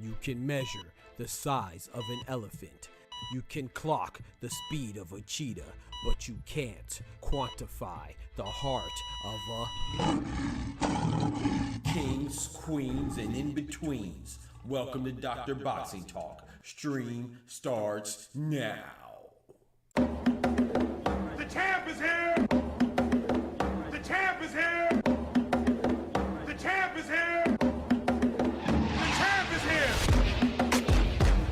You can measure the size of an elephant. You can clock the speed of a cheetah, but you can't quantify the heart of a kings, queens, and in-betweens. Welcome to Dr. Boxing Talk. Stream starts now. The champ is here! The champ is here! The champ is here! The champ is here!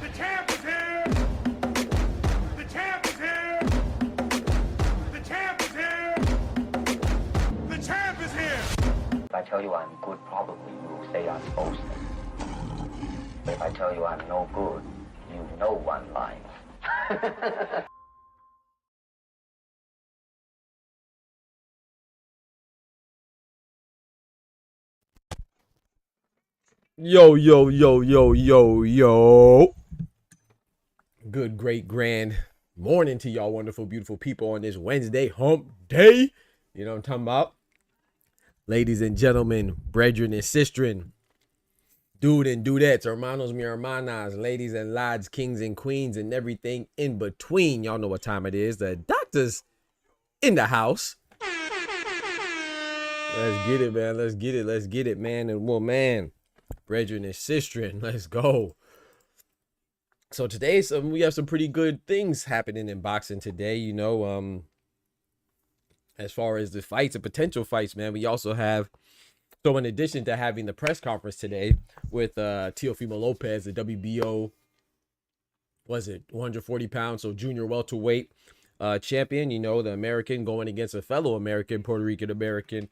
The champ is here! The champ is here! The champ is here! The champ is here! If I tell you I'm good, probably you will say I'm boasting. But if I tell you I'm no good, you know one line. Yo. Good, great, grand morning to y'all wonderful, beautiful people on this Wednesday hump day. You know what I'm talking about? Ladies and gentlemen, brethren and sistren, dude and dudettes, hermanos, mi hermanas, ladies and lads, kings and queens, and everything in between. Y'all know what time it is. The doctor's in the house. Let's get it, man. Let's get it, man and woman. Brethren and sistren, let's go. So today, we have some pretty good things happening in boxing today. You know, as far as the fights and potential fights, man, we also have. So in addition to having the press conference today with Teofimo Lopez, the WBO, was it 140 pounds, so junior welterweight champion, you know, the American going against a fellow American, Puerto Rican American.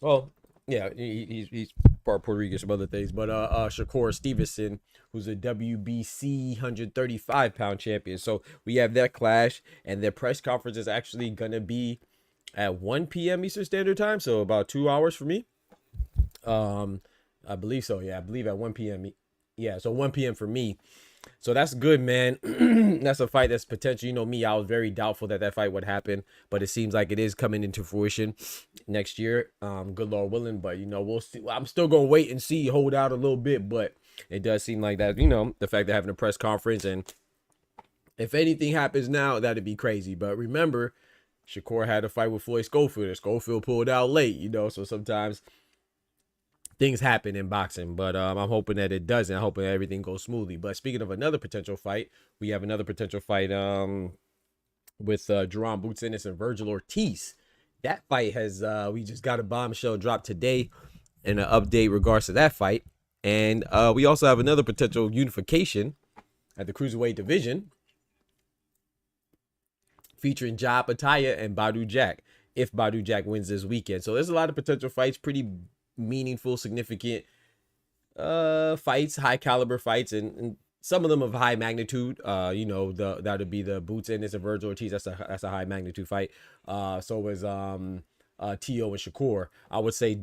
Well, yeah, he's part Puerto Rican, some other things, but Shakur Stevenson, who's a WBC 135-pound champion. So we have that clash, and their press conference is actually going to be at 1 p.m. Eastern Standard Time, so about 2 hours for me. I believe so. Yeah, I believe at 1 p.m. Yeah, so 1 p.m. for me. So that's good, man. That's a fight that's potential. You know me, I was very doubtful that fight would happen, but it seems like it is coming into fruition next year. Good Lord willing, but you know, we'll see. I'm still gonna wait and see, hold out a little bit, but it does seem like that. You know, the fact that having a press conference, and if anything happens now, that'd be crazy. But remember, Shakur had a fight with Floyd Schofield, and Schofield pulled out late, you know, so sometimes things happen in boxing, but I'm hoping that it doesn't. I'm hoping that everything goes smoothly. But speaking of another potential fight, we have another potential fight with Jaron Ennis and Vergil Ortiz. That fight has, we just got a bombshell drop today in an update regards to that fight. And we also have another potential unification at the cruiserweight division, featuring Jab Ataya and Badu Jack, if Badu Jack wins this weekend. So there's a lot of potential fights, pretty meaningful, significant fights, high caliber fights, and some of them of high magnitude. You know, that would be the Boots Ennis and Vergil Ortiz. That's a high magnitude fight. So was Tio and Shakur. I would say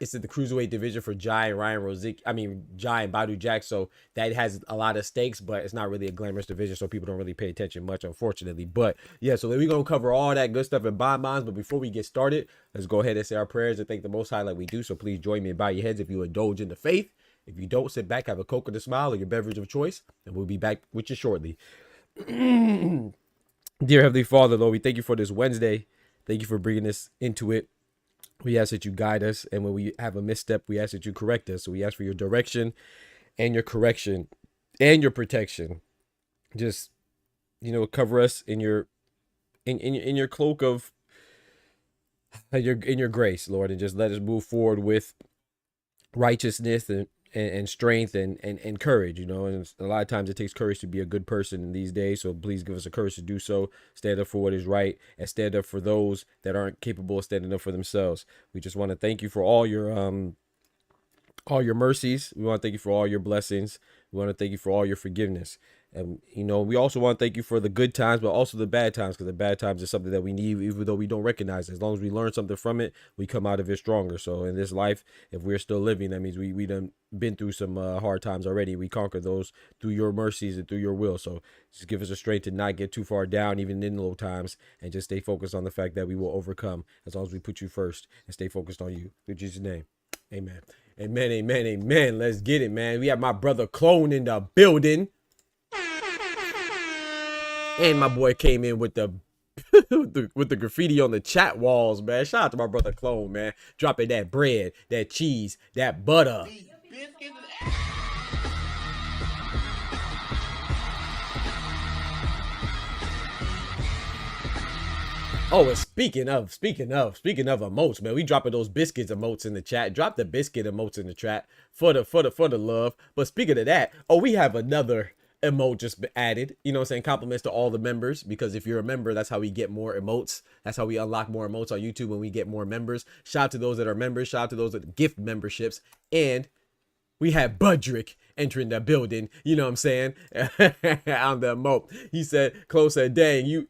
it's in the cruiserweight division for Jai and Jai and Badu Jack. So that has a lot of stakes, but it's not really a glamorous division, so people don't really pay attention much, unfortunately. But yeah, so we're gonna cover all that good stuff in bonbons. But before we get started, let's go ahead and say our prayers and thank the Most High like we do. So please join me and bow your heads if you indulge in the faith. If you don't, sit back, have a Coke or a smile or your beverage of choice, and we'll be back with you shortly. Dear Heavenly Father, Lord, we thank you for this Wednesday. Thank you for bringing us into it. We ask that you guide us, and when we have a misstep, we ask that you correct us. So we ask for your direction and your correction and your protection. Just, you know, cover us in your cloak of your grace, Lord, and just let us move forward with righteousness and strength and courage, you know. And a lot of times it takes courage to be a good person in these days, so please give us the courage to do so. Stand up for what is right and stand up for those that aren't capable of standing up for themselves. We just want to thank you for all your mercies. We want to thank you for all your blessings. We want to thank you for all your forgiveness. And, you know, we also want to thank you for the good times, but also the bad times, because the bad times is something that we need, even though we don't recognize it. As long as we learn something from it, we come out of it stronger. So in this life, if we're still living, that means we done been through some hard times already. We conquer those through your mercies and through your will. So just give us the strength to not get too far down, even in low times, and just stay focused on the fact that we will overcome as long as we put you first and stay focused on you. In Jesus' name, amen. Amen, amen, amen. Let's get it, man. We have my brother Clone in the building. And my boy came in with the with the graffiti on the chat walls, man. Shout out to my brother Clone, man. Dropping that bread, that cheese, that butter. Oh, and speaking of emotes, man, we dropping those biscuits emotes in the chat. Drop the biscuit emotes in the chat for the love. But speaking of that, oh, we have another emote just added, you know what I'm saying? Compliments to all the members, because if you're a member, that's how we get more emotes. That's how we unlock more emotes on YouTube, when we get more members. Shout out to those that are members. Shout out to those that gift memberships. And we have Budrick entering the building, you know what I'm saying? On the emote. He said, Close said, dang, you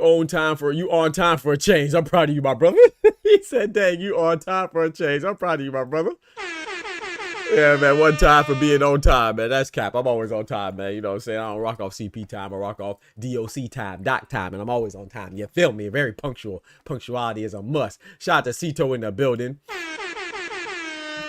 on time for a change. I'm proud of you, my brother. He said, dang, you on time for a change. I'm proud of you, my brother. Yeah, man, one time for being on time, man. That's cap. I'm always on time, man. You know what I'm saying? I don't rock off CP time. I rock off DOC time, doc time, and I'm always on time. You feel me? Very punctual. Punctuality is a must. Shout out to Cito in the building.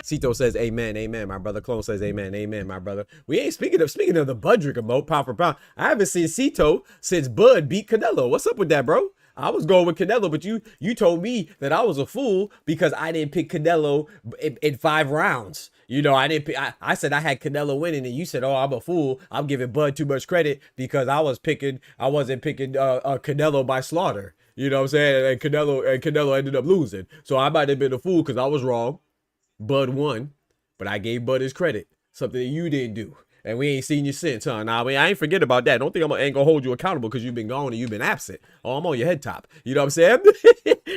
Cito says amen, amen. My brother Clone says amen, amen, my brother. We ain't speaking of the Budrick emote, pound for pound. I haven't seen Cito since Bud beat Canelo. What's up with that, bro? I was going with Canelo, but you told me that I was a fool because I didn't pick Canelo in 5 rounds. You know, I didn't pick, I said I had Canelo winning, and you said, oh, I'm a fool. I'm giving Bud too much credit because I wasn't picking Canelo by slaughter. You know what I'm saying? And Canelo ended up losing. So I might have been a fool because I was wrong. Bud won, but I gave Bud his credit, something that you didn't do. And we ain't seen you since, huh? Nah, I mean, I ain't forget about that. Don't think ain't gonna hold you accountable because you've been gone and you've been absent. Oh, I'm on your head top. You know what I'm saying?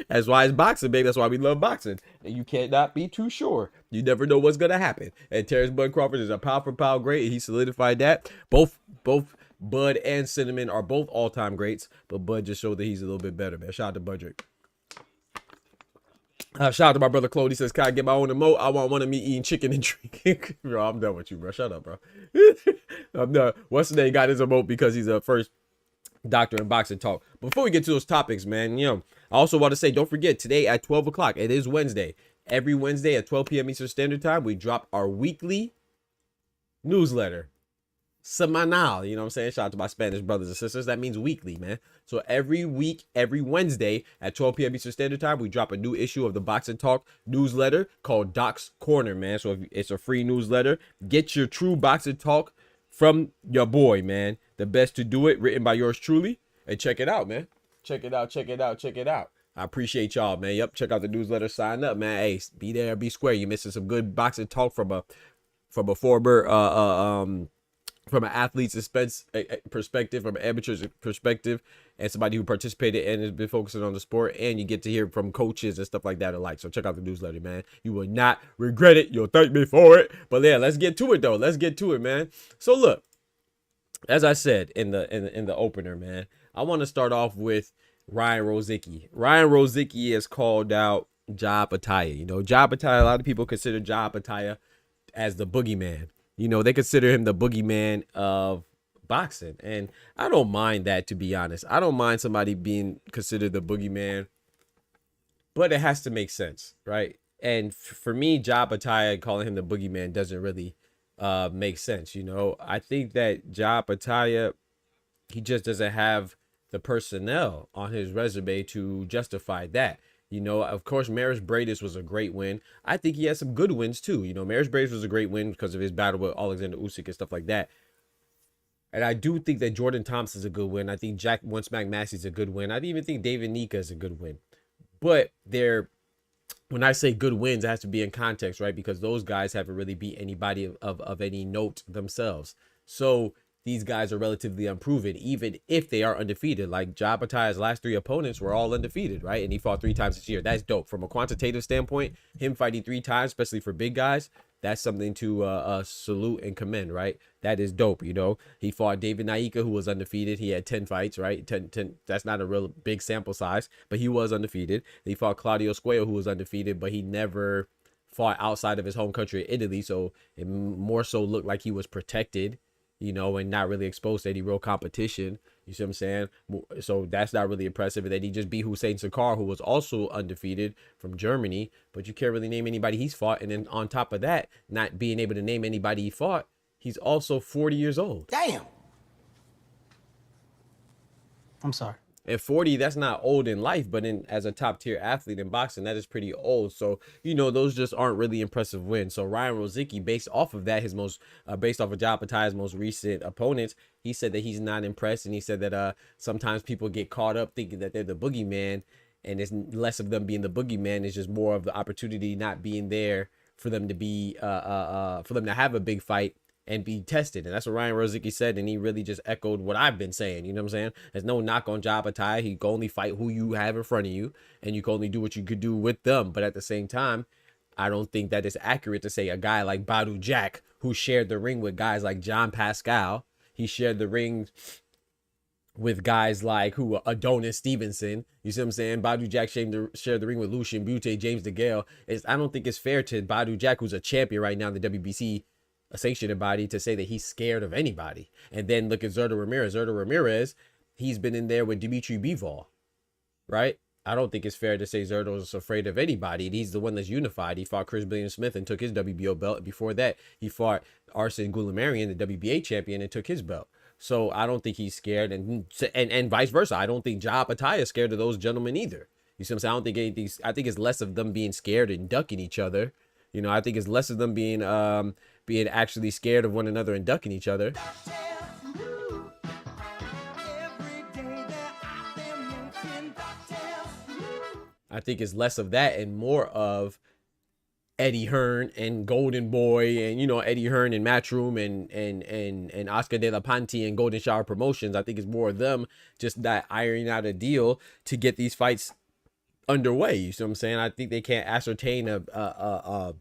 That's why it's boxing, baby. That's why we love boxing. And you cannot be too sure. You never know what's gonna happen. And Terrence Bud Crawford is a pound for pound great, and he solidified that. Both Bud and Cinnamon are both all-time greats, but Bud just showed that he's a little bit better, man. Shout out to Budrick. Shout out to my brother Claude. He says, can I get my own emote? I want one of me eating chicken and drinking. Bro, I'm done with you, bro. Shut up, bro. I'm done. What's the name? Got his emote because he's a first doctor in boxing talk. Before we get to those topics, man, you know, I also want to say, don't forget, today at 12 o'clock, it is Wednesday. Every Wednesday at 12 p.m. Eastern Standard Time, we drop our weekly newsletter. Semanal, you know what I'm saying? Shout out to my Spanish brothers and sisters. That means weekly, man. So every week, every Wednesday at 12 p.m. Eastern Standard Time, we drop a new issue of the Boxing Talk newsletter called Doc's Corner, man. So it's a free newsletter. Get your true boxing talk from your boy, man. The best to do it, written by yours truly. And check it out, man. Check it out, check it out, check it out. I appreciate y'all, man. Yep, check out the newsletter. Sign up, man. Hey, be there, be square. You're missing some good boxing talk from a from an athlete's perspective, from an amateur's perspective, and somebody who participated and has been focusing on the sport, and you get to hear from coaches and stuff like that alike. So check out the newsletter, man. You will not regret it. You'll thank me for it. But yeah, let's get to it though. Let's get to it, man. So look, as I said in the opener, man, I want to start off with Ryan Rozicki. Ryan Rozicki has called out Ja Battaglia. You know, Ja Battaglia, a lot of people consider Ja Battaglia as the boogeyman. You know, they consider him the boogeyman of boxing. And I don't mind that, to be honest. I don't mind somebody being considered the boogeyman, but it has to make sense, right? And for me, Ja Battaglia, calling him the boogeyman doesn't really make sense. You know, I think that Ja Battaglia, he just doesn't have the personnel on his resume to justify that. You know, of course, Maris Bradis was a great win. I think he has some good wins too. You know, Maris Bradis was a great win because of his battle with Alexander Usyk and stuff like that. And I do think that Jordan Thompson's a good win. I think Jack One Smack Massey's a good win. I even think David Nika is a good win. But when I say good wins, it has to be in context, right? Because those guys haven't really beat anybody of any note themselves. So these guys are relatively unproven, even if they are undefeated. Like Ja Battaglia's last 3 opponents were all undefeated, right? And he fought 3 times this year. That's dope. From a quantitative standpoint, him fighting 3 times, especially for big guys, that's something to salute and commend, right? That is dope, you know? He fought David Naika, who was undefeated. He had 10 fights, right? 10, that's not a real big sample size, but he was undefeated. He fought Claudio Squeo, who was undefeated, but he never fought outside of his home country, Italy, so it more so looked like he was protected, you know, and not really exposed to any real competition. You see what I'm saying? So that's not really impressive. And then he just beat Hussein Sakar, who was also undefeated from Germany, but you can't really name anybody he's fought. And then on top of that, not being able to name anybody he fought, he's also 40 years old. Damn. I'm sorry. And 40, that's not old in life, but as a top tier athlete in boxing, that is pretty old. So, you know, those just aren't really impressive wins. So Ryan Rozicki, based off of that, based off of Ja Battaglia's most recent opponents, he said that he's not impressed. And he said that sometimes people get caught up thinking that they're the boogeyman, and it's less of them being the boogeyman. It's just more of the opportunity not being there for them to be, for them to have a big fight and be tested. And that's what Ryan Rozicki said, and he really just echoed what I've been saying. You know what I'm saying? There's no knock on Ja Battaglia. He can only fight who you have in front of you, and you can only do what you could do with them. But at the same time, I don't think that it's accurate to say a guy like Badou Jack, who shared the ring with guys like John Pascal, he shared the ring with guys like Adonis Stevenson. You see what I'm saying? Badou Jack shared the ring with Lucien Butte, James DeGale. I don't think it's fair to Badou Jack, who's a champion right now in the WBC, a sanctioned body, to say that he's scared of anybody. And then look at Zurdo Ramirez. Zurdo Ramirez, he's been in there with Dimitri Bivol, right? I don't think it's fair to say Zurdo's afraid of anybody. He's the one that's unified. He fought Chris Billiam Smith and took his WBO belt. And before that, he fought Arsene Goulamirian, the WBA champion, and took his belt. So I don't think he's scared, and vice versa. I don't think Ja Battaglia is scared of those gentlemen either. You see what I'm saying? I don't think anything. I think it's less of them being scared and ducking each other. You know, I think it's less of them being actually scared of one another and ducking each other. I think it's less of that and more of Eddie Hearn and Golden Boy, and, you know, Eddie Hearn and Matchroom and Oscar De La Panti and Golden Shower Promotions. I think it's more of them just that ironing out a deal to get these fights underway. You see what I'm saying? I think they can't ascertain a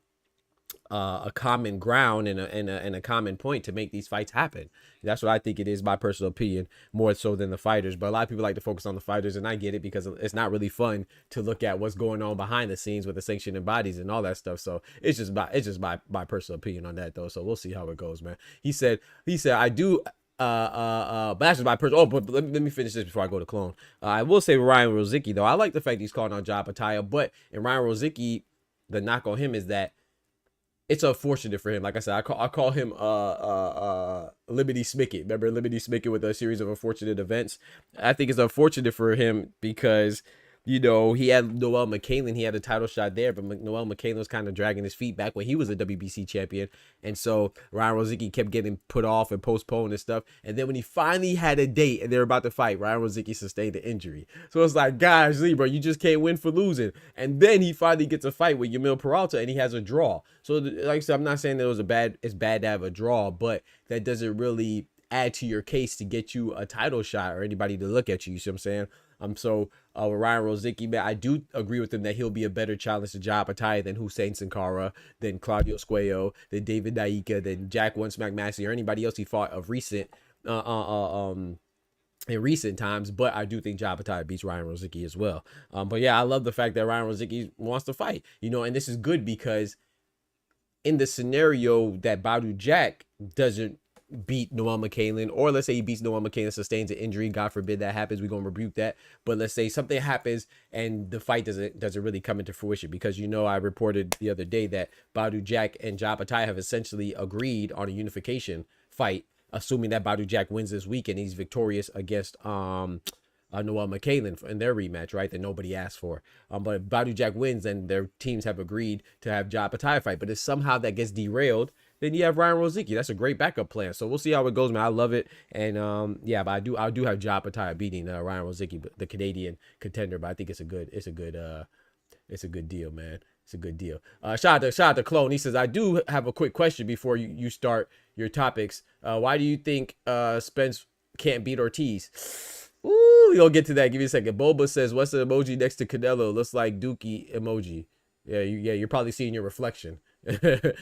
common ground and a common point to make these fights happen. That's what I think it is, my personal opinion, more so than the fighters. But a lot of people like to focus on the fighters, and I get it, because it's not really fun to look at what's going on behind the scenes with the sanctioned bodies and all that stuff. So it's just my personal opinion on that, though. So we'll see how it goes, man. He said I do. But that's just my personal. Oh, but let me finish this before I go to clone. I will say Ryan Rozicki, though, I like the fact he's calling on Ja Battaglia, but in Ryan Rozicki, the knock on him is that it's unfortunate for him. Like I said, I call him Liberty Smicket. Remember Liberty Smicket with a series of unfortunate events? I think it's unfortunate for him because he had Noel McCain. He had a title shot there, but Noel McCain was kind of dragging his feet back when he was a WBC champion. And so Ryan Rozicki kept getting put off and postponed and stuff. And then when he finally had a date and they were about to fight, Ryan Rozicki sustained an injury. So it's like, gosh, bro, you just can't win for losing. And then he finally gets a fight with Yamil Peralta and he has a draw. So like I said, I'm not saying that it's bad to have a draw, but that doesn't really add to your case to get you a title shot or anybody to look at you. You see what I'm saying? So with Ryan Rozicki, man, I do agree with him that he'll be a better challenge to Ja Patai than Hussein Sankara, than Claudio Squayo, than David Daika, than Jack One Smack Massey, or anybody else he fought of recent in recent times. But I do think Ja Patai beats Ryan Rozicki as well. But yeah, I love the fact that Ryan Rozicki wants to fight, and this is good because in the scenario that Badou Jack doesn't beat Noel McCain, or let's say he beats Noel McCain, sustains an injury, God forbid that happens, we're gonna rebuke that. But let's say something happens and the fight doesn't really come into fruition, because I reported the other day that Badou Jack and Ja Patai have essentially agreed on a unification fight, assuming that Badou Jack wins this week and he's victorious against Noel McCain in their rematch, right, that nobody asked for. But if Badou Jack wins, then their teams have agreed to have Ja Patai fight. But if somehow that gets derailed, then you have Ryan Rozicki. That's a great backup plan. So we'll see how it goes, man. I love it. And yeah, but I do have Ja Patai beating Ryan Rozicki, the Canadian contender. But I think it's a good deal, man. It's a good deal. Shout out to Clone. He says, I do have a quick question before you start your topics. Why do you think Spence can't beat Ortiz? Ooh, you'll get to that. Give me a second. Boba says, what's the emoji next to Canelo? Looks like Dookie emoji. Yeah, you're probably seeing your reflection.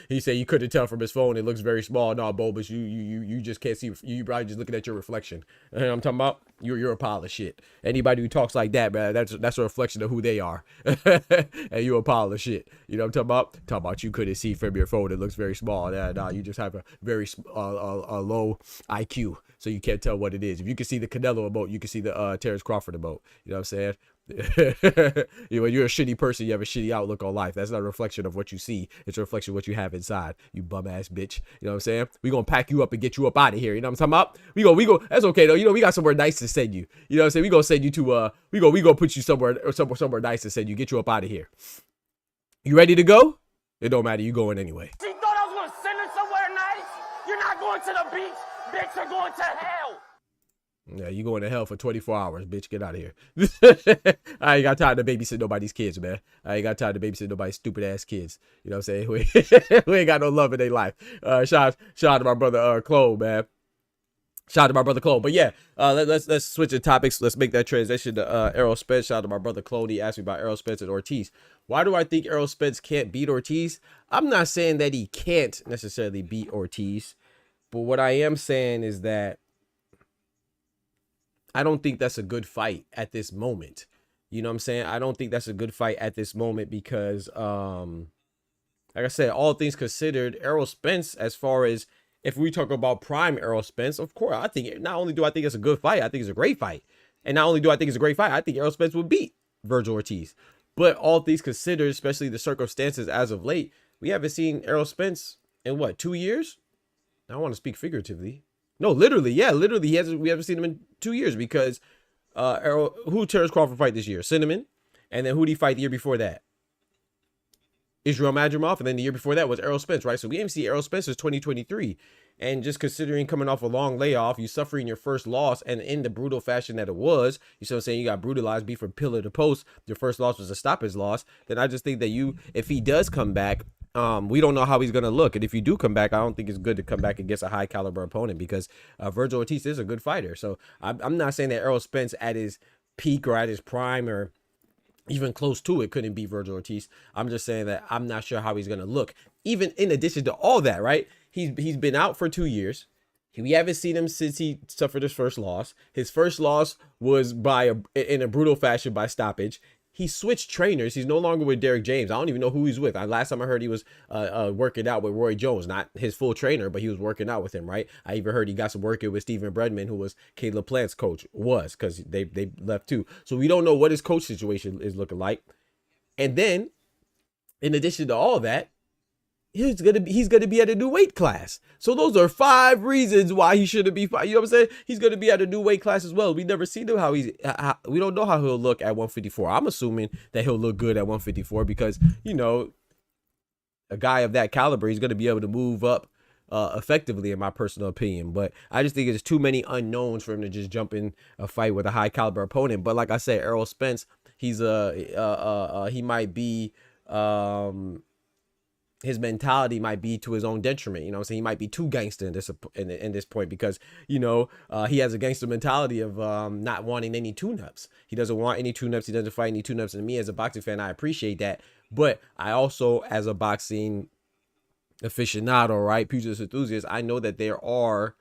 He said you couldn't tell from his phone. It looks very small. No, Bobus, you just can't see. You probably just looking at your reflection. I'm talking about you're a pile of shit. Anybody who talks like that, man, that's a reflection of who they are. And you a pile of shit. You know what I'm talking about? Talking about you couldn't see from your phone. It looks very small. Nah, you just have a very a low IQ, so you can't tell what it is. If you can see the Canelo emote, you can see the Terrence Crawford emote. You know what I'm saying? When you're a shitty person, you have a shitty outlook on life. That's not a reflection of what you see. It's a reflection of what you have inside, you bum ass bitch. You know what I'm saying? We gonna pack you up and get you up out of here. You know what I'm talking about? We go. That's okay though. We got somewhere nice to send you. You know what I'm saying? We gonna send you to we gonna put you somewhere nice to send you. Get you up out of here. You ready to go? It don't matter. You going anyway. She thought I was gonna send her somewhere nice. You're not going to the beach, bitch. You're going to hell. Yeah, you going to hell for 24 hours, bitch. Get out of here. I ain't got time to babysit nobody's kids, man. I ain't got time to babysit nobody's stupid ass kids. You know what I'm saying? We ain't got no love in their life. Shout out to my brother Chloe, man. Shout out to my brother Chloe. But yeah, let's switch the topics. Let's make that transition to Errol Spence. Shout out to my brother Chloe. He asked me about Errol Spence and Ortiz. Why do I think Errol Spence can't beat Ortiz? I'm not saying that he can't necessarily beat Ortiz, but what I am saying is that I don't think that's a good fight at this moment. You know what I'm saying? I don't think that's a good fight at this moment because, like I said, all things considered, Errol Spence, as far as if we talk about prime Errol Spence, of course, I think not only do I think it's a good fight, I think it's a great fight. And not only do I think it's a great fight, I think Errol Spence would beat Vergil Ortiz. But all things considered, especially the circumstances as of late, we haven't seen Errol Spence in what, 2 years? I don't want to speak figuratively. No, literally, yeah, literally, we haven't seen him in 2 years because who Terrence Crawford fight this year? Cinnamon, and then who did he fight the year before that? Israel Madrimov, and then the year before that was Errol Spence, right? So we haven't seen Errol Spence since 2023, and just considering coming off a long layoff, you suffering your first loss, and in the brutal fashion that it was, you see what I'm saying? You got brutalized, beat from pillar to post. Your first loss was a stoppage loss. Then I just think that if he does come back. We don't know how he's going to look. And if you do come back, I don't think it's good to come back against a high caliber opponent because Vergil Ortiz is a good fighter. So I'm not saying that Errol Spence at his peak or at his prime or even close to it couldn't beat Vergil Ortiz. I'm just saying that I'm not sure how he's going to look. Even in addition to all that, right? He's been out for 2 years. We haven't seen him since he suffered his first loss. His first loss was in a brutal fashion by stoppage. He switched trainers. He's no longer with Derek James. I don't even know who he's with. Last time I heard he was working out with Roy Jones, not his full trainer, but he was working out with him, right? I even heard he got some working with Stephen Bredman, who was Caleb Plant's coach, because they left too. So we don't know what his coach situation is looking like. And then, in addition to all that, he's gonna be at a new weight class. So those are 5 reasons why he shouldn't be. You know what I'm saying? He's gonna be at a new weight class as well. We never seen him we don't know how he'll look at 154. I'm assuming that he'll look good at 154 because, you know, a guy of that caliber, he's gonna be able to move up effectively, in my personal opinion. But I just think there's too many unknowns for him to just jump in a fight with a high caliber opponent. But like I said, Errol Spence, he's he might be his mentality might be to his own detriment. You know what I'm saying? He might be too gangster in this point because, you know, he has a gangster mentality of not wanting any tune-ups. He doesn't want any tune-ups. He doesn't fight any tune-ups. And me as a boxing fan, I appreciate that. But I also, as a boxing aficionado, right, pugilist enthusiast, I know that there are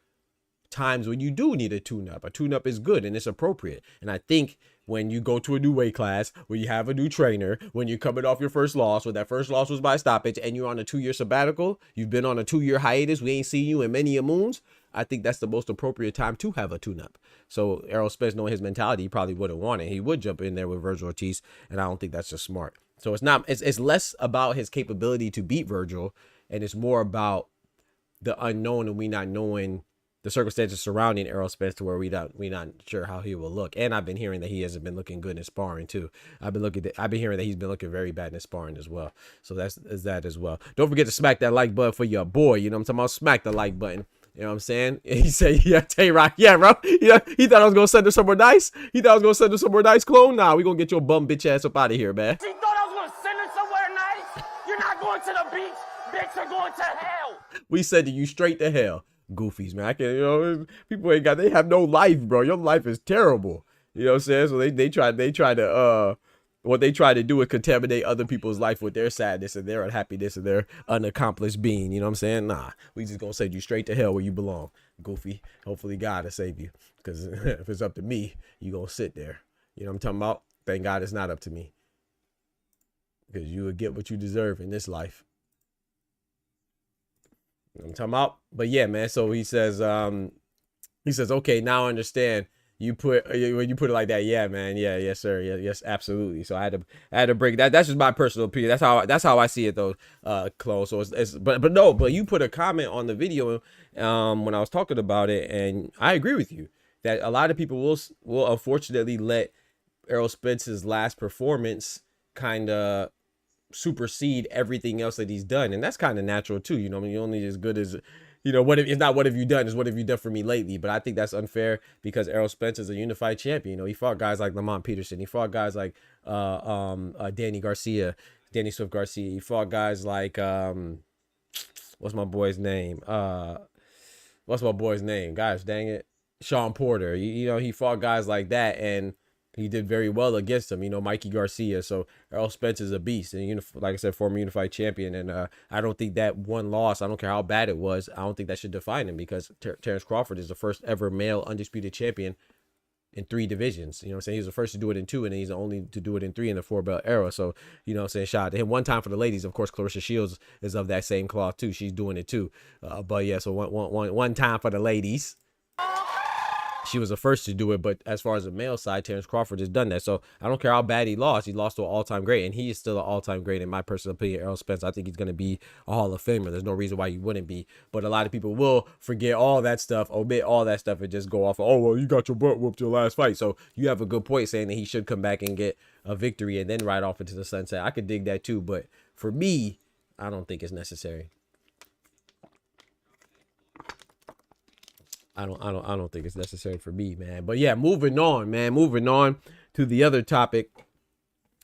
times when you do need a tune-up. A tune-up is good and it's appropriate. And I think when you go to a new weight class, when you have a new trainer, when you're coming off your first loss, when that first loss was by stoppage, and you're on a 2-year sabbatical, you've been on a 2-year hiatus, we ain't seen you in many a moons, I think that's the most appropriate time to have a tune-up. So Errol Spence, knowing his mentality, he probably wouldn't want it. He would jump in there with Vergil Ortiz, and I don't think that's just smart. So it's less about his capability to beat Vergil, and it's more about the unknown and we not knowing the circumstances surrounding Errol Spence to where we not sure how he will look. And I've been hearing that he hasn't been looking good in sparring too. I've been hearing that he's been looking very bad in sparring as well. So that's that as well. Don't forget to smack that like button for your boy. You know what I'm talking about? Smack the like button. You know what I'm saying? He said, yeah, Tay-Rock. Yeah, bro. Yeah, he thought I was going to send him somewhere nice. He thought I was going to send him somewhere nice, clone. Nah, we going to get your bum bitch ass up out of here, man. She thought I was going to send her somewhere nice? You're not going to the beach. Bitch, you're going to hell. We sending you straight to hell. Goofies, man. I can't, you know, people they have no life, bro. Your life is terrible. You know what I'm saying? So they try to what they try to do is contaminate other people's life with their sadness and their unhappiness and their unaccomplished being. You know what I'm saying? Nah, we just gonna send you straight to hell where you belong, goofy. Hopefully God will save you, because if it's up to me, you gonna sit there. You know what I'm talking about? Thank God it's not up to me, because you will get what you deserve in this life. You know what I'm talking about? But yeah, man. So he says, okay, now I understand. When you put it like that, yeah, man, yeah, yes, sir, yeah, yes, absolutely. So I had to break that. That's just my personal opinion. That's how I see it, though, Chloe. So but you put a comment on the video when I was talking about it, and I agree with you that a lot of people will unfortunately let Errol Spence's last performance kind of supersede everything else that he's done, and that's kind of natural too. You know, I mean, you're only as good as, you know, it's not what have you done, is what have you done for me lately. But I think that's unfair because Errol Spence is a unified champion. You know, he fought guys like Lamont Peterson. He fought guys like Danny Swift Garcia. He fought guys like what's my boy's name? Gosh, dang it, Sean Porter. You know, he fought guys like that, and he did very well against him, you know, Mikey Garcia. So Errol Spence is a beast, and like I said, former unified champion. And I don't think that one loss, I don't care how bad it was, I don't think that should define him, because Terrence Crawford is the first ever male undisputed champion in 3 divisions. You know what I'm saying? He was the first to do it in 2, and he's the only to do it in 3 in the 4-belt era. So, you know what I'm saying, shout out to him. One time for the ladies, of course, Clarissa Shields is of that same cloth too. She's doing it too. But yeah, so one time for the ladies. She was the first to do it, but as far as the male side, Terrence Crawford has done that. So I don't care how bad he lost. He lost to an all-time great, and he is still an all-time great in my personal opinion. Errol Spence, I think he's going to be a Hall of Famer. There's no reason why he wouldn't be. But a lot of people will forget all that stuff, omit all that stuff, and just go off of, oh, well, you got your butt whooped your last fight. So you have a good point saying that he should come back and get a victory and then ride off into the sunset. I could dig that too, but for me, I don't think it's necessary. I don't think it's necessary for me, man. But yeah, moving on to the other topic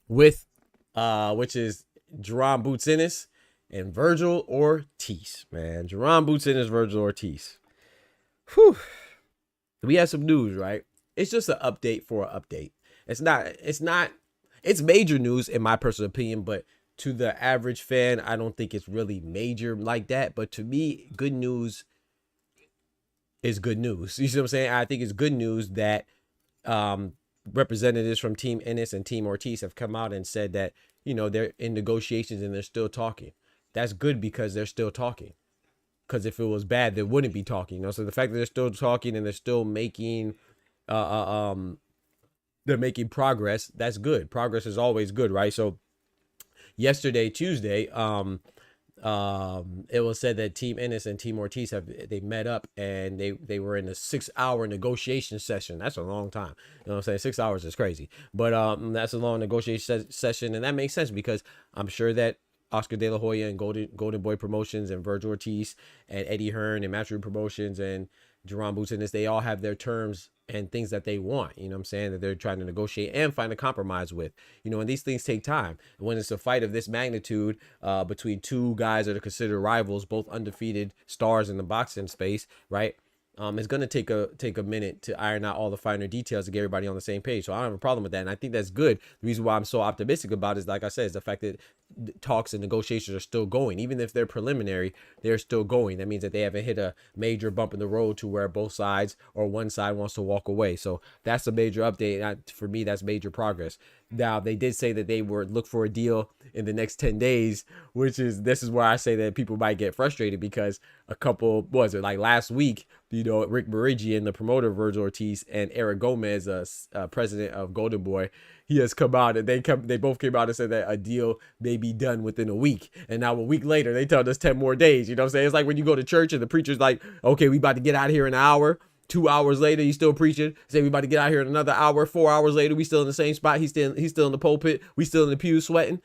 with which is Jaron Ennis and Vergil Ortiz, man. Jaron Ennis, Vergil Ortiz. Whew. We have some news, right? It's just an update for an update. It's major news in my personal opinion, but to the average fan, I don't think it's really major like that. But to me, good news is good news. You see what I'm saying? I think it's good news that representatives from Team Ennis and Team Ortiz have come out and said that, you know, they're in negotiations and they're still talking. That's good because they're still talking. Because if it was bad, they wouldn't be talking. You know, so the fact that they're still talking and they're still making they're making progress, that's good. Progress is always good, right? So yesterday, Tuesday, It was said that Team Ennis and Team Ortiz they met up and they were in a 6-hour negotiation session. That's a long time. You know what I'm saying? 6 hours is crazy, but that's a long negotiation session, and that makes sense because I'm sure that Oscar De La Hoya and Golden Boy Promotions and Vergil Ortiz and Eddie Hearn and Matchroom Promotions and Jaron Ennis, they all have their terms and things that they want, you know what I'm saying, that they're trying to negotiate and find a compromise with, you know, and these things take time. When it's a fight of this magnitude between two guys that are considered rivals, both undefeated stars in the boxing space, right? It's going to take a minute to iron out all the finer details to get everybody on the same page. So I don't have a problem with that. And I think that's good. The reason why I'm so optimistic about it is, like I said, is the fact that talks and negotiations are still going. Even if they're preliminary, they're still going. That means that they haven't hit a major bump in the road to where both sides or one side wants to walk away. So that's a major update. For me, that's major progress. Now, they did say that they would look for a deal in the next 10 days, this is where I say that people might get frustrated because like last week, you know, Rick Merigian, the promoter of Vergil Ortiz, and Eric Gomez, president of Golden Boy, he has come out and they both came out and said that a deal may be done within a week. And now a week later, they tell us 10 more days. You know what I'm saying? It's like when you go to church and the preacher's like, okay, we about to get out of here in an hour. 2 hours later, he's still preaching. Say we about to get out here in another hour. 4 hours later, we still in the same spot. He's still in the pulpit. We still in the pew sweating.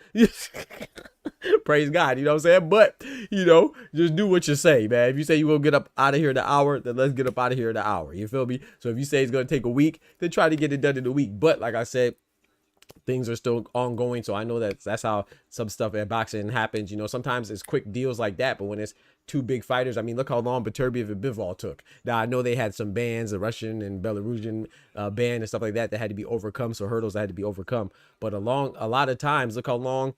Praise God, you know what I'm saying? But, you know, just do what you say, man. If you say you will get up out of here in an hour, then let's get up out of here in an hour. You feel me? So if you say it's going to take a week, then try to get it done in a week. But like I said, things are still ongoing. So I know that's how some stuff in boxing happens. You know, sometimes it's quick deals like that. But when it's two big fighters, I mean, look how long Beterbiev and Bivol took. Now, I know they had some bans, the Russian and Belarusian ban and stuff like that had to be overcome. So hurdles that had to be overcome. But a lot of times, look how long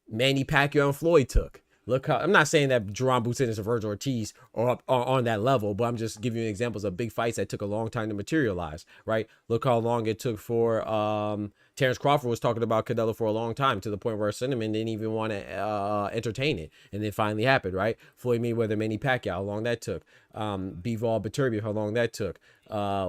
Manny Pacquiao and Floyd took. Look how, I'm not saying that Jaron Ennis and Vergil Ortiz are on that level, but I'm just giving you examples of big fights that took a long time to materialize, right? Look how long it took for Terrence Crawford was talking about Canelo for a long time, to the point where Cinnamon didn't even want to entertain it, and it finally happened, right? Floyd Mayweather, Manny Pacquiao, how long that took. Bivol, Beterbiev, how long that took.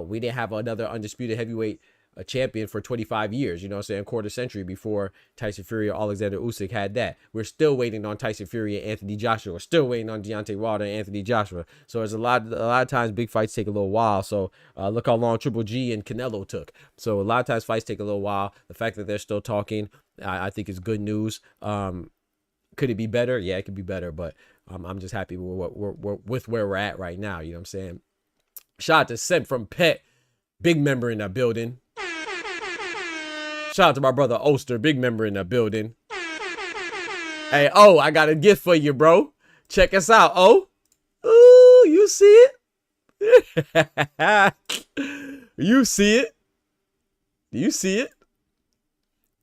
We didn't have another undisputed heavyweight champion for 25 years, you know what I'm saying, quarter century before Tyson Fury or Alexander Usyk had that. We're still waiting on Tyson Fury and Anthony Joshua. We're still waiting on Deontay Wilder and Anthony Joshua. So there's a lot of times big fights take a little while. So look how long Triple G and Canelo took. So a lot of times fights take a little while. The fact that they're still talking, I think is good news. Could it be better? Yeah, it could be better, but I'm just happy with where we're at right now. You know what I'm saying? Shout out to Sent from Pet, big member in the building. Shout out to my brother Oster, big member in the building. Hey, I got a gift for you, bro. Check us out, Ooh, you see it? You see it? You see it?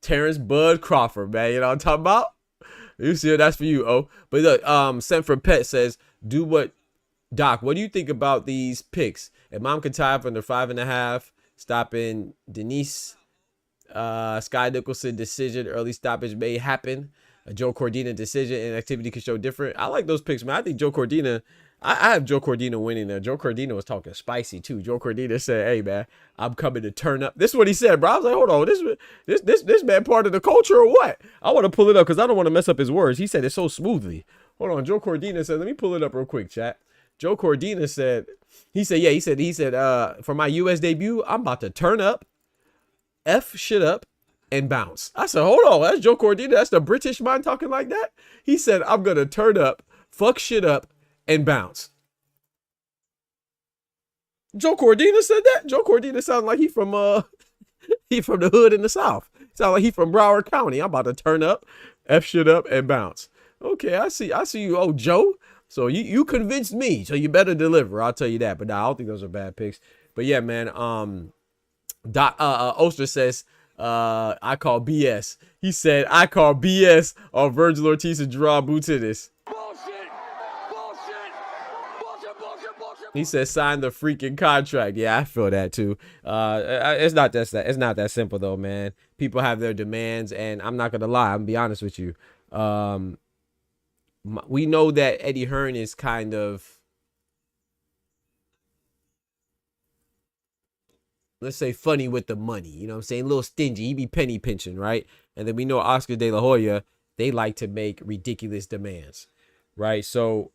Terrence Bud Crawford, man. You know what I'm talking about? You see it? That's for you, But look, Sent from Pet says, Doc, what do you think about these picks? Imam Kataib under 5.5, stopping Denise. Sky Nicholson decision, early stoppage may happen. A Joe Cordina decision and activity could show different. I like those picks, man. I think Joe Cordina, I have Joe Cordina winning there. Joe Cordina was talking spicy too. Joe Cordina said, "Hey man, I'm coming to turn up." This is what he said, bro. I was like, hold on, this man part of the culture or what? I want to pull it up because I don't want to mess up his words. He said it so smoothly. Hold on, Joe Cordina said, let me pull it up real quick, chat. Joe Cordina said, he said, for my US debut, I'm about to turn up, F shit up, and bounce. I said, hold on, that's Joe Cordina. That's the British mind talking like that. He said, I'm gonna turn up, fuck shit up, and bounce. Joe Cordina said that. Joe Cordina sounded like he from the hood in the South. Sound like he from Broward County. I'm about to turn up, F shit up, and bounce. Okay, I see you, Joe. So you convinced me. So you better deliver. I'll tell you that. But nah, I don't think those are bad picks. But yeah, man. Oster says, I call BS. He said, I call BS on Vergil Ortiz and Jaron Ennis. Bullshit. He said, sign the freaking contract. Yeah, I feel that too. It's not that simple though, man. People have their demands, and I'm not gonna lie. I'm gonna be honest with you. We know that Eddie Hearn is kind of, let's say, funny with the money. You know what I'm saying? A little stingy. He be penny pinching, right? And then we know Oscar De La Hoya, they like to make ridiculous demands. right? So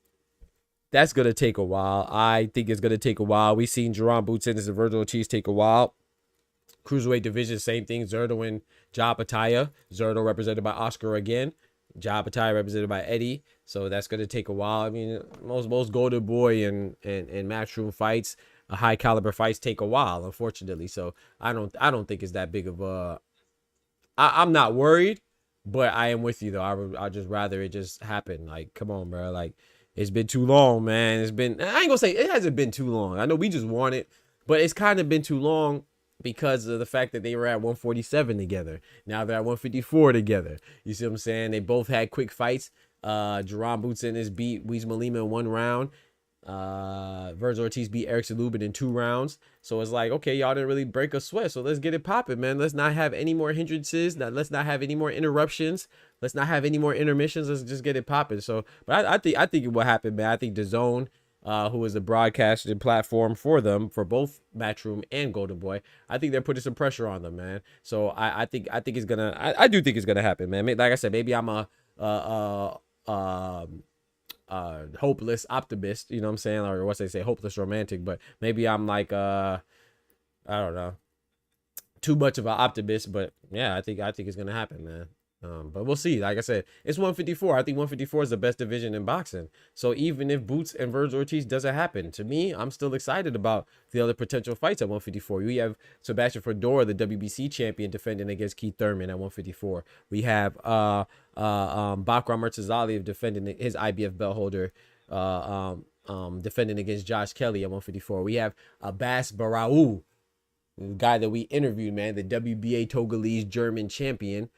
that's going to take a while. I think it's going to take a while. We've seen Jaron Ennis and Vergil Ortiz take a while. Cruiserweight division, same thing. Zerto and Jabbataya. Zerto represented by Oscar again. Jabbataya represented by Eddie. So that's going to take a while. I mean, most Golden Boy and matchroom fights, high caliber fights take a while, unfortunately. So I don't think it's that big of a. I'm not worried, but I am with you though. I just rather it just happen. Like, come on, bro. Like, it's been too long, man. It's been. I ain't gonna say it hasn't been too long. I know we just want it, but it's kind of been too long because of the fact that they were at 147 together. Now they're at 154 together. You see what I'm saying? They both had quick fights. Jaron Ennis beat Weez Malima in 1 round. Vergil Ortiz beat Erickson Lubin in 2 rounds. So it's like, okay, y'all didn't really break a sweat. So let's get it popping, man. Let's not have any more hindrances. Let's not have any more interruptions. Let's not have any more intermissions. Let's just get it popping. So, but I think it will happen, man. I think DAZN, who is the broadcasting platform for them, for both Matchroom and Golden Boy, I think they're putting some pressure on them, man. So I think it's gonna. I do think it's gonna happen, man. Like I said, maybe I'm a hopeless optimist, you know what I'm saying, or what they say, hopeless romantic, but maybe I'm like I don't know, too much of an optimist. But yeah, I think it's gonna happen, man. But we'll see. Like I said, it's 154. I think 154 is the best division in boxing. So even if Boots and Vergil Ortiz doesn't happen, to me, I'm still excited about the other potential fights at 154. We have Sebastian Fedora, the WBC champion, defending against Keith Thurman at 154. We have Bakram Murtazali defending his IBF belt holder, defending against Josh Kelly at 154. We have Abbas Barraou, the guy that we interviewed, man, the WBA Togolese German champion,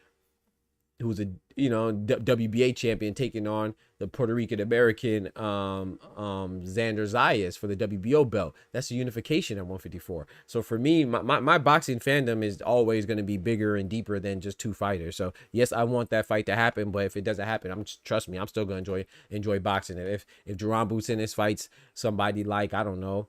who's a WBA champion, taking on the Puerto Rican American Xander Zayas for the WBO belt. That's a unification at 154. So for me, my boxing fandom is always going to be bigger and deeper than just 2 fighters. So yes, I want that fight to happen, but if it doesn't happen, trust me, I'm still going to enjoy boxing. If Jaron Ennis fights somebody like, I don't know,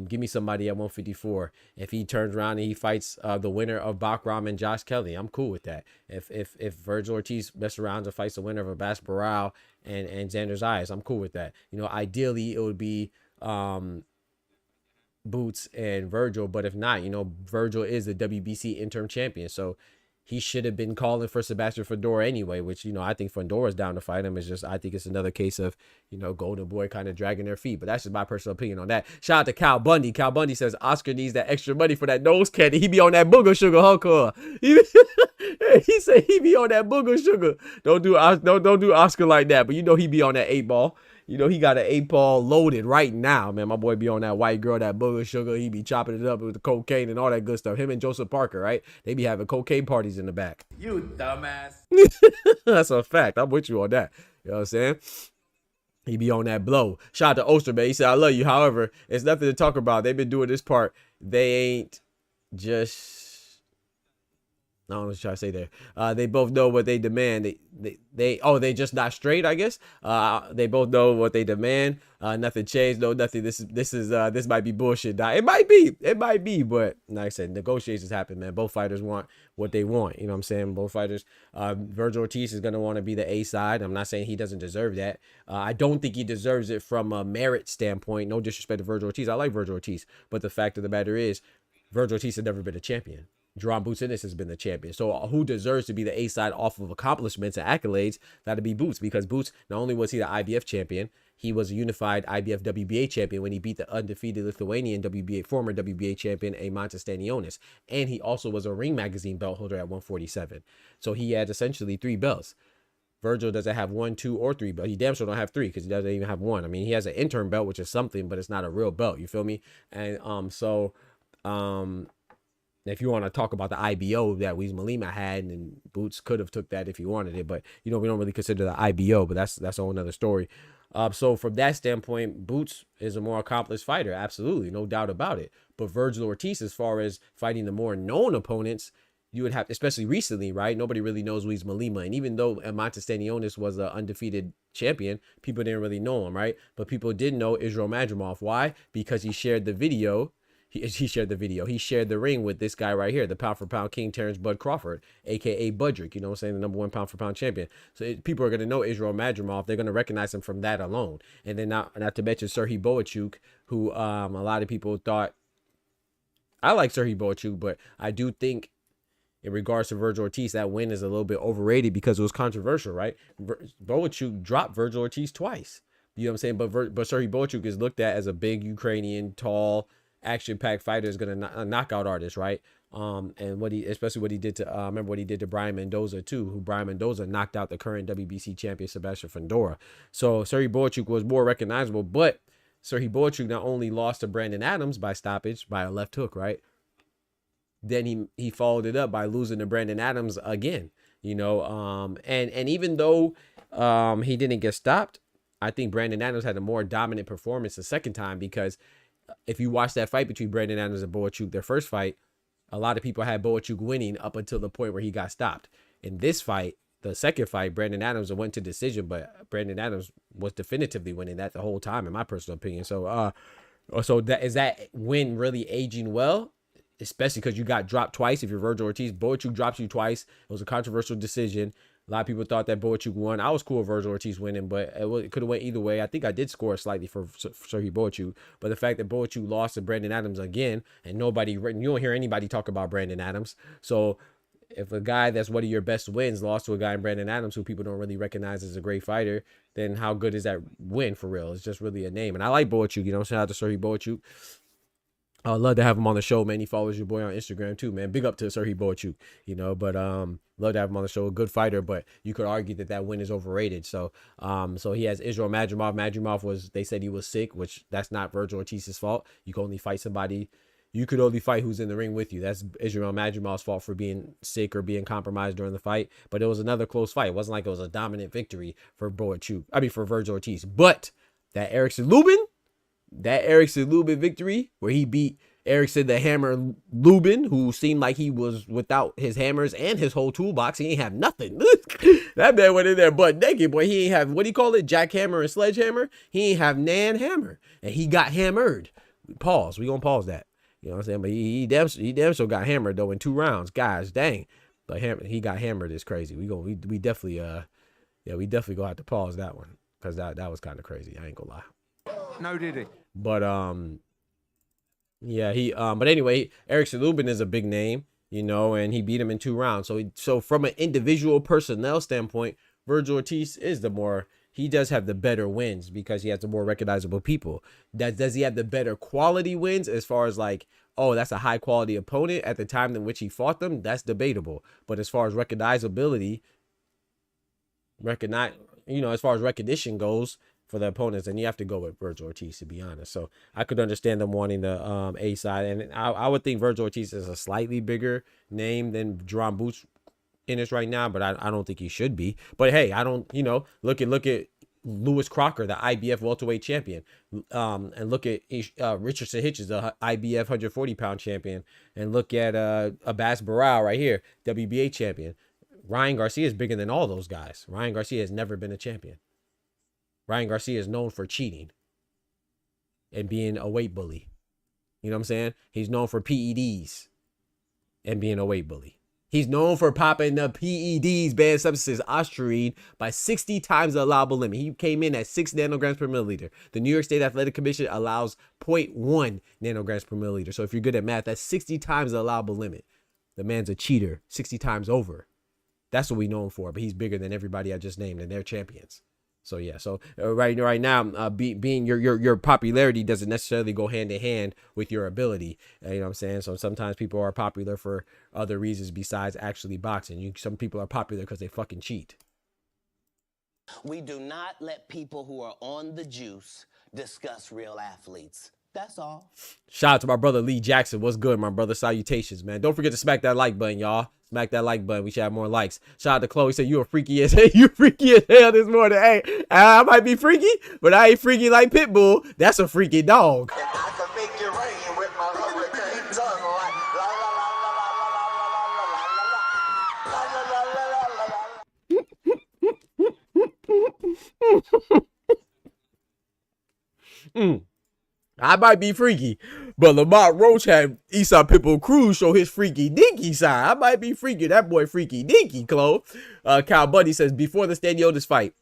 give me somebody at 154. If he turns around and he fights the winner of Bakram and Josh Kelly, I'm cool with that. If Vergil Ortiz messes around and fights the winner of Abbas Barraou and Xander Zayas, I'm cool with that. Ideally it would be Boots and Vergil, but if not, Vergil is the WBC interim champion, so he should have been calling for Sebastian Fedora anyway, which, I think Fedora's down to fight him. It's just, I think it's another case of, Golden Boy kind of dragging their feet. But that's just my personal opinion on that. Shout out to Cal Bundy. Cal Bundy says Oscar needs that extra money for that nose candy. He be on that booger sugar, huh? He said he be on that booger sugar. Don't do Oscar like that. But he be on that 8-ball. He got an 8-ball loaded right now, man. My boy be on that white girl, that booger sugar. He be chopping it up with the cocaine and all that good stuff. Him and Joseph Parker, right? They be having cocaine parties in the back. You dumbass. That's a fact. I'm with you on that. You know what I'm saying? He be on that blow. Shout out to Oster, man. He said, I love you. However, it's nothing to talk about. They've been doing this part. They ain't just... I don't know what I'm trying to say there. They both know what they demand. They just not straight, I guess. They both know what they demand. Nothing changed. No, nothing. This might be bullshit. It might be, but like I said, negotiations happen, man. Both fighters want what they want. You know what I'm saying? Both fighters. Vergil Ortiz is gonna want to be the A side. I'm not saying he doesn't deserve that. I don't think he deserves it from a merit standpoint. No disrespect to Vergil Ortiz. I like Vergil Ortiz, but the fact of the matter is, Vergil Ortiz has never been a champion. Jaron Ennis has been the champion. So who deserves to be the A side off of accomplishments and accolades? That'd be Boots, because Boots, not only was he the IBF champion, he was a unified IBF WBA champion when he beat the undefeated Lithuanian former WBA champion Eimantas Stanionis. And he also was a Ring Magazine belt holder at 147. So he had essentially 3 belts. Vergil doesn't have 1, 2, or 3 belts. He damn sure don't have 3 because he doesn't even have 1. I mean, he has an interim belt, which is something, but it's not a real belt. You feel me? And if you want to talk about the IBO that Weez Malima had, and Boots could have took that if he wanted it, but we don't really consider the IBO, but that's a whole nother story. So from that standpoint, Boots is a more accomplished fighter, absolutely, no doubt about it. But Vergil Ortiz, as far as fighting the more known opponents, you would have, especially recently, right? Nobody really knows Weez Malima, and even though Eimantas Stanionis was an undefeated champion, people didn't really know him, right? But people did know Israel Madrimov. Why? Because he shared the video. he shared the video. He shared the ring with this guy right here, the pound for pound king, Terrence Bud Crawford, aka Budrick. You know what I'm saying? The #1 pound for pound champion. So people are gonna know Israel Madrimov. They're gonna recognize him from that alone. And then not to mention Serhii Boachuk, who a lot of people thought. I like Serhii Boachuk, but I do think in regards to Vergil Ortiz, that win is a little bit overrated because it was controversial, right? Boachuk dropped Vergil Ortiz twice. You know what I'm saying? But Serhii Boachuk is looked at as a big Ukrainian, tall, action-packed fighter, is gonna knockout artist, right? And especially what he did to remember what he did to Brian Mendoza too, who Brian Mendoza knocked out the current WBC champion Sebastian Fundora. So Serhii Boachuk was more recognizable, but Serhii Boachuk not only lost to Brandon Adams by stoppage by a left hook, right? Then he followed it up by losing to Brandon Adams again, you know. And even though he didn't get stopped, I think Brandon Adams had a more dominant performance the second time, because if you watch that fight between Brandon Adams and Boachuk, their first fight, a lot of people had Boachuk winning up until the point where he got stopped. In this fight, the second fight, Brandon Adams went to decision, but Brandon Adams was definitively winning that the whole time, in my personal opinion. So that win really aging well? Especially because you got dropped twice. If you're Vergil Ortiz, Boachuk drops you twice. It was a controversial decision. A lot of people thought that Boachuk won. I was cool with Vergil Ortiz winning, but it could have went either way. I think I did score slightly for Serhii Boachuk, but the fact that Boachuk lost to Brandon Adams again, and you don't hear anybody talk about Brandon Adams. So if a guy that's one of your best wins lost to a guy in Brandon Adams who people don't really recognize as a great fighter, then how good is that win for real? It's just really a name. And I like Boachuk, you know, shout out to Serhii Boachuk. I'd love to have him on the show, man. He follows your boy on Instagram too, man. Big up to Serhii Boachuk, you know. But love to have him on the show. A good fighter, but you could argue that win is overrated. So he has Israel Madrimov. They said he was sick, which that's not Vergil Ortiz's fault. You can only fight somebody. You could only fight who's in the ring with you. That's Israel Madrimov's fault for being sick or being compromised during the fight. But it was another close fight. It wasn't like it was a dominant victory for Vergil Ortiz. But that Erickson Lubin victory where he beat Erickson the Hammer Lubin, who seemed like he was without his hammers and his whole toolbox. He ain't have nothing. That man went in there butt naked, boy. He ain't have, what do you call it, jackhammer and sledgehammer? He ain't have nan hammer, and he got hammered. Pause. We gonna pause that. You know what I'm saying? But he damn sure got hammered though in 2 rounds. Guys, dang. But he got hammered is crazy. We definitely gonna have to pause that one, because that was kind of crazy. I ain't gonna lie. No, did he? But but anyway, Erickson Lubin is a big name, you know, and he beat him in 2 rounds. So from an individual personnel standpoint, Vergil Ortiz is he does have the better wins because he has the more recognizable people. Does he have the better quality wins as far as like, oh, that's a high quality opponent at the time in which he fought them? That's debatable. But as far as recognizability, as far as recognition goes for the opponents, and you have to go with Vergil Ortiz, to be honest. So I could understand them wanting the A side, and I would think Vergil Ortiz is a slightly bigger name than Jaron Ennis right now, but I don't think he should be. But hey, I don't, look at Lewis Crocker, the IBF welterweight champion, and look at Richardson Hitchens, the IBF 140-pound champion, and look at Abbas Barao right here, WBA champion. Ryan Garcia is bigger than all those guys. Ryan Garcia has never been a champion. Ryan Garcia is known for cheating and being a weight bully. You know what I'm saying? He's known for PEDs and being a weight bully. He's known for popping the PEDs, banned substances, ostarine, by 60 times the allowable limit. He came in at 6 nanograms per milliliter. The New York State Athletic Commission allows 0.1 nanograms per milliliter. So if you're good at math, that's 60 times the allowable limit. The man's a cheater 60 times over. That's what we know him for, but he's bigger than everybody I just named, and they're champions. So yeah, so right now, being your popularity doesn't necessarily go hand in hand with your ability. You know what I'm saying? So sometimes people are popular for other reasons besides actually boxing. Some people are popular because they fucking cheat. We do not let people who are on the juice discuss real athletes. That's all. Shout out to my brother Lee Jackson. What's good, my brother? Salutations, man. Don't forget to smack that like button, y'all. Smack that like button. We should have more likes. Shout out to Chloe. Said you were freaky as hell. You freaky as hell this morning. Hey, I might be freaky, but I ain't freaky like Pitbull. That's a freaky dog. And I can make it rain with my hurricane tongue like I might be freaky, But Lamont Roach had Esau Pitbull Cruz show his freaky dinky side. I might be freaky. That boy freaky dinky, Chloe. Cal Bundy says, before the Staniotis fight,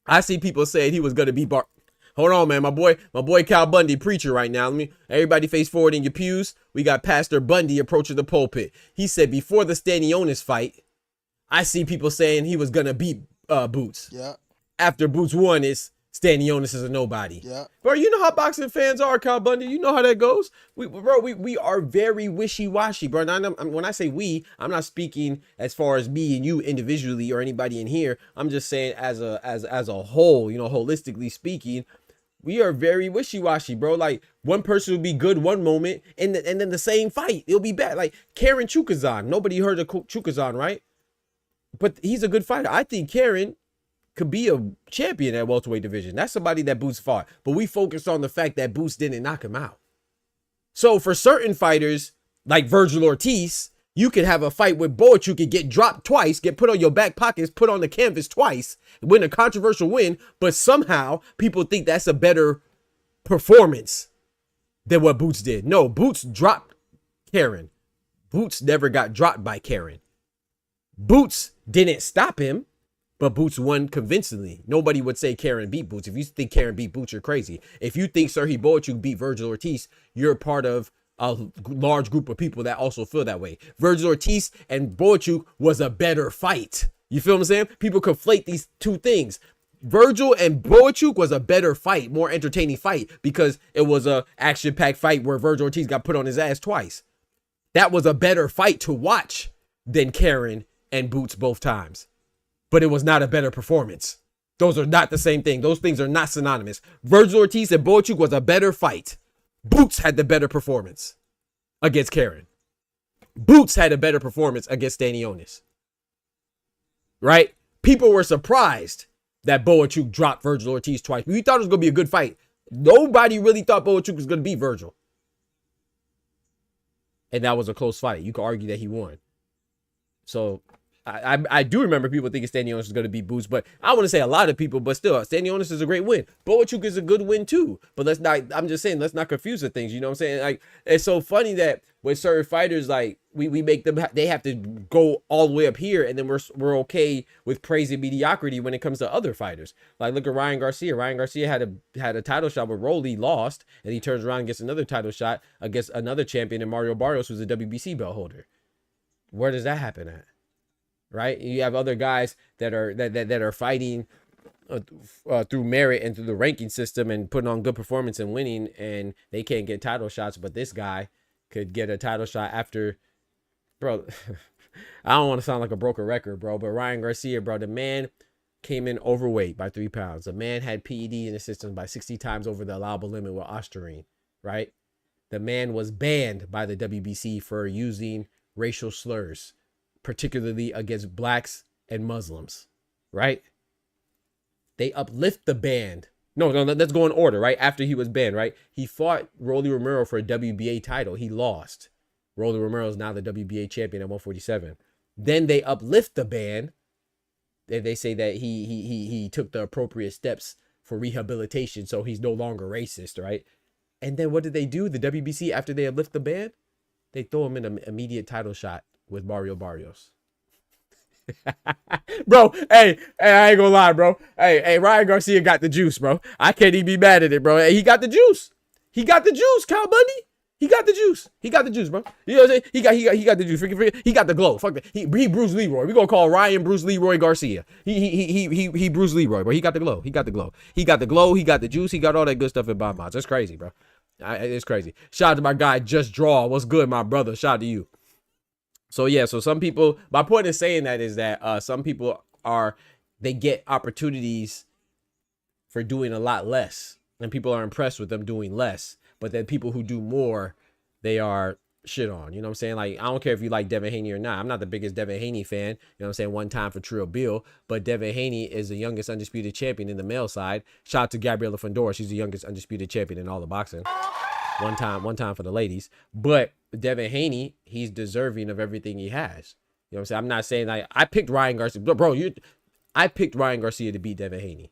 I see people saying he was going to be Hold on, man. My boy Cal Bundy, preacher right now. Everybody face forward in your pews. We got Pastor Bundy approaching the pulpit. He said, before the Staniotis fight, I see people saying he was going to beat Boots. Yeah. After Boots won, it's Staniotis is a nobody. Yeah. Bro, you know how boxing fans are, Cal Bundy. You know how that goes. We are very wishy-washy, bro. Now, when I say we, I'm not speaking as far as me and you individually or anybody in here. I'm just saying as a whole, holistically speaking, we are very wishy-washy, bro. Like, one person will be good one moment, and then the same fight, it'll be bad. Like, Karen Chukazan. Nobody heard of Chukazan, right? But he's a good fighter. I think Karen could be a champion at welterweight division. That's somebody that Boots fought. But we focused on the fact that Boots didn't knock him out. So for certain fighters, like Vergil Ortiz, you could have a fight with Boachuk, could get dropped twice, get put on your back pockets, put on the canvas twice, win a controversial win, but somehow people think that's a better performance than what Boots did. No, Boots dropped Karen. Boots never got dropped by Karen. Boots didn't stop him, but Boots won convincingly. Nobody would say Karen beat Boots. If you think Karen beat Boots, you're crazy. If you think Serhii Boachuk beat Vergil Ortiz, you're part of a large group of people that also feel that way. Vergil Ortiz and Boachuk was a better fight. You feel what I'm saying? People conflate these two things. Vergil and Boachuk was a better fight, more entertaining fight, because it was a action-packed fight where Vergil Ortiz got put on his ass twice. That was a better fight to watch than Karen and Boots both times. But it was not a better performance. Those are not the same thing. Those things are not synonymous. Vergil Ortiz and Boachuk was a better fight. Boots had the better performance against Karen. Boots had a better performance against Staniotis. Right? People were surprised that Boachuk dropped Vergil Ortiz twice. We thought it was going to be a good fight. Nobody really thought Boachuk was going to beat Vergil. And that was a close fight. You could argue that he won. So I do remember people thinking Staniotis was going to beat Boots, but I want to say a lot of people, but still, Staniotis is a great win. Boachuk is a good win too. But I'm just saying, let's not confuse the things. You know what I'm saying? Like, it's so funny that with certain fighters, like, we make them, they have to go all the way up here, and then we're okay with praising mediocrity when it comes to other fighters. Like, look at Ryan Garcia. Ryan Garcia had a title shot with Rolly, lost, and he turns around and gets another title shot against another champion in Mario Barrios, who's a WBC belt holder. Where does that happen at? Right? You have other guys that are fighting through merit and through the ranking system and putting on good performance and winning, and they can't get title shots, but this guy could get a title shot after, bro. I don't want to sound like a broken record, bro, but Ryan Garcia, bro, the man came in overweight by 3 pounds. The man had PED in the system by 60 times over the allowable limit with Ostarine, right? The man was banned by the WBC for using racial slurs, particularly against blacks and Muslims, right? They uplift the ban. No, let's go in order, right? After he was banned, right? He fought Rolly Romero for a WBA title. He lost. Rolly Romero is now the WBA champion at 147. Then they uplift the ban. They say that he took the appropriate steps for rehabilitation, so he's no longer racist, right? And then what did they do? The WBC, after they uplift the ban, they throw him in an immediate title shot with Mario Barrios. Bro, hey, I ain't gonna lie, bro. Hey, Ryan Garcia got the juice, bro. I can't even be mad at it, bro. Hey, he got the juice. He got the juice, Cal Bundy. He got the juice. He got the juice, bro. You know what I'm saying? He got the juice. He got the glow. Fuck that. He Bruce Leroy. We gonna call Ryan Bruce Leroy Garcia. He Bruce Leroy, bro. He got the glow. He got the glow. He got the glow. He got the juice. He got all that good stuff in Bob Mods. That's crazy, bro. It's crazy. Shout out to my guy Just Draw. What's good, my brother? Shout out to you. So yeah, so some people, my point in saying that is that some people they get opportunities for doing a lot less, and people are impressed with them doing less. But then people who do more, they are shit on. You know what I'm saying? Like, I don't care if you like Devin Haney or not. I'm not the biggest Devin Haney fan. You know what I'm saying? One time for Trill Bill, but Devin Haney is the youngest undisputed champion in the male side. Shout out to Gabriela Fondora. She's the youngest undisputed champion in all the boxing. One time for the ladies. But Devin Haney, he's deserving of everything he has. You know what I'm saying? I'm not saying like I picked Ryan Garcia. Bro, I picked Ryan Garcia to beat Devin Haney.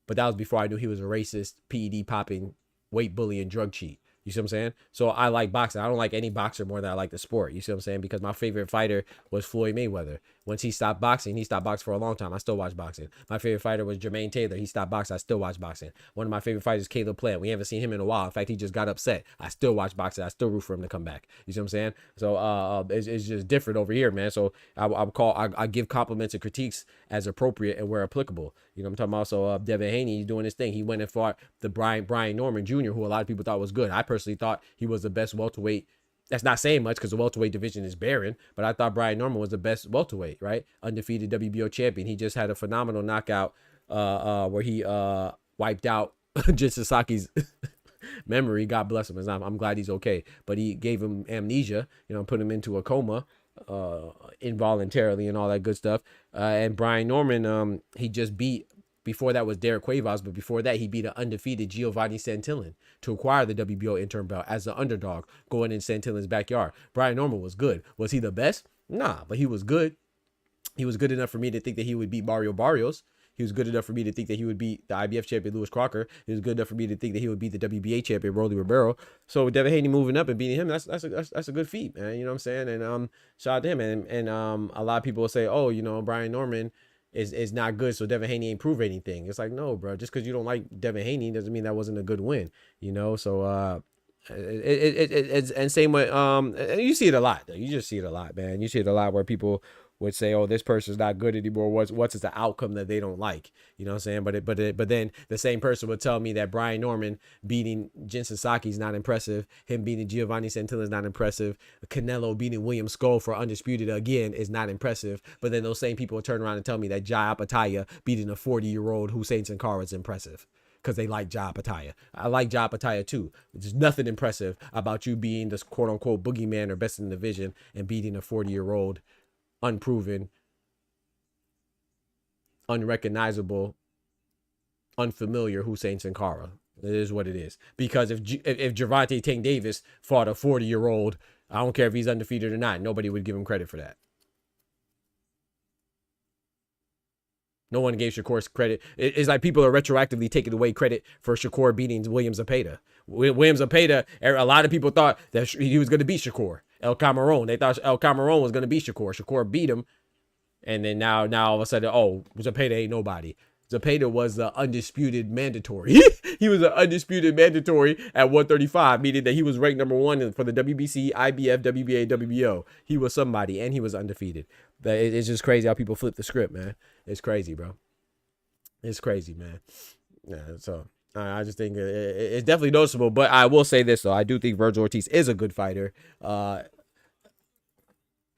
But that was before I knew he was a racist, PED popping, weight bullying, drug cheat. You see what I'm saying? So I like boxing. I don't like any boxer more than I like the sport. You see what I'm saying? Because my favorite fighter was Floyd Mayweather. Once he stopped boxing for a long time. I still watch boxing. My favorite fighter was Jermaine Taylor. He stopped boxing. I still watch boxing. One of my favorite fighters is Caleb Plant. We haven't seen him in a while. In fact, he just got upset. I still watch boxing. I still root for him to come back. You see what I'm saying? So it's just different over here, man. So I give compliments and critiques as appropriate and where applicable. You know what I'm talking about? So Devin Haney, he's doing his thing. He went and fought the Brian Norman Jr., who a lot of people thought was good. I personally thought he was the best welterweight. That's not saying much because the welterweight division is barren, but I thought Brian Norman was the best welterweight, right? Undefeated WBO champion. He just had a phenomenal knockout where he wiped out Jin Sasaki's memory. God bless him. I'm glad he's okay. But he gave him amnesia, put him into a coma involuntarily and all that good stuff. And Brian Norman, he just beat, before that was Derek Cuevas, but before that he beat an undefeated Giovanni Santillan to acquire the WBO interim belt as the underdog going in Santillan's backyard. Brian Norman was good. Was he the best? Nah, but he was good. He was good enough for me to think that he would beat Mario Barrios. He was good enough for me to think that he would beat the IBF champion Lewis Crocker. He was good enough for me to think that he would beat the WBA champion Rolly Ribeiro. So with Devin Haney moving up and beating him, that's a good feat, man. You know what I'm saying? And shout out to him. And a lot of people will say, oh, Brian Norman is not good, so Devin Haney ain't prove anything. It's like, no, bro. Just because you don't like Devin Haney doesn't mean that wasn't a good win. So it's and same with and you see it a lot though. You just see it a lot, man. You see it a lot where people would say, oh, this person's not good anymore. What's the outcome that they don't like? You know what I'm saying? But then the same person would tell me that Brian Norman beating Jin Sasaki is not impressive. Him beating Giovanni Santillan is not impressive. Canelo beating William Skull for undisputed again is not impressive. But then those same people would turn around and tell me that Jai Apataya beating a 40-year-old Hussein Sankara is impressive, because they like Jai Apataya. I like Jai Apataya too. There's nothing impressive about you being this quote-unquote boogeyman or best in the division and beating a 40-year-old unproven, unrecognizable, unfamiliar Hussein Sankara. It is what it is. Because if Gervonta Tank Davis fought a 40-year-old, I don't care if he's undefeated or not, nobody would give him credit for that. No one gave Shakur credit. It's like people are retroactively taking away credit for Shakur beating William Zepeda. William Zepeda, a lot of people thought that he was going to beat Shakur. El Camarón. They thought El Camarón was going to beat Shakur. Shakur beat him. And then now all of a sudden, oh, Zepeda ain't nobody. Zepeda was the undisputed mandatory. He was an undisputed mandatory at 135, meaning that he was ranked number 1 for the WBC, IBF, WBA, WBO. He was somebody, and he was undefeated. It's just crazy how people flip the script, man. It's crazy, bro. It's crazy, man. Yeah, so I just think it's definitely noticeable. But I will say this, though. I do think Vergil Ortiz is a good fighter.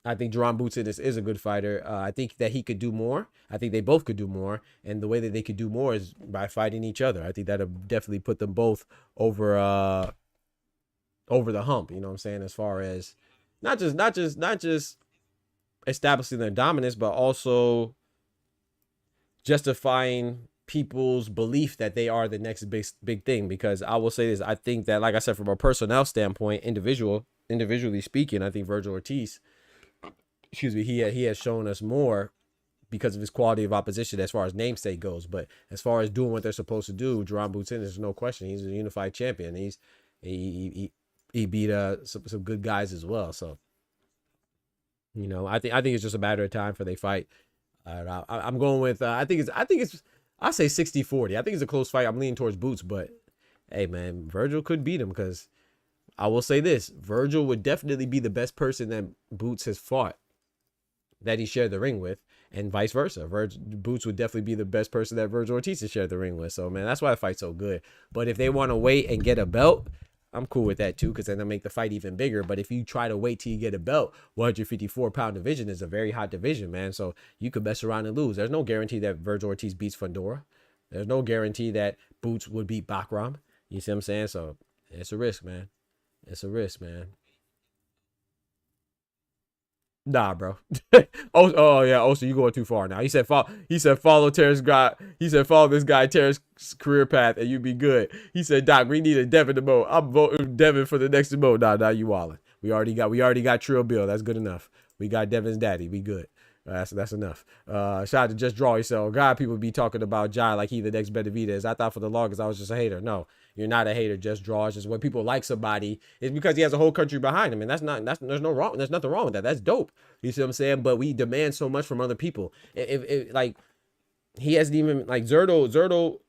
I think Jaron Boots is a good fighter. I think that he could do more. I think they both could do more. And the way that they could do more is by fighting each other. I think that'll definitely put them both over the hump. You know what I'm saying? As far as not just establishing their dominance, but also justifying people's belief that they are the next big thing. Because I will say this, I think that, like I said, from a personnel standpoint, individually speaking, I think Vergil Ortiz, he has shown us more because of his quality of opposition as far as namesake goes. But as far as doing what they're supposed to do, Jaron Boots, there's no question. He's a unified champion. He beat some good guys as well. So, I think it's just a matter of time for they fight. I'm going with I say 60-40. I think it's a close fight. I'm leaning towards Boots, but hey, man, Vergil could beat him, because I will say this: Vergil would definitely be the best person that Boots has fought, that he shared the ring with, and vice versa. Boots would definitely be the best person that Vergil Ortiz has shared the ring with. So, man, that's why the fight's so good. But if they want to wait and get a belt, I'm cool with that too, because then they'll make the fight even bigger. But if you try to wait till you get a belt, 154-pound division is a very hot division, man. So you could mess around and lose. There's no guarantee that Vergil Ortiz beats Fundora. There's no guarantee that Boots would beat Bakram. You see what I'm saying? So it's a risk, man. It's a risk, man. Nah, bro. oh yeah. Also, you going too far now. He said follow Terrence guy. He said follow this guy Terrence's career path and you be good. He said, Doc, we need a Devin to vote. I'm voting Devin for the next vote. Nah, you wildin'. We already got Trill Bill. That's good enough. We got Devin's daddy. We good. That's enough. Shout out to Just Draw Yourself. God, people be talking about Jai like he the next Benavidez. I thought for the longest I was just a hater. No, you're not a hater. Just Draw. It's just when people like somebody, it's because he has a whole country behind him, and there's nothing wrong with that. That's dope. You see what I'm saying? But we demand so much from other people. If like he hasn't even like Zerto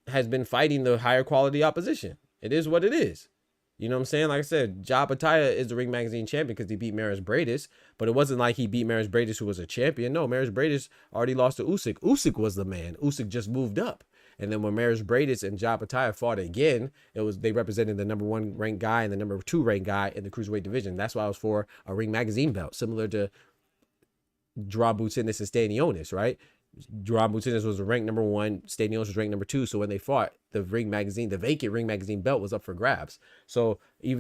has been fighting the higher quality opposition. It is what it is. You know what I'm saying? Like I said, Ja Pataya is the Ring Magazine champion because he beat Maris Bradis, but it wasn't like he beat Maris Bradis, who was a champion. No, Maris Bradis already lost to Usyk. Usyk was the man. Usyk just moved up. And then when Maris Bradis and Ja Pataya fought again, they represented the number 1 ranked guy and the number 2 ranked guy in the cruiserweight division. That's why I was for a Ring Magazine belt, similar to Jaron Ennis and Stanionis, right? Jaron Ennis was ranked number 1, Stanionis was ranked number 2. So when they fought, the vacant Ring Magazine belt was up for grabs. So you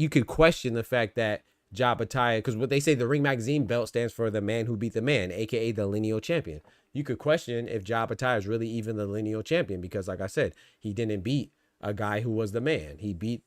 could question the fact that Ja Pataya, because what they say, the Ring Magazine belt stands for the man who beat the man, aka the lineal champion. You could question if Ja Pataya is really even the lineal champion, because like I said, he didn't beat a guy who was the man. He beat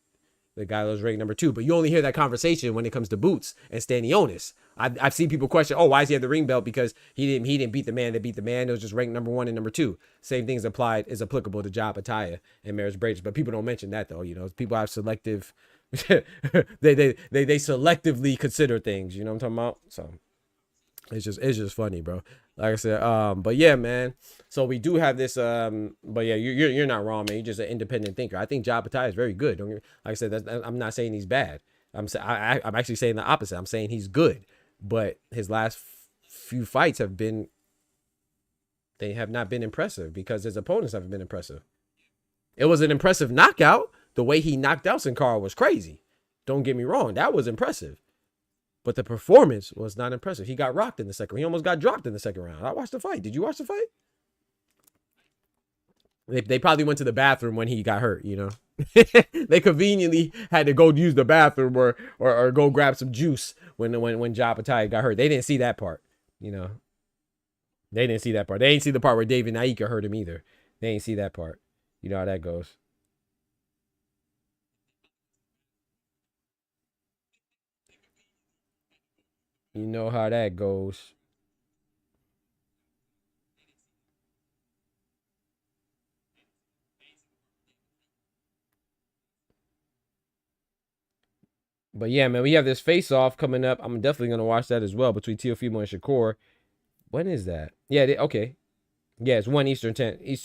the guy that was ranked number 2. But you only hear that conversation when it comes to Boots and Stanionis. I've seen people question, why does he have the ring belt? Because he didn't beat the man that beat the man. It was just ranked number 1 and number 2. Same thing is applicable to Ja Pataya and Maris Bradis. But people don't mention that though. You know, people have selective they selectively consider things. You know what I'm talking about? So it's just funny, bro. Like I said, but yeah, man. So we do have this, but yeah, you're not wrong, man. You're just an independent thinker. I think Ja Pataya is very good. Like I said, I'm not saying he's bad. I'm actually saying the opposite. I'm saying he's good, but his last few fights have not been impressive because his opponents haven't been impressive. It was an impressive knockout. The way he knocked out Sin Cara was crazy. Don't get me wrong, that was impressive. But the performance was not impressive. He got rocked in the second. He almost got dropped in the second round. I watched the fight. Did you watch the fight? They probably went to the bathroom when he got hurt, you know. They conveniently had to go use the bathroom or go grab some juice when Ja Pataya got hurt. They didn't see that part, you know. They didn't see that part. They didn't see the part where David Naika hurt him either. They didn't see that part. You know how that goes. You know how that goes. But yeah, man, we have this face-off coming up. I'm definitely going to watch that as well between Teofimo and Shakur. When is that? Yeah, okay. Yeah, it's 1 Eastern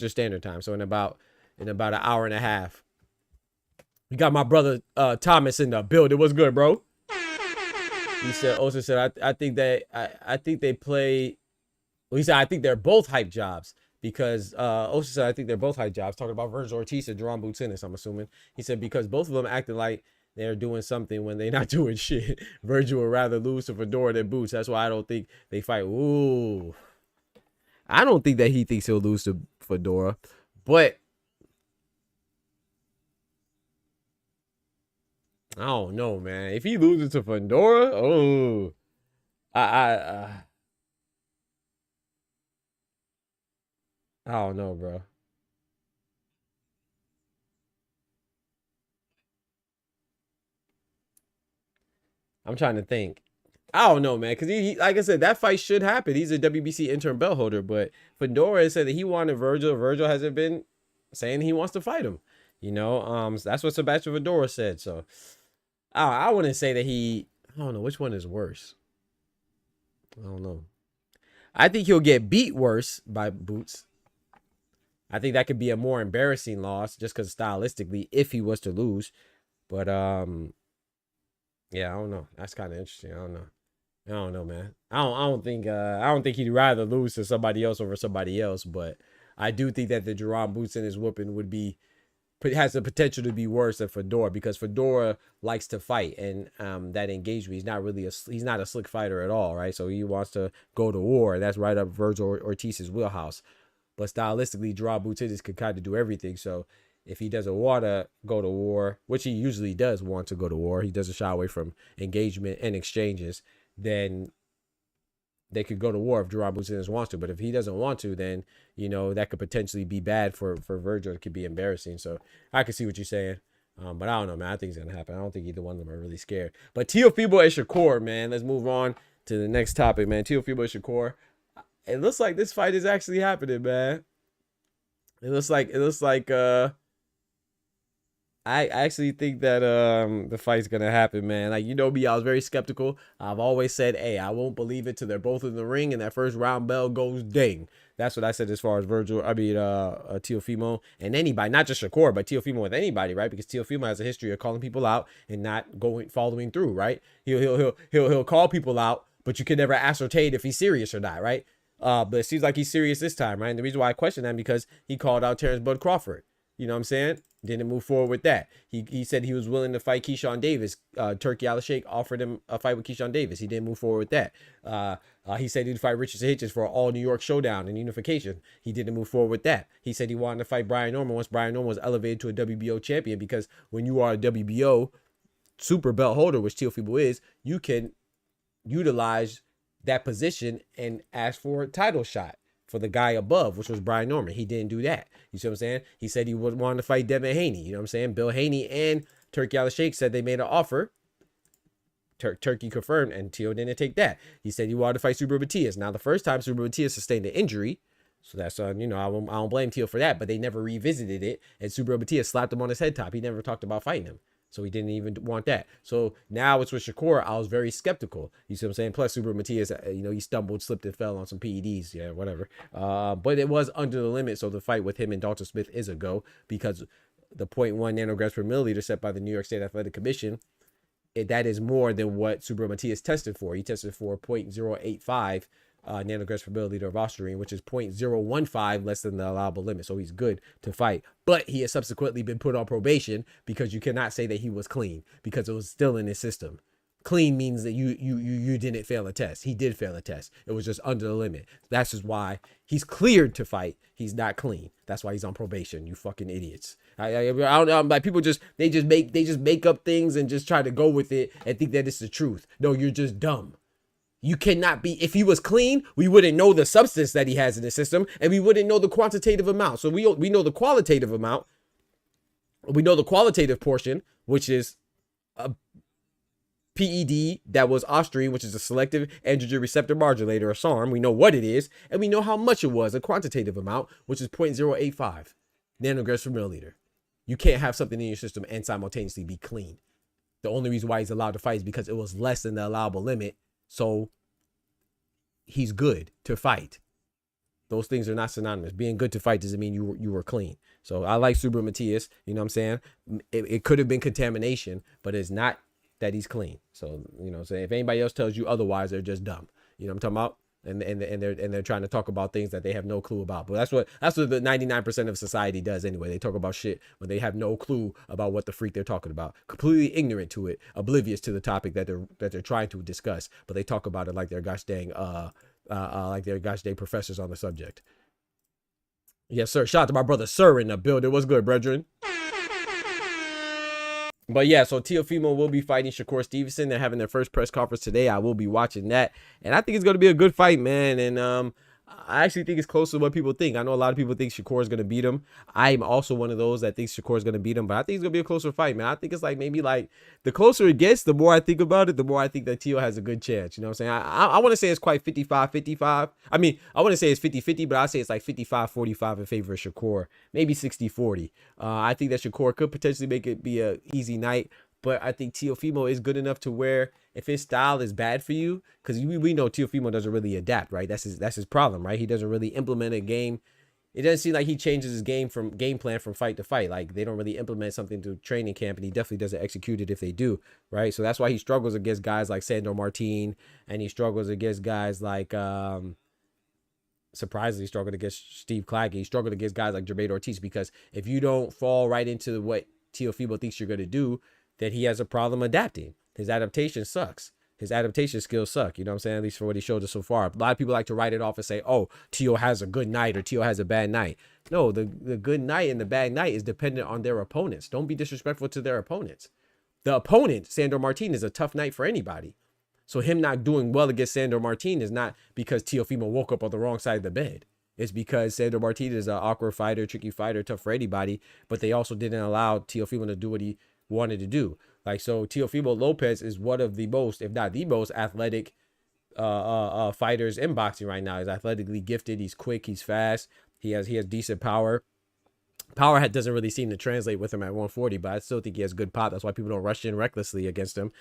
Standard Time. So in about an hour and a half. We got my brother Thomas in the building. What's good, bro? He said, Osa said, I think they play. Well, he said, I think they're both hype jobs because Osa said, I think they're both hype jobs. Talking about Vergil Ortiz and Jaron Ennis, I'm assuming. He said, because both of them acted like they're doing something when they're not doing shit. Vergil would rather lose to Fedora than Boots. That's why I don't think they fight. Ooh. I don't think that he thinks he'll lose to Fedora. But I don't know, man. If he loses to Fedora, oh. I don't know, bro. I'm trying to think. I don't know, man, because he like I said, that fight should happen. He's a WBC interim belt holder, but Fedora said that he wanted Vergil. Vergil hasn't been saying he wants to fight him. You know, that's what Sebastian Fedora said. So I wouldn't say that I don't know which one is worse. I don't know. I think he'll get beat worse by Boots. I think that could be a more embarrassing loss just because stylistically, if he was to lose. But yeah, I don't know. That's kind of interesting. I don't know, man. I don't think he'd rather lose to somebody else over somebody else. But I do think that the Jaron Boots in his whooping has the potential to be worse than Fedora because Fedora likes to fight and that engagement. He's not a slick fighter at all, right? So he wants to go to war. That's right up Vergil Ortiz's wheelhouse. But stylistically, Jaron Boots could kind of do everything. So if he doesn't want to go to war, which he usually does want to go to war, he doesn't shy away from engagement and exchanges, then they could go to war if Jaron Boots wants to. But if he doesn't want to, then, you know, that could potentially be bad for Vergil. It could be embarrassing. So I can see what you're saying. But I don't know, man. I think it's going to happen. I don't think either one of them are really scared. But Teofimo and Shakur, man, let's move on. to the next topic, man. Teofimo Shakur. It looks like this fight is actually happening, man. It looks like I actually think that the fight's gonna happen, man. Like, you know me, I was very skeptical. I've always said, hey, I won't believe it till they're both in the ring and that first round bell goes ding. That's what I said as far as Teofimo and anybody, not just Shakur, but Teofimo with anybody, right? Because Teofimo has a history of calling people out and not following through, right? He'll call people out, but you can never ascertain if he's serious or not, right? But it seems like he's serious this time, right? And the reason why I question that because he called out Terrence Bud Crawford. You know what I'm saying? Didn't move forward with that. He said he was willing to fight Keyshawn Davis. Turkey Al-Sheikh offered him a fight with Keyshawn Davis. He didn't move forward with that. He said he'd fight Richardson Hitchens for an all New York showdown and unification. He didn't move forward with that. He said he wanted to fight Brian Norman once Brian Norman was elevated to a WBO champion, because when you are a WBO super belt holder, which Teofimo is, you can utilize that position and ask for a title shot for the guy above, which was Brian Norman. He didn't do that. You see what I'm saying? He said he would want to fight Devin Haney. You know what I'm saying? Bill Haney and Turkey Al-Sheikh said they made an offer. Turkey confirmed, and Teo didn't take that. He said he wanted to fight Super Matias. Now, the first time Super Matias sustained an injury, so that's I don't blame Teo for that, but they never revisited it, and Super Matias slapped him on his head top. He never talked about fighting him. So he didn't even want that. So now it's with Shakur. I was very skeptical. You see what I'm saying? Plus, Super Matias, he stumbled, slipped, and fell on some PEDs. Yeah, whatever. But it was under the limit. So the fight with him and Dalton Smith is a go, because the 0.1 nanograms per milliliter set by the New York State Athletic Commission, that is more than what Super Matias tested for. He tested for 0.085 nanograms per milliliter of ostarine, which is 0.015 less than the allowable limit. So he's good to fight, but he has subsequently been put on probation, because you cannot say that he was clean, because it was still in his system. Clean means that you didn't fail a test. He did fail a test. It was just under the limit. That's just why he's cleared to fight. He's not clean. That's why he's on probation. You fucking idiots. I don't know. Like, people they just make up things and just try to go with it and think that it's the truth. No, you're just dumb. You cannot be. If he was clean, we wouldn't know the substance that he has in the system, and we wouldn't know the quantitative amount. So we know the qualitative amount. We know the qualitative portion, which is a PED that was ostarine, which is a selective androgen receptor modulator, or SARM. We know what it is, and we know how much it was, a quantitative amount, which is 0.085 nanograms per milliliter. You can't have something in your system and simultaneously be clean. The only reason why he's allowed to fight is because it was less than the allowable limit. So he's good to fight. Those things are not synonymous. Being good to fight doesn't mean you were clean. So I like Super Matias. You know what I'm saying? It could have been contamination, but it's not that he's clean. So, so if anybody else tells you otherwise, they're just dumb. You know what I'm talking about? And they're trying to talk about things that they have no clue about. But that's what the 99% of society does anyway. They talk about shit when they have no clue about what the freak they're talking about. Completely ignorant to it, oblivious to the topic that they're trying to discuss. But they talk about it like they're gosh dang professors on the subject. Yes, sir. Shout out to my brother Sir in the building. What's good, brethren? But yeah, so Teofimo will be fighting Shakur Stevenson. They're having their first press conference today. I will be watching that, and I think it's going to be a good fight, man. And I actually think it's closer to what people think. I know a lot of people think Shakur is going to beat him. I'm also one of those that thinks Shakur is going to beat him, but I think it's going to be a closer fight, man. I think it's like maybe like the closer it gets, the more I think about it, the more I think that Teo has a good chance. You know what I'm saying? I want to say it's quite 55-55. I mean, I want to say it's 50-50, but I say it's like 55-45 in favor of Shakur. Maybe 60-40. I think that Shakur could potentially make it be a easy night. But I think Teofimo is good enough to where if his style is bad for you, because we know Teofimo doesn't really adapt, right? That's his problem, right? He doesn't really implement a game. It doesn't seem like he changes his game plan from fight to fight. Like, they don't really implement something to training camp, and he definitely doesn't execute it if they do, right? So that's why he struggles against guys like Sandor Martin, and he struggles against guys like surprisingly struggled against Steve Claggett. He struggled against guys like Jaron Ortiz, because if you don't fall right into what Teofimo thinks you're going to do, that he has a problem adapting. His adaptation sucks. His adaptation skills suck. You know what I'm saying? At least for what he showed us so far. A lot of people like to write it off and say, oh, Teo has a good night or Teo has a bad night. No, the good night and the bad night is dependent on their opponents. Don't be disrespectful to their opponents. The opponent, Sandor Martin, is a tough night for anybody. So him not doing well against Sandor Martin is not because Teofimo woke up on the wrong side of the bed. It's because Sandor Martin is an awkward fighter, tricky fighter, tough for anybody. But they also didn't allow Teofimo to do what he wanted to do. Like, so Teofimo Lopez is one of the most, if not the most athletic fighters in boxing right now. He's athletically gifted. He's quick. He's fast. He has decent power. Power doesn't really seem to translate with him at 140, but I still think he has good pop. That's why people don't rush in recklessly against him.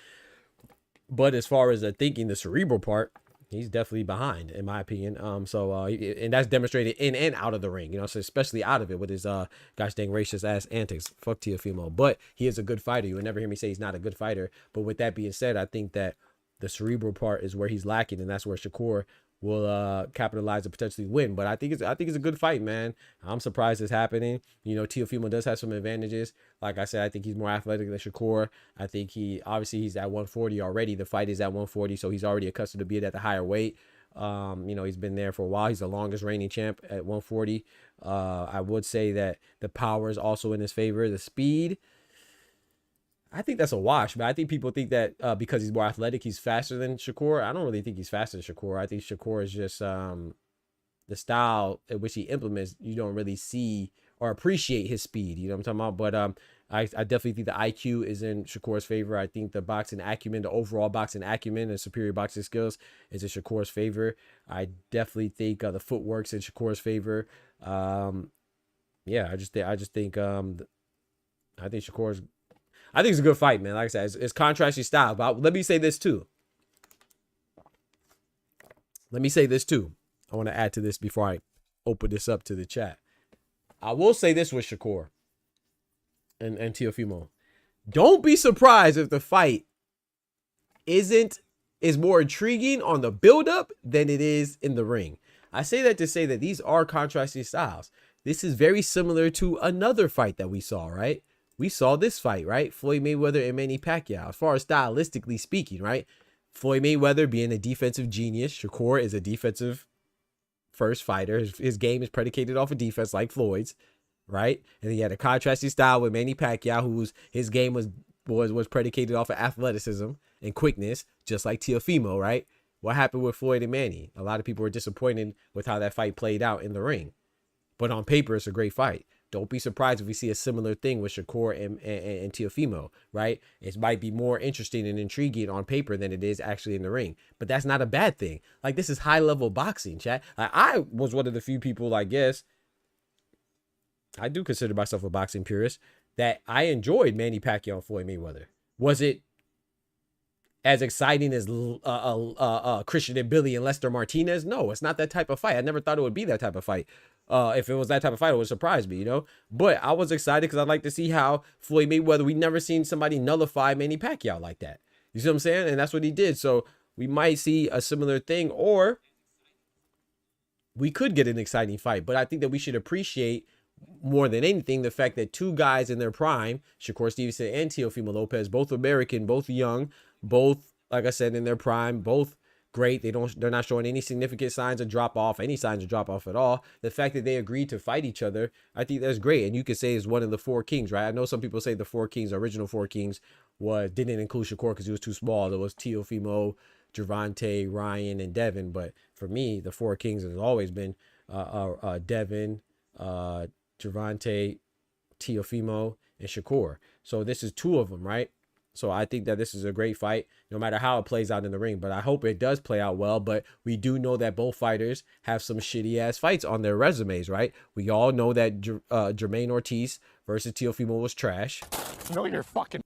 But as far as the thinking, the cerebral part, he's definitely behind, in my opinion. And that's demonstrated in and out of the ring, you know, so especially out of it with his gosh dang racist ass antics. Fuck Teofimo. But he is a good fighter. You would never hear me say he's not a good fighter. But with that being said, I think that the cerebral part is where he's lacking, and that's where Shakur will capitalize and potentially win. But I think it's a good fight, man. I'm surprised it's happening. You know, Teofimo does have some advantages. Like I said, I think he's more athletic than Shakur. I think he's at 140 already. The fight is at 140, so he's already accustomed to being at the higher weight. You know, he's been there for a while. He's the longest reigning champ at 140. I would say that the power is also in his favor. The speed, I think that's a wash, but I think people think that because he's more athletic, he's faster than Shakur. I don't really think he's faster than Shakur. I think Shakur is just the style at which he implements. You don't really see or appreciate his speed. You know what I'm talking about? But I definitely think the IQ is in Shakur's favor. I think the boxing acumen, the overall boxing acumen and superior boxing skills is in Shakur's favor. I definitely think the footwork's in Shakur's favor. Yeah, I just think Shakur's. I think it's a good fight, man. Like I said, it's contrasting style. But let me say this too. I want to add to this before I open this up to the chat. I will say this with Shakur and Teofimo. Don't be surprised if the fight is more intriguing on the build-up than it is in the ring. I say that to say that these are contrasting styles. This is very similar to another fight that we saw, right? We saw this fight, right? Floyd Mayweather and Manny Pacquiao. As far as stylistically speaking, right? Floyd Mayweather being a defensive genius. Shakur is a defensive first fighter. His game is predicated off of defense like Floyd's, right? And he had a contrasting style with Manny Pacquiao, his game was predicated off of athleticism and quickness, just like Teofimo, right? What happened with Floyd and Manny? A lot of people were disappointed with how that fight played out in the ring. But on paper, it's a great fight. Don't be surprised if we see a similar thing with Shakur and Teofimo, right? It might be more interesting and intriguing on paper than it is actually in the ring. But that's not a bad thing. Like, this is high-level boxing, chat. I was one of the few people, I guess, I do consider myself a boxing purist, that I enjoyed Manny Pacquiao and Floyd Mayweather. Was it as exciting as Christian and Billy and Lester Martinez? No, it's not that type of fight. I never thought it would be that type of fight. If it was that type of fight, it would surprise me, you know? But I was excited because I'd like to see how Floyd Mayweather, we never seen somebody nullify Manny Pacquiao like that. You see what I'm saying? And that's what he did. So we might see a similar thing, or we could get an exciting fight. But I think that we should appreciate more than anything the fact that two guys in their prime, Shakur Stevenson and Teofimo Lopez, both American, both young, both, like I said, in their prime, both great. They're not showing any significant signs of drop off, at all. The fact that they agreed to fight each other, I think that's great. And you could say is one of the four kings, right? I know some people say the four kings, original four kings, didn't include Shakur because he was too small. There was Teofimo, Gervonta, Ryan, and Devin. But for me, the four kings has always been Devin, Gervonta, Teofimo, and Shakur. So this is two of them, right? So I think that this is a great fight, no matter how it plays out in the ring. But I hope it does play out well. But we do know that both fighters have some shitty-ass fights on their resumes, right? We all know that Jaron Ortiz versus Teofimo was trash. No, you're fucking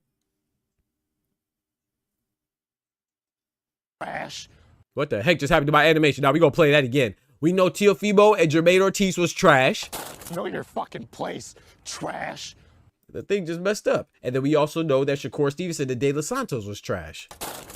trash. What the heck just happened to my animation? Now we're going to play that again. We know Teofimo and Jaron Ortiz was trash. Know your fucking place, trash. The thing just messed up. And then we also know that Shakur Stevenson and De Los Santos was trash.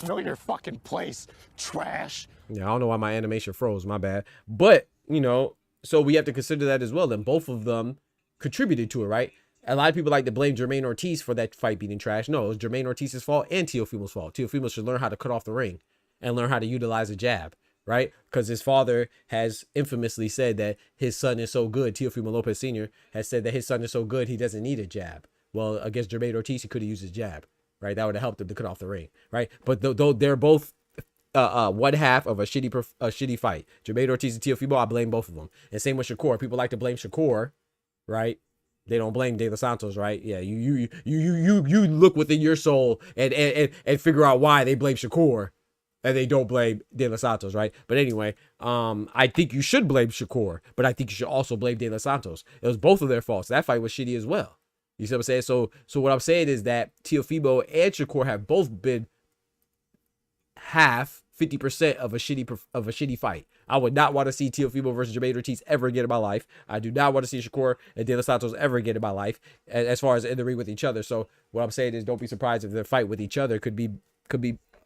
Know your fucking place, trash. Yeah, I don't know why my animation froze. My bad. But, you know, so we have to consider that as well. And both of them contributed to it, right? A lot of people like to blame Jaron Ortiz for that fight being trash. No, it was Jaron Ortiz's fault and Teofimo's fault. Teofimo should learn how to cut off the ring and learn how to utilize a jab, right? Because his father has infamously said that his son is so good. Teofimo Lopez Sr. has said that his son is so good he doesn't need a jab. Well, against Jaron Ortiz, he could have used his jab, right? That would have helped him to cut off the ring, right? But though they're both one half of a shitty fight. Jaron Ortiz and Teofimo, I blame both of them. And same with Shakur. People like to blame Shakur, right? They don't blame De Los Santos, right? Yeah, you look within your soul and figure out why they blame Shakur. and they don't blame De Los Santos, right? But anyway, I think you should blame Shakur, but I think you should also blame De Los Santos. It was both of their faults. That fight was shitty as well. You see what I'm saying? So what I'm saying is that Teofimo and Shakur have both been half 50% of a shitty fight. I would not want to see Teofimo versus Jaron Ortiz ever again in my life. I do not want to see Shakur and De Los Santos ever again in my life, as far as in the ring with each other. So what I'm saying is, don't be surprised if their fight with each other could be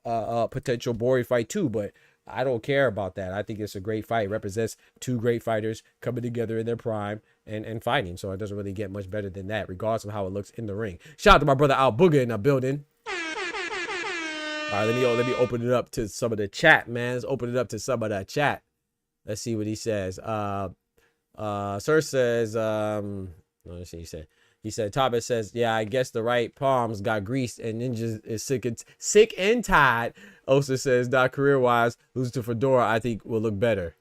a potential boring fight too. But I don't care about that. I think it's a great fight. It represents two great fighters coming together in their prime and fighting. So it doesn't really get much better than that, regardless of how it looks in the ring. Shout out to my brother Al Booger in the building. All right, let me open it up to some of the chat, man. Let's open it up to some of the chat. Let's see what he says. Sir says, let's see, he said, Thomas says, yeah, I guess the right palms got greased and Ninja is sick and tired. Osa says, not career-wise, losing to Fedora, I think will look better.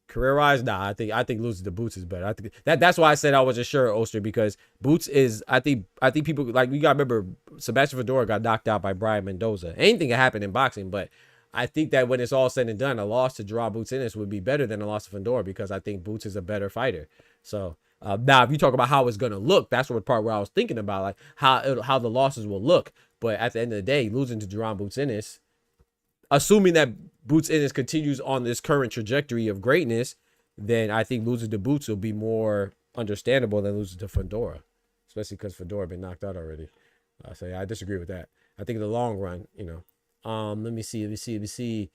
Career-wise, nah, I think losing to Boots is better. I think that's why I said I wasn't sure, Oster, because Boots is, I think people, like, you gotta remember, Sebastian Fedora got knocked out by Brian Mendoza. Anything can happen in boxing, but I think that when it's all said and done, a loss to Jaron Boots Ennis would be better than a loss to Fedora, because I think Boots is a better fighter. So now, if you talk about how it's gonna look, that's what part where I was thinking about, like how the losses will look. But at the end of the day, losing to Jaron Boots Ennis, assuming that Boots Ennis continues on this current trajectory of greatness, then I think losing to Boots will be more understandable than losing to Fedora, especially because Fedora been knocked out already. So yeah, I disagree with that. I think in the long run, you know. Let me see.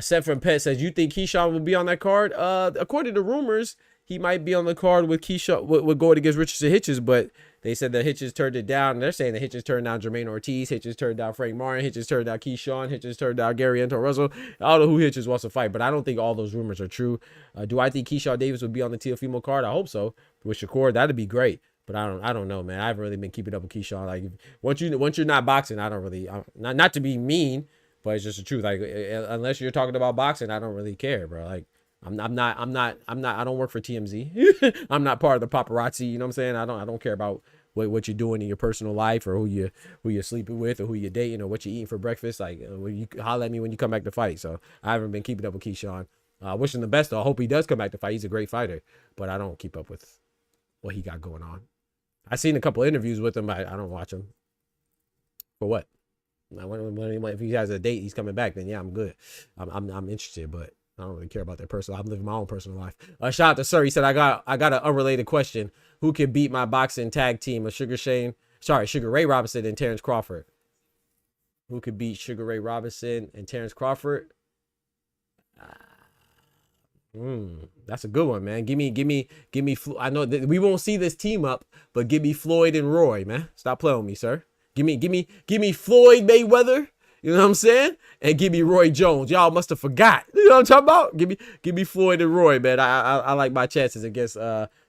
Seth from Pet says, you think Keyshawn will be on that card? According to rumors, he might be on the card with Keyshawn, with going against Richardson Hitches, but they said that Hitches turned it down. They're saying that Hitches turned down Jermaine Ortiz, Hitches turned down Frank Martin, Hitches turned down Keyshawn, Hitches turned down Gary Anton Russell. I don't know who Hitches wants to fight, but I don't think all those rumors are true. Do I think Keyshawn Davis would be on the Teofimo card? I hope so. With Shakur, that'd be great. But I don't know, man. I haven't really been keeping up with Keyshawn. Like, once you're not boxing, I don't really, not to be mean, but it's just the truth. Like, unless you're talking about boxing, I don't really care, bro. Like, I'm not, I don't work for TMZ. I'm not part of the paparazzi. You know what I'm saying? I don't care about what you're doing in your personal life, or who you're sleeping with, or who you're dating, or what you're eating for breakfast. Like, you holler at me when you come back to fight. So I haven't been keeping up with Keyshawn. Wish him the best, though. I hope he does come back to fight. He's a great fighter, but I don't keep up with what he got going on. I've seen a couple of interviews with him, but I don't watch him. For what? If he has a date, he's coming back, then yeah, I'm good. I'm interested, but I don't really care about their personal. I'm living my own personal life. Shout out to Sir. He said, I got an unrelated question. Who can beat my boxing tag team of Sugar Ray Robinson and Terrence Crawford? Who could beat Sugar Ray Robinson and Terrence Crawford? That's a good one, man. Give me. I know that we won't see this team up, but give me Floyd and Roy, man. Stop playing with me, sir. Give me Floyd Mayweather. You know what I'm saying? And give me Roy Jones. Y'all must have forgot. You know what I'm talking about? Give me Floyd and Roy, man. I like my chances against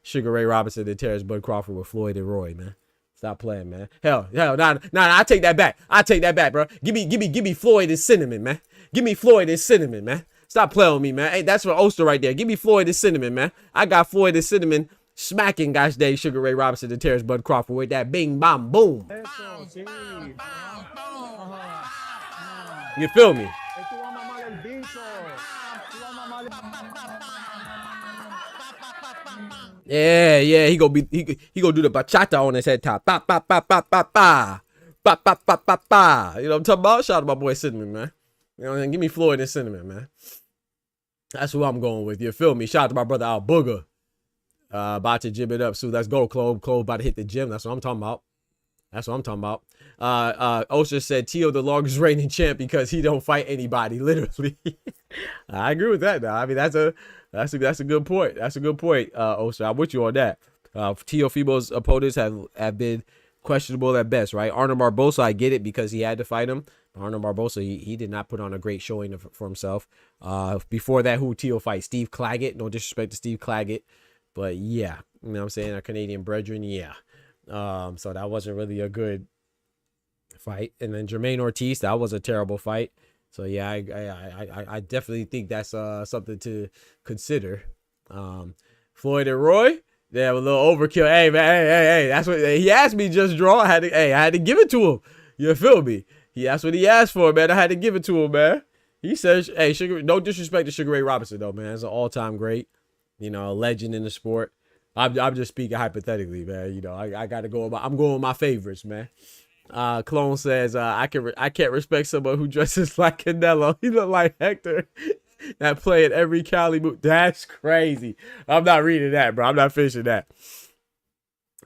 Sugar Ray Robinson and Terrence Bud Crawford with Floyd and Roy, man. Stop playing, man. Hell, nah. I take that back. Bro. Give me Floyd and Cinnamon, man. Give me Floyd and Cinnamon, man. Stop playing with me, man. Hey, that's for Oster right there. Give me Floyd and Cinnamon, man. I got Floyd and Cinnamon smacking, gosh dang, Sugar Ray Robinson and Terrence Bud Crawford with that bing, bam, boom. You feel me? Yeah. He gonna do the bachata on his head top. Ba ba ba ba ba ba. Ba ba ba ba ba. You know what I'm talking about? Shout out to my boy Cinnamon, man. You know, give me Floyd and Cinnamon, man. That's who I'm going with. You feel me? Shout out to my brother Al Booger. About to gym it up soon. Let's go, Chloe. Chloe about to hit the gym. That's what I'm talking about. Osher said Tio the longest reigning champ because he don't fight anybody, literally. I agree with that. Now, I mean, that's a good point. That's a good point, Osher. I'm with you on that. Teofimo's opponents have been questionable at best, right? Arnold Barbosa, I get it because he had to fight him. Arnold Barbosa, he did not put on a great showing for himself. Before that, who Tio fight? Steve Claggett. No disrespect to Steve Claggett, but yeah, you know what I'm saying? A Canadian brethren, yeah. So that wasn't really a good fight. And then Jermaine Ortiz, that was a terrible fight. So yeah, I definitely think that's something to consider. Floyd and Roy, they have a little overkill. Hey man, hey, that's what he asked me just draw. I had to give it to him. You feel me? He asked what he asked for, man. I had to give it to him, man. He says, hey, no disrespect to Sugar Ray Robinson, though, man. It's an all-time great, you know, a legend in the sport. I'm just speaking hypothetically, man. You know, I got to go. I'm going with my favorites, man. Clone says, I can't respect someone who dresses like Canelo. He look like Hector that play at every Cali move. That's crazy. I'm not reading that, bro. I'm not finishing that.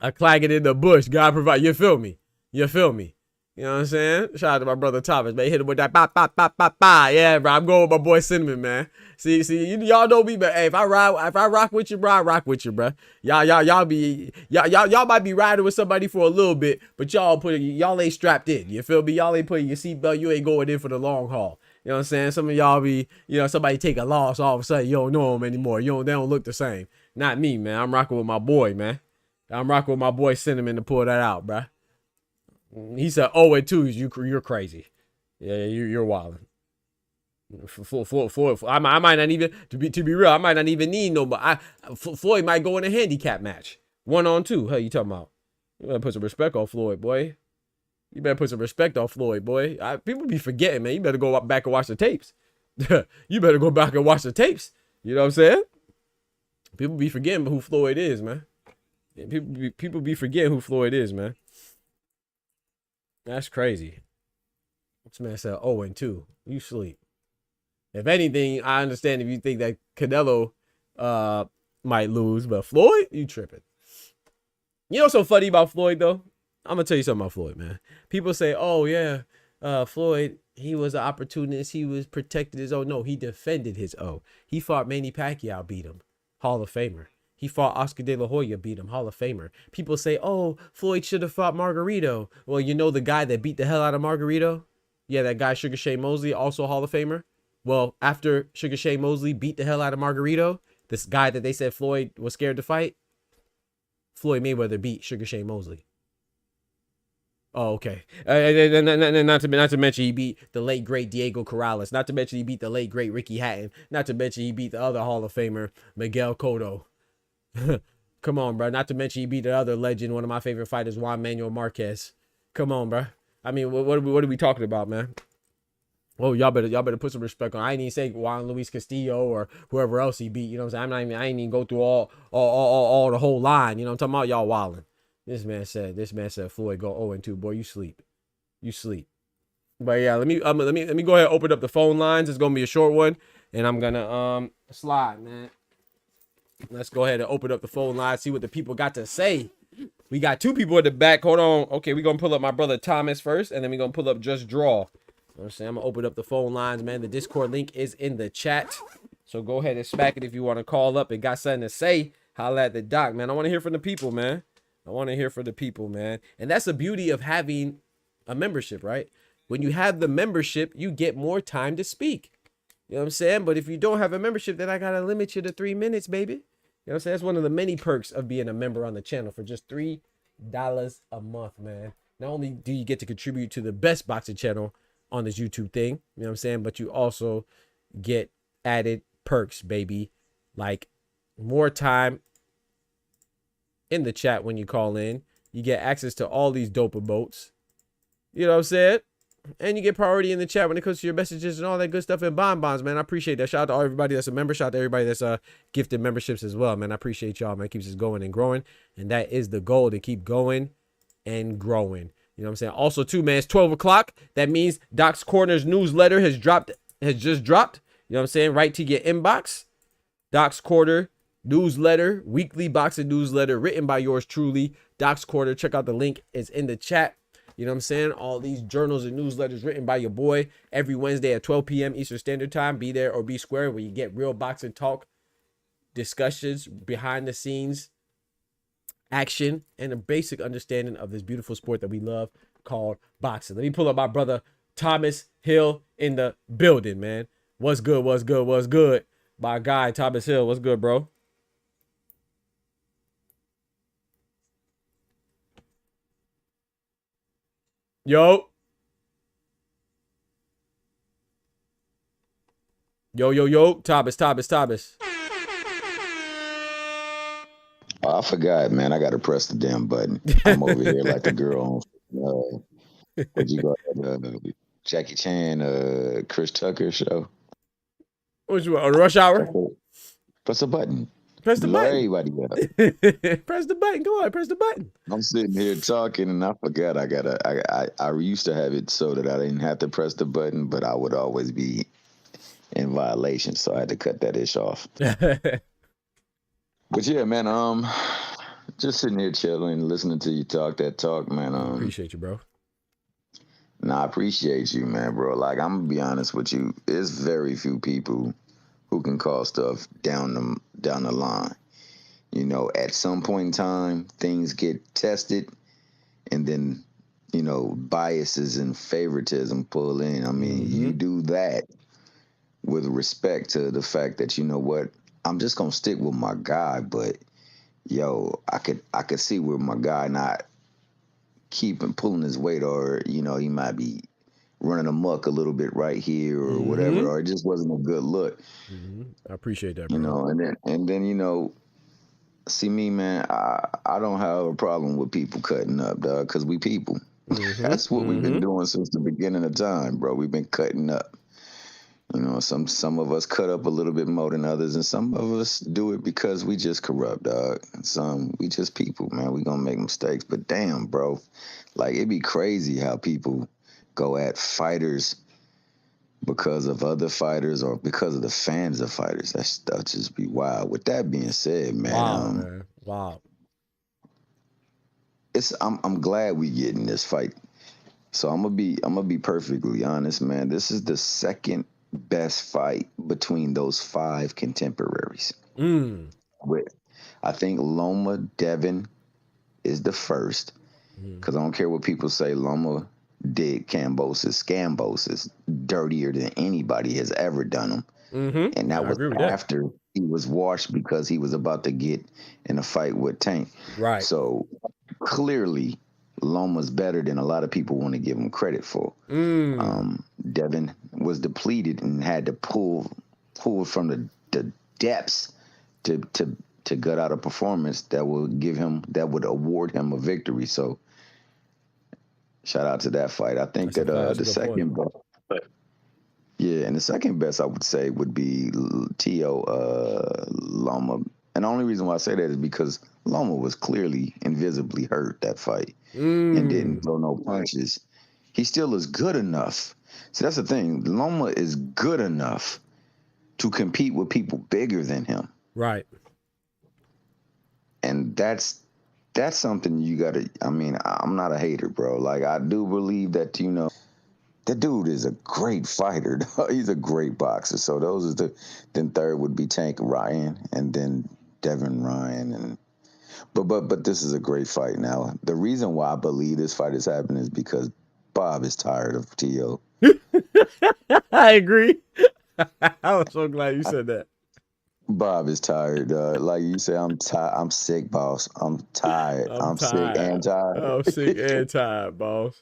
I clag it in the bush. God provide. You feel me? You feel me? You know what I'm saying? Shout out to my brother Thomas, man. Hit him with that ba ba ba ba ba. Yeah, bro. I'm going with my boy Cinnamon, man. See, y'all know me, but hey, if I rock with you, bro, I rock with you, bro. Y'all might be riding with somebody for a little bit, but y'all ain't strapped in. You feel me? Y'all ain't putting your seatbelt. You ain't going in for the long haul. You know what I'm saying? Some of y'all be, you know, somebody take a loss, all of a sudden you don't know them anymore. They don't look the same. Not me, man. I'm rocking with my boy, man. I'm rocking with my boy Cinnamon to pull that out, bro. He said, "Oh, and two, you're crazy. Yeah, you're wilding." I might not even to be real. I might not even need no, but Floyd might go in a handicap match 1-on-2. Hey, you talking about? You better put some respect on Floyd, boy. You better put some respect on Floyd, boy. People be forgetting, man. You better go back and watch the tapes. You better go back and watch the tapes. You know what I'm saying? People be forgetting who Floyd is, man. Yeah, people be forgetting who Floyd is, man. That's crazy. This man said 0-2. You sleep. If anything, I understand if you think that Canelo might lose, but Floyd, you tripping. You know what's so funny about Floyd, though? I'm going to tell you something about Floyd, man. People say, oh, yeah, Floyd, he was an opportunist. He was protected his O. No, he defended his O. He fought Manny Pacquiao, beat him. Hall of Famer. He fought Oscar De La Hoya, beat him. Hall of Famer. People say, oh, Floyd should have fought Margarito. Well, you know the guy that beat the hell out of Margarito? Yeah, that guy Sugar Shane Mosley, also Hall of Famer. Well, after Sugar Shane Mosley beat the hell out of Margarito, this guy that they said Floyd was scared to fight, Floyd Mayweather beat Sugar Shane Mosley. Oh, okay. Not to mention he beat the late, great Diego Corrales. Not to mention he beat the late, great Ricky Hatton. Not to mention he beat the other Hall of Famer, Miguel Cotto. Come on, bro. Not to mention he beat the other legend, one of my favorite fighters, Juan Manuel Marquez. Come on, bro. I mean, what are we talking about, man? Oh, y'all better put some respect on. I ain't even say Juan Luis Castillo or whoever else he beat. You know what I'm saying? I ain't even go through all the whole line. You know what I'm talking about? Y'all wilding. This man said Floyd go 0-2. Boy, you sleep. You sleep. But yeah, let me go ahead and open up the phone lines. It's gonna be a short one, and I'm gonna slide, man. Let's go ahead and open up the phone lines, see what the people got to say. We got two people in the back. Hold on. Okay, we're gonna pull up my brother Thomas first, and then we're gonna pull up Just Draw. I'm gonna open up the phone lines, man. The Discord link is in the chat, so go ahead and smack it if you want to call up and got something to say. Holla at the doc, man. I want to hear from the people, man. I want to hear from the people, man. And that's the beauty of having a membership, right? When you have the membership, you get more time to speak. You know what I'm saying? But if you don't have a membership, then I gotta limit you to 3 minutes, baby. You know what I'm saying? That's one of the many perks of being a member on the channel for just $3 a month, man. Not only do you get to contribute to the best boxing channel on this YouTube thing, you know what I'm saying, but you also get added perks, baby, like more time in the chat when you call in. You get access to all these dope emotes, you know what I'm saying, and you get priority in the chat when it comes to your messages and all that good stuff and bonbons, man. I appreciate that. Shout out to everybody that's a member. Shout out to everybody that's gifted memberships as well, man. I appreciate y'all, man. It keeps us going and growing, and that is the goal, to keep going and growing. You know what I'm saying? Also, too, man, it's 12 o'clock. That means Doc's Corner's newsletter has just dropped. You know what I'm saying? Right to your inbox. Doc's Corner newsletter, weekly boxing newsletter, written by yours truly, Doc's Corner. Check out the link. It's in the chat. You know what I'm saying? All these journals and newsletters written by your boy every Wednesday at 12 p.m. Eastern Standard Time. Be there or be square, where you get real boxing talk, discussions, behind the scenes action, and a basic understanding of this beautiful sport that we love called boxing. Let me pull up my brother Thomas Hill in the building, man. What's good? What's good? What's good? My guy Thomas Hill. What's good, bro? Yo. Thomas. Oh, I forgot, man. I got to press the damn button. I'm over here like the girl on Would you go Jackie Chan, Chris Tucker show? What you want, on Rush Hour? Press a button. Press the Blow button. everybody up. Press the button. Go on, press the button. I'm sitting here talking and I forgot I used to have it so that I didn't have to press the button, but I would always be in violation, so I had to cut that ish off. But yeah, man, just sitting here chilling, listening to you talk that talk, man. Appreciate you, bro. I appreciate you, man, bro. Like, I'm gonna be honest with you, there's very few people who can call stuff down the line. You know, at some point in time, things get tested, and then, you know, biases and favoritism pull in. I mean, you do that with respect to the fact that, you know what, I'm just gonna stick with my guy, but yo, I could see where my guy not keeping pulling his weight, or, you know, he might be running amok a little bit right here or whatever, or it just wasn't a good look. I appreciate that, bro. You know, and then, you know, see me, man, I don't have a problem with people cutting up, dog, because we people. That's what we've been doing since the beginning of time, bro. We've been cutting up. You know, some of us cut up a little bit more than others, and some of us do it because we just corrupt, dog. And some, we just people, man. We gonna make mistakes, but damn, bro, like, it'd be crazy how people go at fighters because of other fighters or because of the fans of fighters. That stuff just be wild. With that being said, man, Man. Wow. I'm glad we get in this fight. So I'm gonna be perfectly honest, man. This is the second best fight between those 5 contemporaries. I think Loma Devin is the first, because I don't care what people say. Loma did Cambosis dirtier than anybody has ever done them. And that was after he was washed because he was about to get in a fight with Tank. Right. So clearly Loma's better than a lot of people want to give him credit for. Devin was depleted and had to pull from the depths to gut out a performance that would award him a victory. So shout out to that fight. I think that the second best, and the second best I would say would be Tio Loma. And the only reason why I say that is because Loma was clearly invisibly hurt that fight and didn't throw no punches. He still is good enough. See, that's the thing. Loma is good enough to compete with people bigger than him. Right. And that's something you gotta, I mean, I'm not a hater, bro. Like, I do believe that, you know, the dude is a great fighter. He's a great boxer. So those are then third would be Tank Ryan, and then Devin Ryan, and but this is a great fight. Now, the reason why I believe this fight is happening is because Bob is tired of T.O. I agree. I was so glad you said that. Bob is tired. Like you say, I'm tired. I'm sick, boss. I'm tired. I'm sick and tired. I'm sick and tired, boss.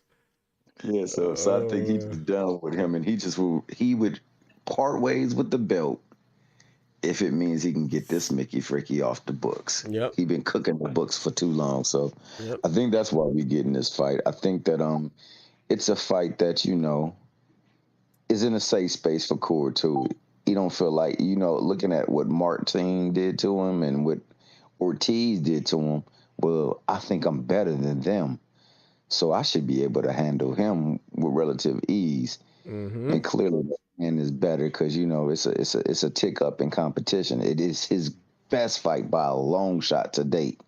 Yeah, so I think he's done with him, and he would part ways with the belt if it means he can get this Mickey Fricky off the books. Yep. He's been cooking the books for too long, so I think that's why we get in this fight. I think that it's a fight that, you know, is in a safe space for Core too. He don't feel like, you know, looking at what Martin did to him and what Ortiz did to him, well, I think I'm better than them, so I should be able to handle him with relative ease. And clearly, man is better because, you know, it's a tick up in competition. It is his best fight by a long shot to date.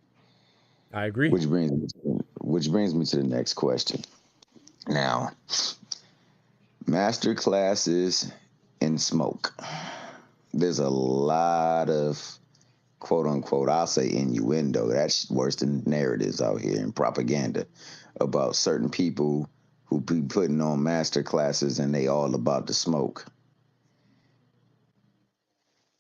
I agree. Which brings me to the next question. Now, master classes in smoke. There's a lot of quote unquote, I'll say innuendo. That's worse than narratives out here and propaganda about certain people who be putting on master classes and they all about the smoke.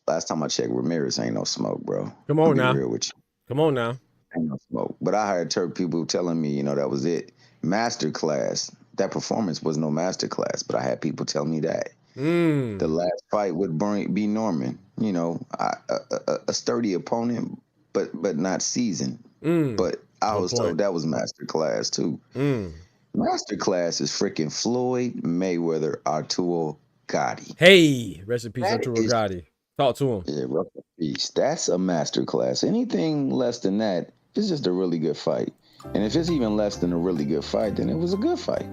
Last time I checked, Ramirez ain't no smoke, bro. Come on now. Real with you. Come on now. Ain't no smoke. But I heard people telling me, you know, that was it. Master class. That performance was no master class, but I had people tell me that. The last fight would be Norman. You know, a sturdy opponent, but not seasoned. But I was told that was master class too. Masterclass is freaking Floyd Mayweather Arturo Gotti. Hey, rest in peace, That Arturo is, Gotti. Talk to him. yeah, rough peace. That's a masterclass. Anything less than that is just a really good fight. And if it's even less than a really good fight, then it was a good fight.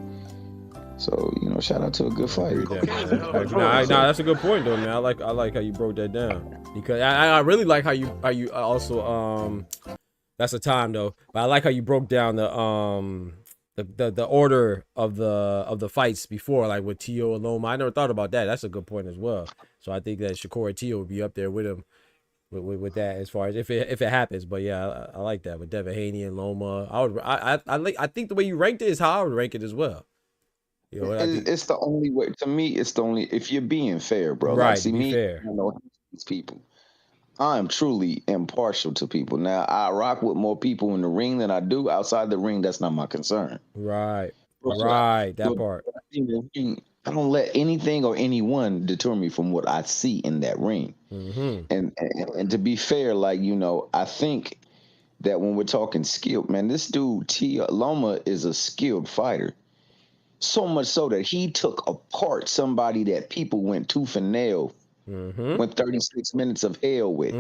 So, shout out to a good fight. Agree with that, man. Nah, that's a good point though, man. I like how you broke that down, because I really like how you also that's a time though, but I like how you broke down the order of the fights before, like with Tio and Loma. I never thought about that. That's a good point as well. So I think that Shakur and Tio would be up there with him with that, as far as if it happens. But yeah, I like that with Devin Haney and Loma. I think the way you ranked it is how I would rank it as well. It's the only way. To me, it's the only, if you're being fair, bro. Right, Like, see, to be me, fair. these people. I'm truly impartial to people. Now, I rock with more people in the ring than I do outside the ring. That's not my concern. Right. But That part. I don't let anything or anyone deter me from what I see in that ring. Mm-hmm. And to be fair, like, I think that when we're talking skill, man, this dude, Loma, is a skilled fighter. So much so that he took apart somebody that people went tooth and nail, went 36 minutes of hell with.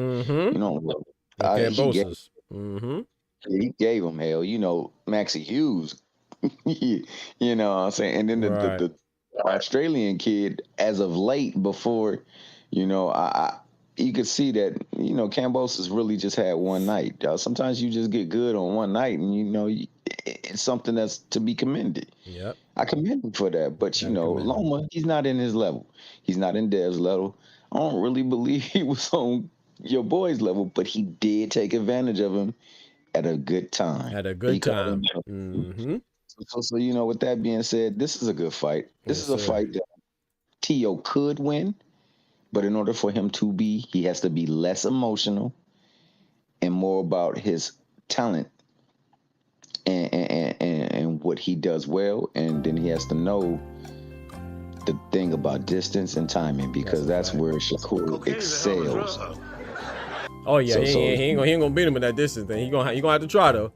He gave him hell. Maxie Hughes. You know what I'm saying? And then the Australian kid, as of late, before, you could see that, Kambosos really just had one night. Sometimes you just get good on one night, and it's something that's to be commended. Yep. I commend him for that. But Loma, he's not in his level. He's not in Dev's level. I don't really believe he was on your boy's level, but he did take advantage of him at a good time. Mm-hmm. So, with that being said, this is a good fight. This is a fight that Tio could win, but in order for him to be, he has to be less emotional and more about his talent and what he does well. And then he has to know the thing about distance and timing, because that's where Shakur excels. Oh yeah, he ain't gonna beat him in that distance thing. He gonna have to try though.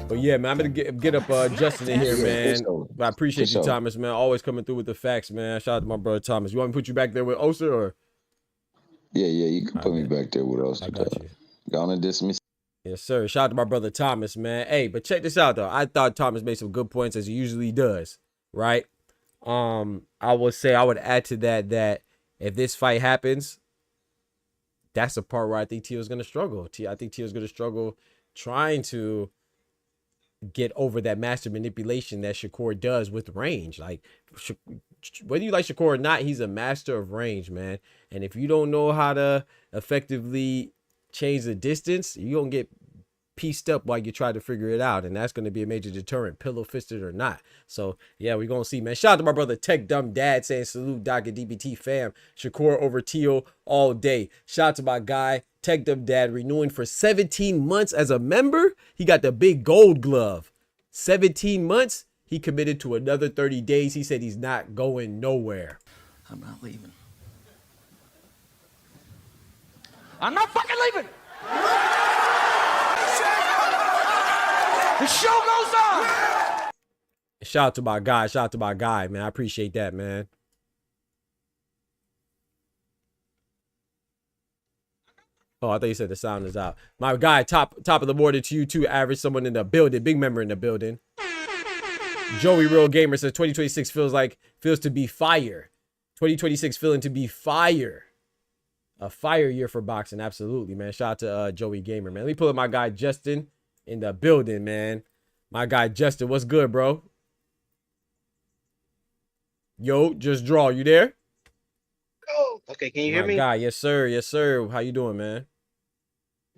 But yeah, man, I'm gonna get up Justin in here, man. But I appreciate you, Thomas, man. Always coming through with the facts, man. Shout out to my brother Thomas. You want me to put you back there with Oster, or? Yeah, you can put me back there with Oster. I got you. Gonna dismiss. Yes, sir. Shout out to my brother Thomas, man. Hey, but check this out though. I thought Thomas made some good points, as he usually does, right? I would say, I would add to that if this fight happens, that's the part where I think Tio's gonna struggle. I think Tio's gonna struggle trying to get over that master manipulation that Shakur does with range. Like, whether you like Shakur or not, he's a master of range, man. And if you don't know how to effectively change the distance, you're gonna get pieced up while you try to figure it out, and that's going to be a major deterrent, pillow fisted or not. So yeah, we're gonna see, man. Shout out to my brother Tech Dumb Dad saying salute Dr. DBT fam. Shakur over Tio all day. Shout out to my guy Tech Dumb Dad, renewing for 17 months as a member. He got the big gold glove. 17 months. He committed to another 30 days. He said he's not going nowhere. I'm not leaving. I'm not fucking leaving. The show goes on. Shout out to my guy. Shout out to my guy, man. I appreciate that, man. Oh, I thought you said the sound is out. My guy, top of the morning to you too, average. Someone in the building, big member in the building. Joey Real Gamer says 2026 feels to be fire. 2026 feeling to be fire. A fire year for boxing, absolutely, man. Shout out to Joey Gamer, man. Let me pull up my guy Justin in the building, man. My guy Justin, what's good, bro? Yo, just draw. You there? Oh, okay. Can you hear me? My guy, yes sir, yes sir. How you doing, man?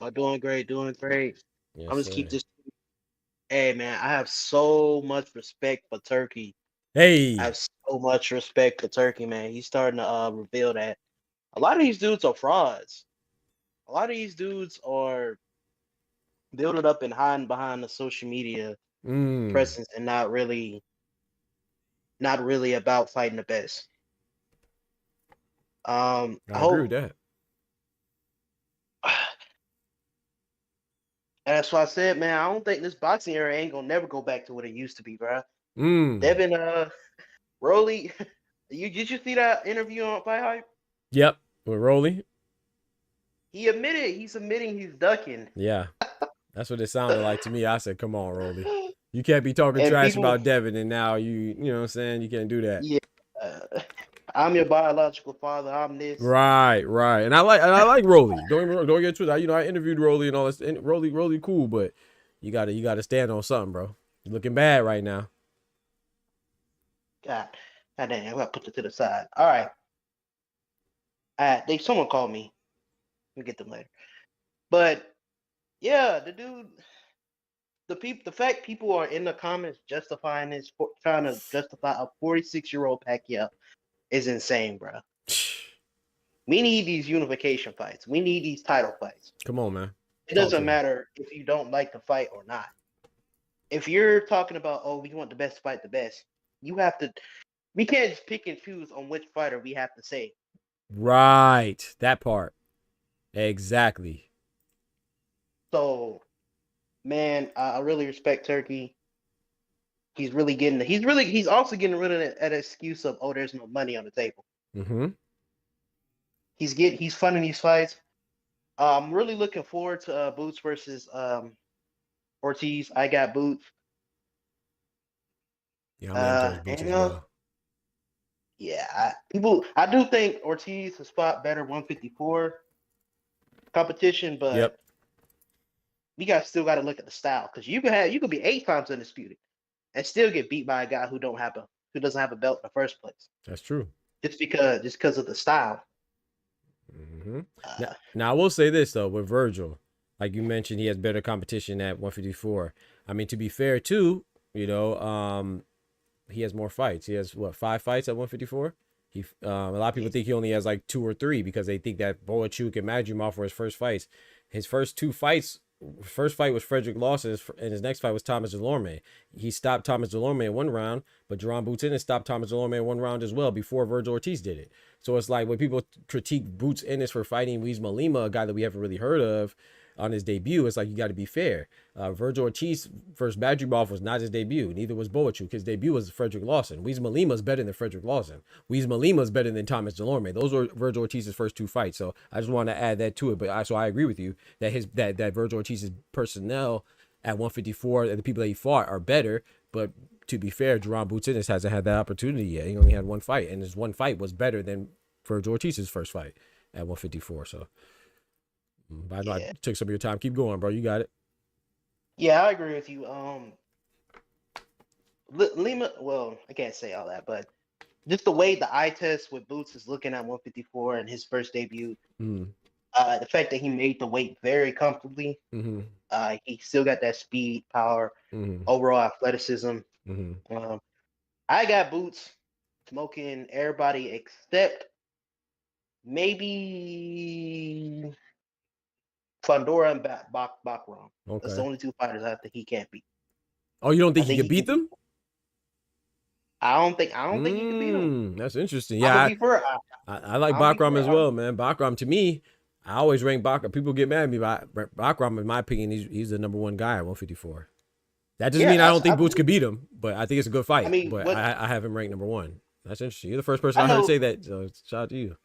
I'm doing great, doing great. Yes, I'm just sir. keep this. Hey, man, I have so much respect for Turkey. Hey, I have so much respect for Turkey, man. He's starting to reveal that a lot of these dudes are frauds. A lot of these dudes are building up and hiding behind the social media presence and not really about fighting the best. I agree with that. And that's why I said, man, I don't think this boxing era ain't gonna never go back to what it used to be, bro. Devin Rowley, did you see that interview on Fight Hype? Yep, with Rolly. He's admitting he's ducking. Yeah, that's what it sounded like to me. I said, "Come on, Rolly, you can't be talking And trash people, about Devin, and now you know what I'm saying? You can't do that." yeah, I'm your biological father. I'm this. Right, right. And I like Rolly. Don't get twisted. I interviewed Rolly and all this. And Rolly cool, but you gotta stand on something, bro. You're looking bad right now. God damn, I gotta put it to the side. All right. Someone called me. We'll get them later. But yeah, the dude, the fact people are in the comments justifying this, trying to justify a 46-year-old Pacquiao is insane, bro. We need these unification fights. We need these title fights. Come on, man. It doesn't matter if you don't like the fight or not. If you're talking about, oh, we want the best to fight the best, you have to. We can't just pick and choose on which fighter we have to say. Right, that part. Exactly. So, man, I really respect Turkey. He's also getting rid of that excuse of, oh, there's no money on the table. Mm-hmm. He's funding these fights. I'm really looking forward to Boots versus Ortiz. I got Boots. Yeah, I'm leaning towards Boots as well. Yeah, I do think Ortiz has fought better 154 competition, but we still got to look at the style, because you could be 8 times undisputed and still get beat by a guy who doesn't have a belt in the first place. That's true. Just because of the style. Mm-hmm. Now I will say this though, with Vergil, like you mentioned, he has better competition at 154. I mean, to be fair too, he has more fights. He has 5 fights at 154. A lot of people think he only has like 2 or 3 because they think that Boachuk and Madrimov were his first fights. His first 2 fights. First fight was Frederick Lawson, and his next fight was Thomas Delorme. He stopped Thomas Delorme in 1 round, but Jaron Boots Ennis stopped Thomas Delorme in 1 round as well before Vergil Ortiz did it. So it's like when people critique Boots Ennis for fighting Weizma Lima, a guy that we haven't really heard of on his debut, it's like you got to be fair. Vergil Ortiz versus Madrimov was not his debut. Neither was Boachuk. His debut was Frederick Lawson. Weizma Lima is better than Frederick Lawson. Weizma Lima is better than Thomas Delorme. Those were Vergil Ortiz's first 2 fights. So I just want to add that to it. But I agree with you that that Vergil Ortiz's personnel at 154 and the people that he fought are better. But to be fair, Jaron Boots Ennis hasn't had that opportunity yet. He only had 1 fight, and his 1 fight was better than Vergil Ortiz's first fight at 154. So I know I took some of your time. Keep going, bro. You got it. Yeah, I agree with you. Lima, well, I can't say all that, but just the way the eye test with Boots is looking at 154 in his first debut, the fact that he made the weight very comfortably, he still got that speed, power, overall athleticism. I got Boots smoking everybody except maybe Fundora and Backrun. Okay. That's the only 2 fighters I think he can't beat. Oh, you don't think he could beat them? I don't think he can beat him. That's interesting. Yeah, I like Backrun as well, man. Backrun, to me, I always rank Backrun. People get mad at me, but Backrun, in my opinion, he's the number 1 guy at 154. That doesn't mean I don't think Boots could beat him, but I think it's a good fight. I have him ranked number 1. That's interesting. You're the first person I heard say that, so shout out to you.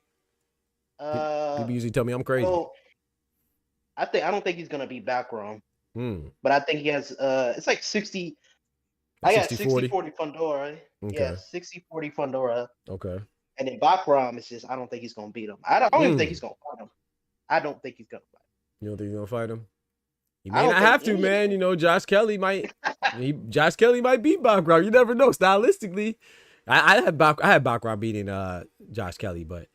People usually tell me I'm crazy. Well, I don't think he's gonna be Backrun. But I think he has it's like 60. I got 60-40 Fundora. Okay. Yeah, 60-40 Fundora. Okay. And then Backrun is just, I don't think he's gonna beat him. I don't even think he's gonna fight him. I don't think he's gonna fight him. You don't think he's gonna fight him? He may not have to, man. You know, Josh Kelly might beat Backrun. You never know. Stylistically, I had Backrun beating Josh Kelly, but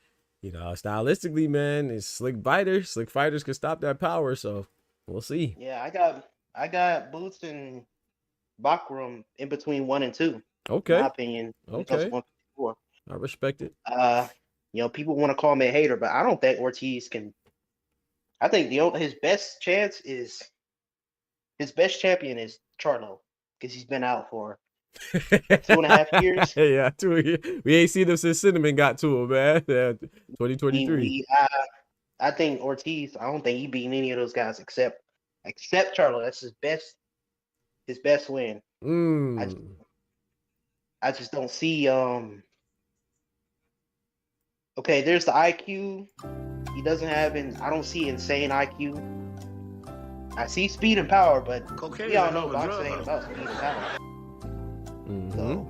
you know, stylistically, man, it's slick fighters. Slick fighters could stop that power, so we'll see. Yeah, I got Boots and Backrun in between 1 and 2. Okay. In my opinion. Okay. I respect it. People want to call me a hater, but I don't think Ortiz can. I think his best champion is Charlo, because he's been out for 2.5 years. Yeah, 2 years. We ain't seen him since Cinnamon got to him, man. 2023. I think Ortiz, I don't think he beating any of those guys except Charlo. That's his best win. I just don't see okay, there's the IQ. He doesn't have I don't see insane IQ. I see speed and power, but we all know boxing ain't about speed and power. So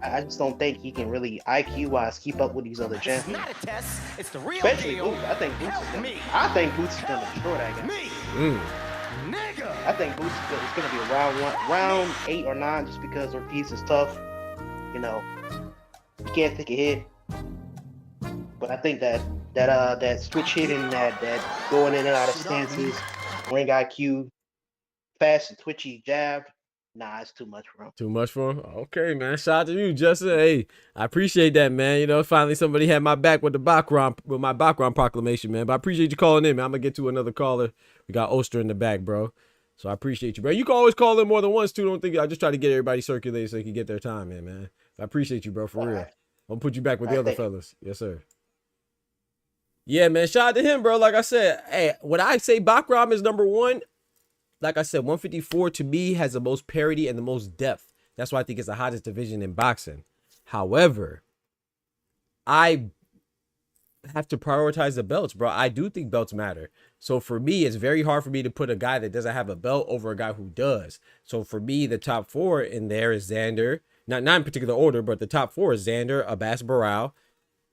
I just don't think he can really IQ wise keep up with these other champions. Not a test. It's the real Especially deal. Boots. I think Boots is gonna destroy that guy. Me. Nigga. I think Boots is gonna be a round 8 or 9, just because Ortiz is tough. You know, he can't take a hit. But I think that switch hitting, that going in and out of stances, ring IQ, fast and twitchy jab, nah, it's too much for him. Too much for him? Okay, man. Shout out to you, Justin. Hey, I appreciate that, man. You know, finally somebody had my back with my background proclamation, man. But I appreciate you calling in, man. I'm gonna get to another caller. We got Oster in the back, bro. So I appreciate you, bro. You can always call in more than once, too. Don't think I just try to get everybody circulated so they can get their time in, man. I appreciate you, bro, for real. I'm gonna put you back with the other fellas. Yes, sir. Yeah, man. Shout out to him, bro. Like I said, hey, when I say Bakram is number 1, like I said, 154 to me has the most parity and the most depth. That's why I think it's the hottest division in boxing. However, I have to prioritize the belts, bro. I do think belts matter. So for me, it's very hard for me to put a guy that doesn't have a belt over a guy who does. So for me, the top 4 in there is Xander. Not in particular order, but the top 4 is Xander, Abbas Barao,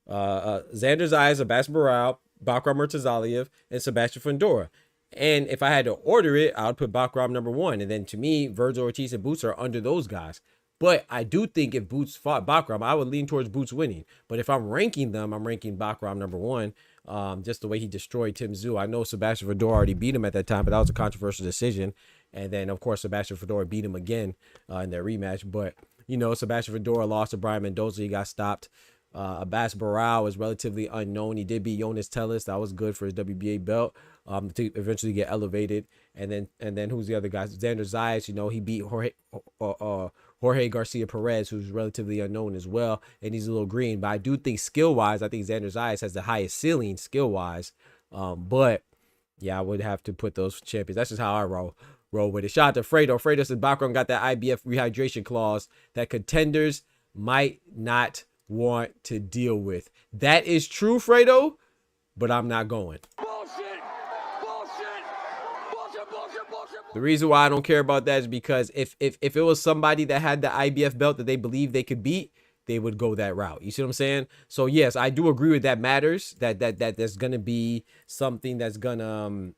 Xander Zayas, Abbas Barao, Bakram Murtazaliev, and Sebastian Fundora. And if I had to order it, I would put Bakram number 1. And then to me, Vergil Ortiz and Boots are under those guys. But I do think if Boots fought Bakram, I would lean towards Boots winning. But if I'm ranking them, I'm ranking Bakram number 1. Just the way he destroyed Tim Tszyu. I know Sebastian Fundora already beat him at that time, but that was a controversial decision. And then, of course, Sebastian Fundora beat him again in their rematch. But, you know, Sebastian Fundora lost to Brian Mendoza. He got stopped. Abbas Barao is relatively unknown. He did beat Jonas Tellis. That was good for his WBA belt to eventually get elevated. And then who's the other guy? Xander Zayas, you know, he beat Jorge Garcia Perez, who's relatively unknown as well. And he's a little green. But I do think skill-wise, I think Xander Zayas has the highest ceiling skill-wise. But, yeah, I would have to put those champions. That's just how I roll with it. Shout out to Fredo. Fredo said Bakram got that IBF rehydration clause that contenders might not want to deal with. That is true, Fredo, but I'm not going. The reason why I don't care about that is because if it was somebody that had the IBF belt that they believe they could beat, they would go that route. You see what I'm saying? So yes, I do agree with that matters. That there's gonna be something that's gonna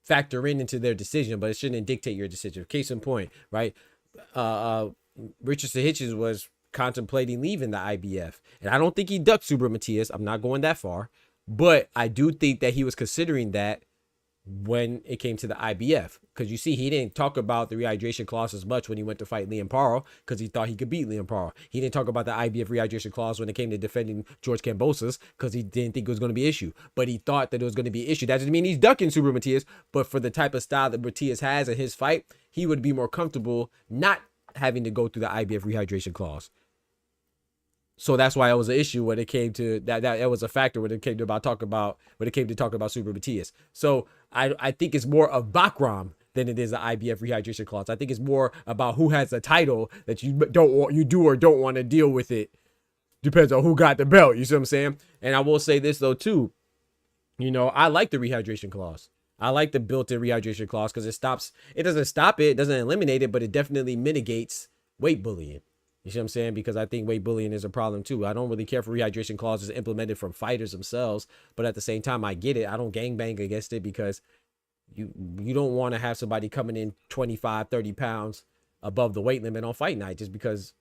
factor into their decision, but it shouldn't dictate your decision. Case in point, right? Richardson Hitchens was contemplating leaving the IBF, and I don't think he ducked Subra Matias. I'm not going that far, but I do think that he was considering that when it came to the IBF, because you see, he didn't talk about the rehydration clause as much when he went to fight Liam Parle, because he thought he could beat Liam Parle. He didn't talk about the IBF rehydration clause when it came to defending George Kambosos, because he didn't think it was going to be an issue, but he thought that it was going to be an issue. That doesn't mean he's ducking Subra Matias, but for the type of style that Matias has in his fight, he would be more comfortable not having to go through the IBF rehydration clause. So that's why it was an issue when it came to that. It was a factor when it came to talk about Subra Matias. So I think it's more of Bakram than it is an IBF rehydration clause. I think it's more about who has the title that you do or don't want to deal with it. Depends on who got the belt. You see what I'm saying? And I will say this though too. You know, I like the rehydration clause. I like the built-in rehydration clause because it doesn't stop it, it doesn't eliminate it, but it definitely mitigates weight bullying. You see what I'm saying? Because I think weight bullying is a problem too. I don't really care for rehydration clauses implemented from fighters themselves, but at the same time, I get it. I don't gangbang against it because you don't want to have somebody coming in 25, 30 pounds above the weight limit on fight night just because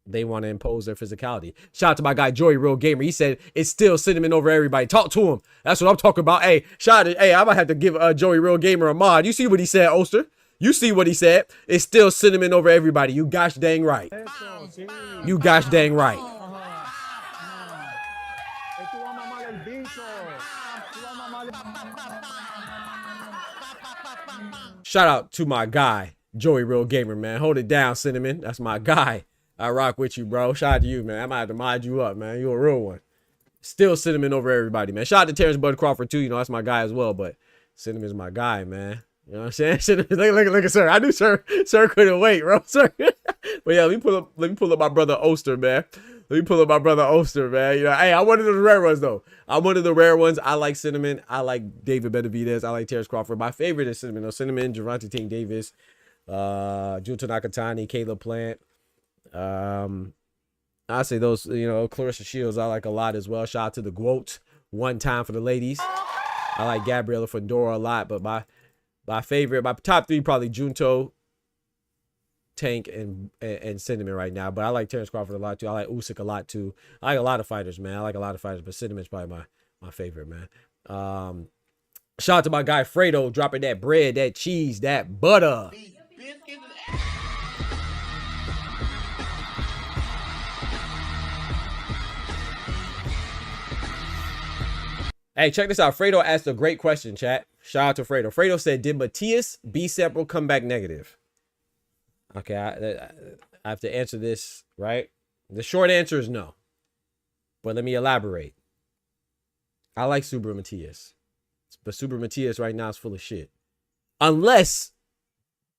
they want to impose their physicality. Shout out to my guy, Joey Real Gamer. He said, it's still cinnamon over everybody. Talk to him. That's what I'm talking about. Hey, shout out. Hey, I might have to give Joey Real Gamer a mod. You see what he said, Oster? You see what he said. It's still cinnamon over everybody. You gosh dang right. You gosh dang right. Shout out to my guy, Joey Real Gamer, man. Hold it down, Cinnamon. That's my guy. I rock with you, bro. Shout out to you, man. I might have to mod you up, man. You a real one. Still cinnamon over everybody, man. Shout out to Terrence Bud Crawford, too. You know, that's my guy as well, but Cinnamon's my guy, man. You know what I'm saying? Look at sir. I knew sir couldn't wait, bro. Sir. But yeah, let me pull up my brother Oster, man. Let me pull up my brother Oster, man. You know, hey, I'm one of the rare ones though. I'm one of the rare ones. I like Cinnamon. I like David Benavidez. I like Terrence Crawford. My favorite is Cinnamon. No, Cinnamon, Gervonta Tank Davis, Junta Nakatani, Caleb Plant. I say those, you know, Clarissa Shields I like a lot as well. Shout out to the Goat. One time for the ladies. I like Gabriela Fedora a lot, but my favorite, my top three probably Junto, Tank, and Cinnamon right now. But I like Terrence Crawford a lot too. I like Usyk a lot too. I like a lot of fighters, man. I like a lot of fighters, but Cinnamon's probably my favorite, man. Shout out to my guy Fredo dropping that bread, that cheese, that butter. Hey, check this out. Fredo asked a great question, chat. Shout out to Fredo. Fredo said, did Matias B sample come back negative? Okay, I have to answer this, right? The short answer is no. But let me elaborate. I like Subaru Matias. But Subaru Matias right now is full of shit. Unless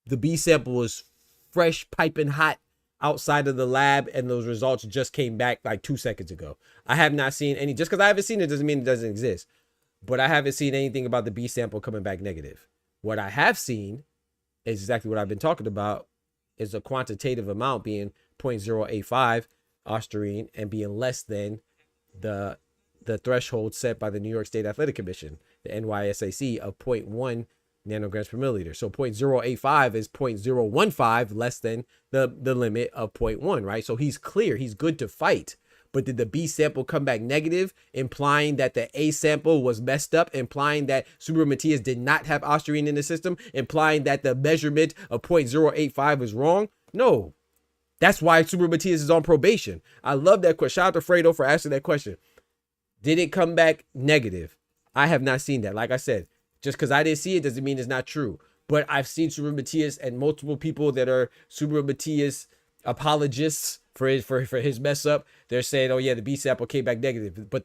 the B sample is fresh, piping hot outside of the lab and those results just came back like 2 seconds ago. I have not seen any. Just because I haven't seen it doesn't mean it doesn't exist. But I haven't seen anything about the B sample coming back negative. What I have seen is exactly what I've been talking about, is a quantitative amount being 0.085 ostarine and being less than the threshold set by the New York State Athletic Commission, the NYSAC, of 0.1 nanograms per milliliter. So 0.085 is 0.015 less than the limit of 0.1, right? So he's clear. He's good to fight. But did the B sample come back negative, implying that the A sample was messed up, implying that Subaru Matias did not have ostarine in the system, implying that the measurement of 0.085 is wrong? No. That's why Subaru Matias is on probation. I love that question. Shout out to Fredo for asking that question. Did it come back negative? I have not seen that. Like I said, just because I didn't see it doesn't mean it's not true. But I've seen Subaru Matias and multiple people that are Subaru Matias apologists for his mess up. They're saying, oh yeah, the B sample came back negative. But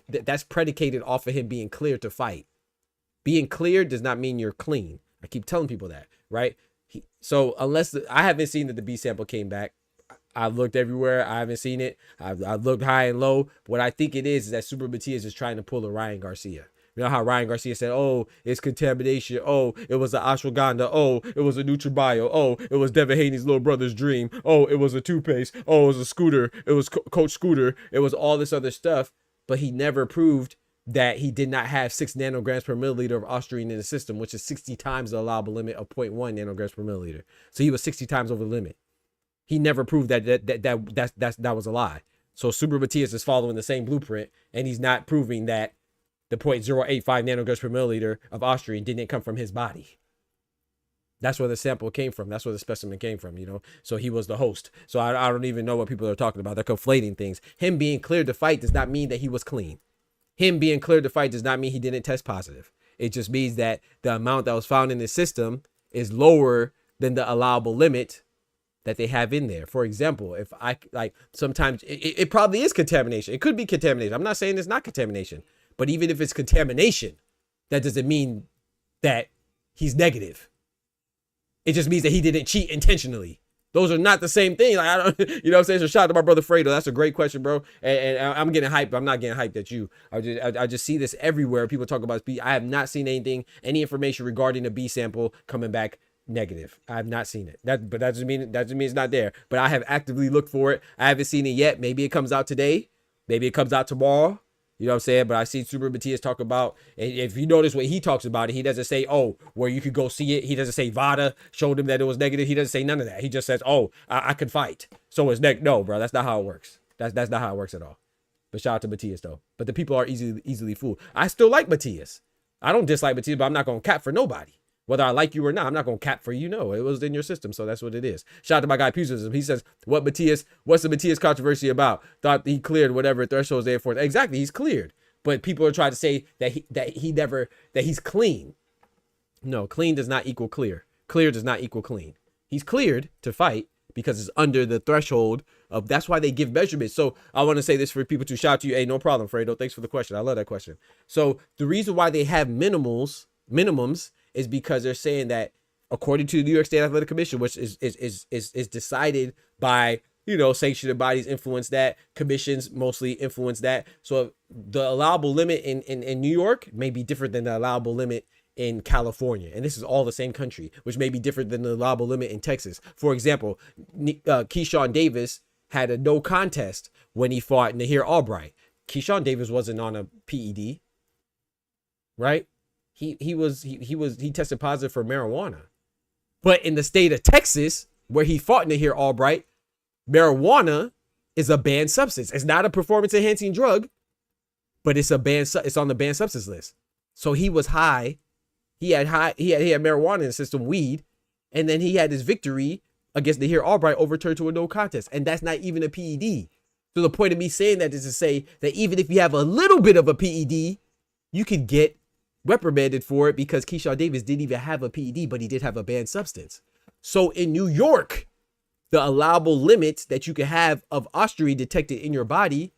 that's predicated off of him being cleared to fight. Being cleared does not mean you're clean. I keep telling people that, right? So unless I haven't seen that the B sample came back. I've looked everywhere. I haven't seen it. I've looked high and low. What I think it is that Subaru Matias is trying to pull a Ryan Garcia. You know how Ryan Garcia said, oh, it's contamination. Oh, it was an ashwagandha. Oh, it was a NutriBio. Oh, it was Devin Haney's little brother's dream. Oh, it was a toothpaste. Oh, it was a scooter. It was Coach Scooter. It was all this other stuff. But he never proved that he did not have 6 nanograms per milliliter of ostarine in the system, which is 60 times the allowable limit of 0.1 nanograms per milliliter. So he was 60 times over the limit. He never proved that was a lie. So Subaru Matias is following the same blueprint, and he's not proving that the 0.085 nanograms per milliliter of ostarine didn't come from his body. That's where the sample came from. That's where the specimen came from, you know. So he was the host. So I don't even know what people are talking about. They're conflating things. Him being cleared to fight does not mean that he was clean. Him being cleared to fight does not mean he didn't test positive. It just means that the amount that was found in the system is lower than the allowable limit that they have in there. For example, if I like sometimes it probably is contamination. It could be contamination. I'm not saying it's not contamination, but even if it's contamination, that doesn't mean that he's negative. It just means that he didn't cheat intentionally. Those are not the same thing. Like, I don't, you know what I'm saying? So shout out to my brother Fredo. That's a great question, bro. And I'm getting hyped. I'm not getting hyped at you. I just see this everywhere. People talk about B. I have not seen any information regarding a B sample coming back negative. I have not seen it. But that doesn't mean it's not there. But I have actively looked for it. I haven't seen it yet. Maybe it comes out today. Maybe it comes out tomorrow. You know what I'm saying? But I see Subaru Matias talk about, and if you notice what he talks about, he doesn't say, oh, where you could go see it. He doesn't say VADA showed him that it was negative. He doesn't say none of that. He just says, oh, I can fight. So it's no, bro. That's not how it works. That's not how it works at all. But shout out to Matias though. But the people are easily fooled. I still like Matias. I don't dislike Matias, but I'm not gonna cap for nobody. Whether I like you or not, I'm not going to cap for you. No, it was in your system. So that's what it is. Shout out to my guy Pusilism. He says, what's the Matias controversy about? Thought he cleared whatever thresholds there for. Exactly. He's cleared. But people are trying to say that he's clean. No, clean does not equal clear. Clear does not equal clean. He's cleared to fight because it's under the threshold of, that's why they give measurements. So I want to say this for people to shout to you. Hey, no problem, Fredo. Thanks for the question. I love that question. So the reason why they have minimums is because they're saying that according to the New York State Athletic Commission, which is decided by, you know, sanctioning bodies influence that, commissions mostly influence that. So the allowable limit in New York may be different than the allowable limit in California. And this is all the same country, which may be different than the allowable limit in Texas. For example, Keyshawn Davis had a no contest when he fought Nahir Albright. Keyshawn Davis wasn't on a PED, right? He tested positive for marijuana. But in the state of Texas, where he fought Nahir Albright, marijuana is a banned substance. It's not a performance enhancing drug, but it's on the banned substance list. So he was high. He had marijuana in the system, weed, and then he had his victory against Nahir Albright overturned to a no contest, and that's not even a PED. So the point of me saying that is to say that even if you have a little bit of a PED, you could get reprimanded for it because Keyshawn Davis didn't even have a PED, but he did have a banned substance. So in New York, the allowable limit that you can have of ostarine detected in your body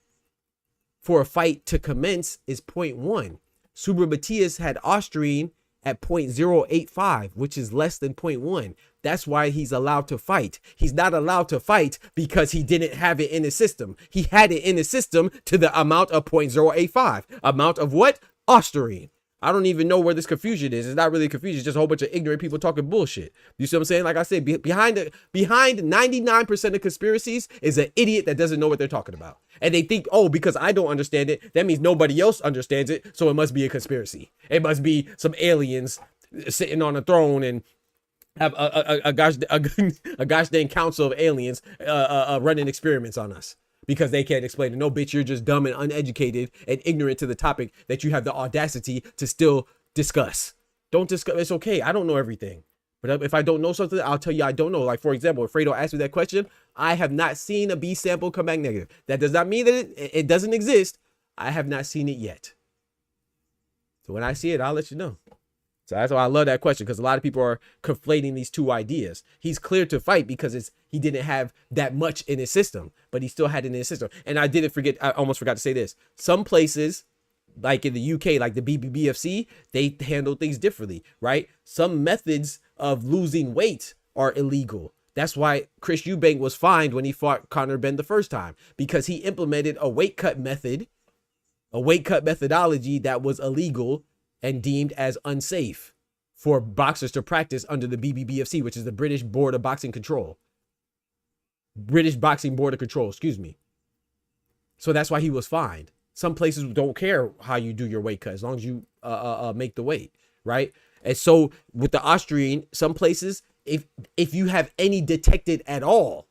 for a fight to commence is 0.1. Subra Matias had ostarine at 0.085, which is less than 0.1. That's why he's allowed to fight. He's not allowed to fight because he didn't have it in his system. He had it in his system to the amount of 0.085. Amount of what? Ostarine. I don't even know where this confusion is. It's not really confusion. It's just a whole bunch of ignorant people talking bullshit. You see what I'm saying? Like I said, behind 99% of conspiracies is an idiot that doesn't know what they're talking about. And they think, oh, because I don't understand it, that means nobody else understands it, so it must be a conspiracy. It must be some aliens sitting on a throne and have a gosh dang council of aliens running experiments on us. Because they can't explain it. No, bitch, you're just dumb and uneducated and ignorant to the topic that you have the audacity to still discuss. Don't discuss. It's okay. I don't know everything. But if I don't know something, I'll tell you I don't know. Like, for example, if Fredo asked me that question, I have not seen a B sample come back negative. That does not mean that it doesn't exist. I have not seen it yet. So when I see it, I'll let you know. So that's why I love that question, because a lot of people are conflating these two ideas. He's cleared to fight because he didn't have that much in his system, but he still had it in his system. And I almost forgot to say this. Some places, like in the UK, like the BBBFC, they handle things differently, right? Some methods of losing weight are illegal. That's why Chris Eubank was fined when he fought Conor Benn the first time, because he implemented a weight cut methodology that was illegal and deemed as unsafe for boxers to practice under the BBBFC, which is the British Board of Boxing Control. British Boxing Board of Control, excuse me. So that's why he was fined. Some places don't care how you do your weight cut as long as you make the weight, right? And so with the ostarine, some places, if you have any detected at all,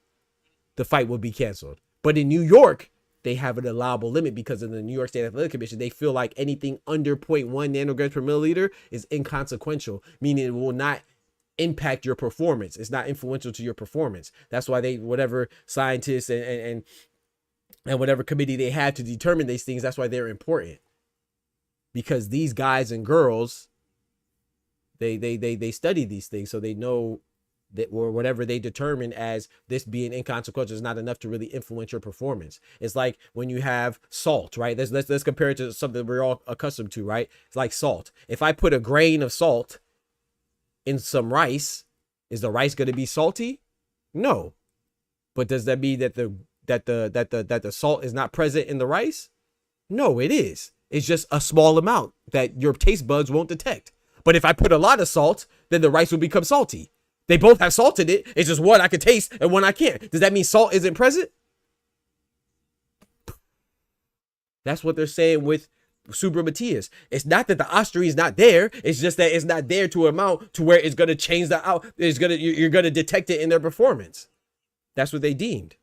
the fight will be canceled. But in New York, they have an allowable limit because of the New York State Athletic Commission. They feel like anything under 0.1 nanograms per milliliter is inconsequential, meaning it will not impact your performance. It's not influential to your performance. That's why whatever scientists and whatever committee they have to determine these things, that's why they're important. Because these guys and girls, they study these things, so they know that, or whatever they determine as this being inconsequential is not enough to really influence your performance. It's like when you have salt, right? Let's compare it to something we're all accustomed to, right? It's like salt. If I put a grain of salt in some rice, is the rice going to be salty? No. But does that mean that the salt is not present in the rice? No, it is. It's just a small amount that your taste buds won't detect. But if I put a lot of salt, then the rice will become salty. They both have salt in it. It's just one I can taste and one I can't. Does that mean salt isn't present? That's what they're saying with Subra Matias. It's not that the ostarine is not there. It's just that it's not there to amount to where it's going to change the out. You're going to detect it in their performance. That's what they deemed.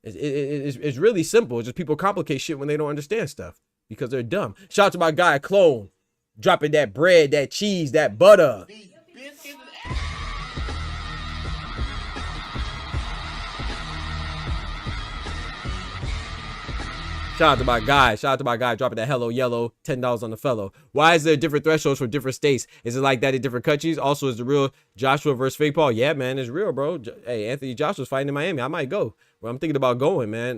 It's really simple. It's just people complicate shit when they don't understand stuff because they're dumb. Shout out to my guy Clone, dropping that bread, that cheese, that butter. Shout out to my guy. Shout out to my guy dropping that hello yellow, $10 on the fellow. Why is there different thresholds for different states? Is it like that in different countries? Also, is the real Joshua versus fake Paul? Yeah, man, it's real, bro. Hey, Anthony Joshua's fighting in Miami. I might go. Well, I'm thinking about going, man.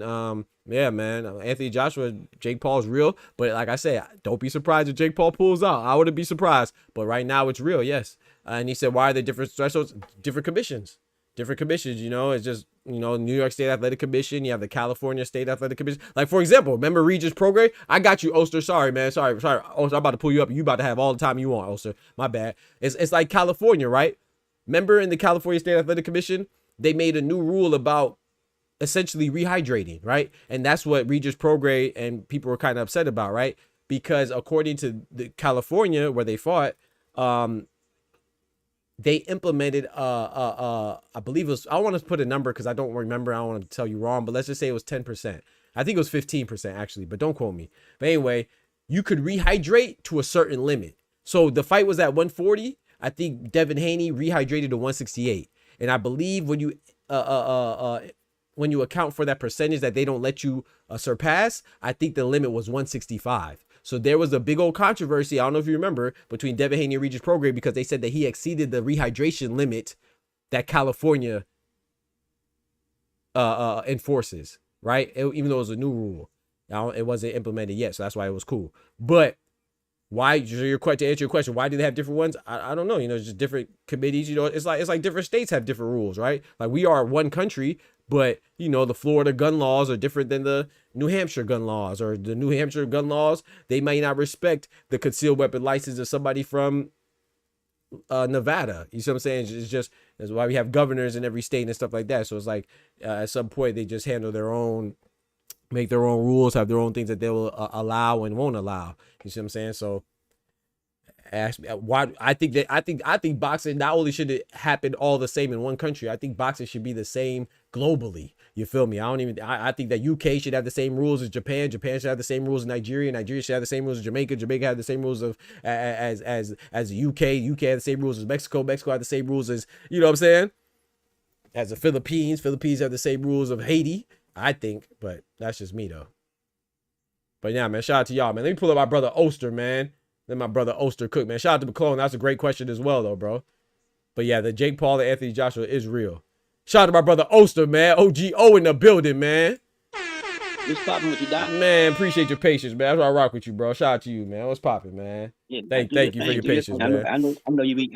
Yeah, man. Anthony Joshua, Jake Paul's real. But like I said, don't be surprised if Jake Paul pulls out. I wouldn't be surprised. But right now, it's real, yes. And he said, why are there different thresholds? Different commissions. Different commissions, you know, it's just, you know, New York State Athletic Commission. You have the California State Athletic Commission. Like, for example, remember Regis Prograis? I got you, Oster. Sorry, man. Sorry. Oster, I'm about to pull you up. You about to have all the time you want, Oster. My bad. It's like California, right? Remember in the California State Athletic Commission, they made a new rule about essentially rehydrating, right? And that's what Regis Prograis and people were kind of upset about, right? Because according to the California where they fought, they implemented I believe it was, I want to put a number because I don't remember, I don't want to tell you wrong, but let's just say it was 10%. I think it was 15% actually, but don't quote me. But anyway, you could rehydrate to a certain limit. So the fight was at 140. I think Devin Haney rehydrated to 168. And I believe when you account for that percentage that they don't let you surpass, I think the limit was 165. So there was a big old controversy, I don't know if you remember, between Devin Haney and Regis Prograis because they said that he exceeded the rehydration limit that California enforces, right? Even though it was a new rule. It wasn't implemented yet, so that's why it was cool. But why, to answer your question, why do they have different ones? I don't know, you know, it's just different committees, you know, it's like different states have different rules, right? Like we are one country, but you know, the Florida gun laws are different than the New Hampshire gun laws, or the New Hampshire gun laws, they may not respect the concealed weapon license of somebody from Nevada. You see what I'm saying? It's just, that's why we have governors in every state and stuff like that. So it's like at some point they just handle their own, make their own rules, have their own things that they will allow and won't allow. You see what I'm saying? So ask me why. I think boxing not only should it happen all the same in one country, I think boxing should be the same globally. You feel me? I think that UK should have the same rules as Japan. Japan should have the same rules as Nigeria. Nigeria should have the same rules as Jamaica. Jamaica have the same rules of as the UK. UK have the same rules as Mexico. Mexico have the same rules as, you know what I'm saying, as the Philippines. Philippines have the same rules of Haiti, I think, but that's just me though. But yeah, man, shout out to y'all, man. Let me pull up my brother Oster, man. Then my brother Oster Cook, man. Shout out to McClone. That's a great question as well, though, bro. But yeah, the Jake Paul and Anthony Joshua is real. Shout out to my brother Oster, man. OGO in the building, man. What's popping with you, Doc? Man, appreciate your patience, man. That's why I rock with you, bro. Shout out to you, man. What's popping, man? Yeah, thank you for your patience, man. I know you be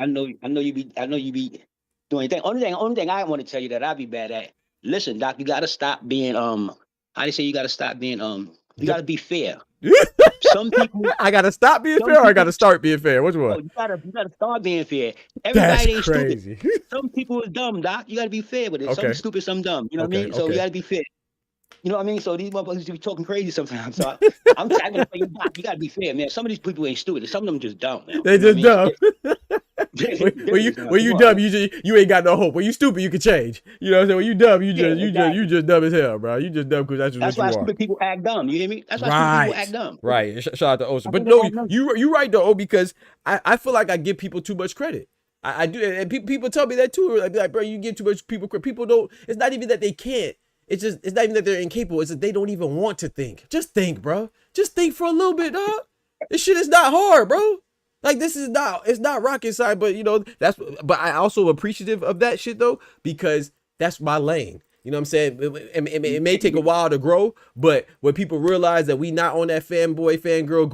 doing anything. Only thing I want to tell you that I be bad at. Listen, Doc, you gotta stop being how do you say you gotta stop being you gotta be fair. Some people, I gotta stop being fair, or I gotta start being fair. Which one? You gotta start being fair. Everybody ain't crazy. Stupid. Some people is dumb, Doc. You gotta be fair with it. Okay. Some stupid, some dumb. You know what I mean? So you gotta be fair. You know what I mean? So these motherfuckers be talking crazy sometimes. So I'm gonna tell you, Doc, you gotta be fair, man. Some of these people ain't stupid. Some of them just dumb, man. They just dumb. When you dumb, you ain't got no hope. When you stupid, you can change. You know what I'm saying? When you dumb, you just dumb as hell, bro. You just dumb because that's what you are. That's why stupid people act dumb. You hear me? That's why stupid people act dumb. Right. Shout out to Oster. But no, you right though, because I feel like I give people too much credit. I do, and people tell me that too. I'd be like, bro, you give too much people credit. People don't. It's not even that they can't. It's not even that they're incapable. It's that they don't even want to think. Just think, bro. Just think for a little bit, dog. This shit is not hard, bro. Like, it's not rocket science, but you know, but I also appreciative of that shit though, because that's my lane. You know what I'm saying? It may take a while to grow, but when people realize that we not on that fanboy, fangirl,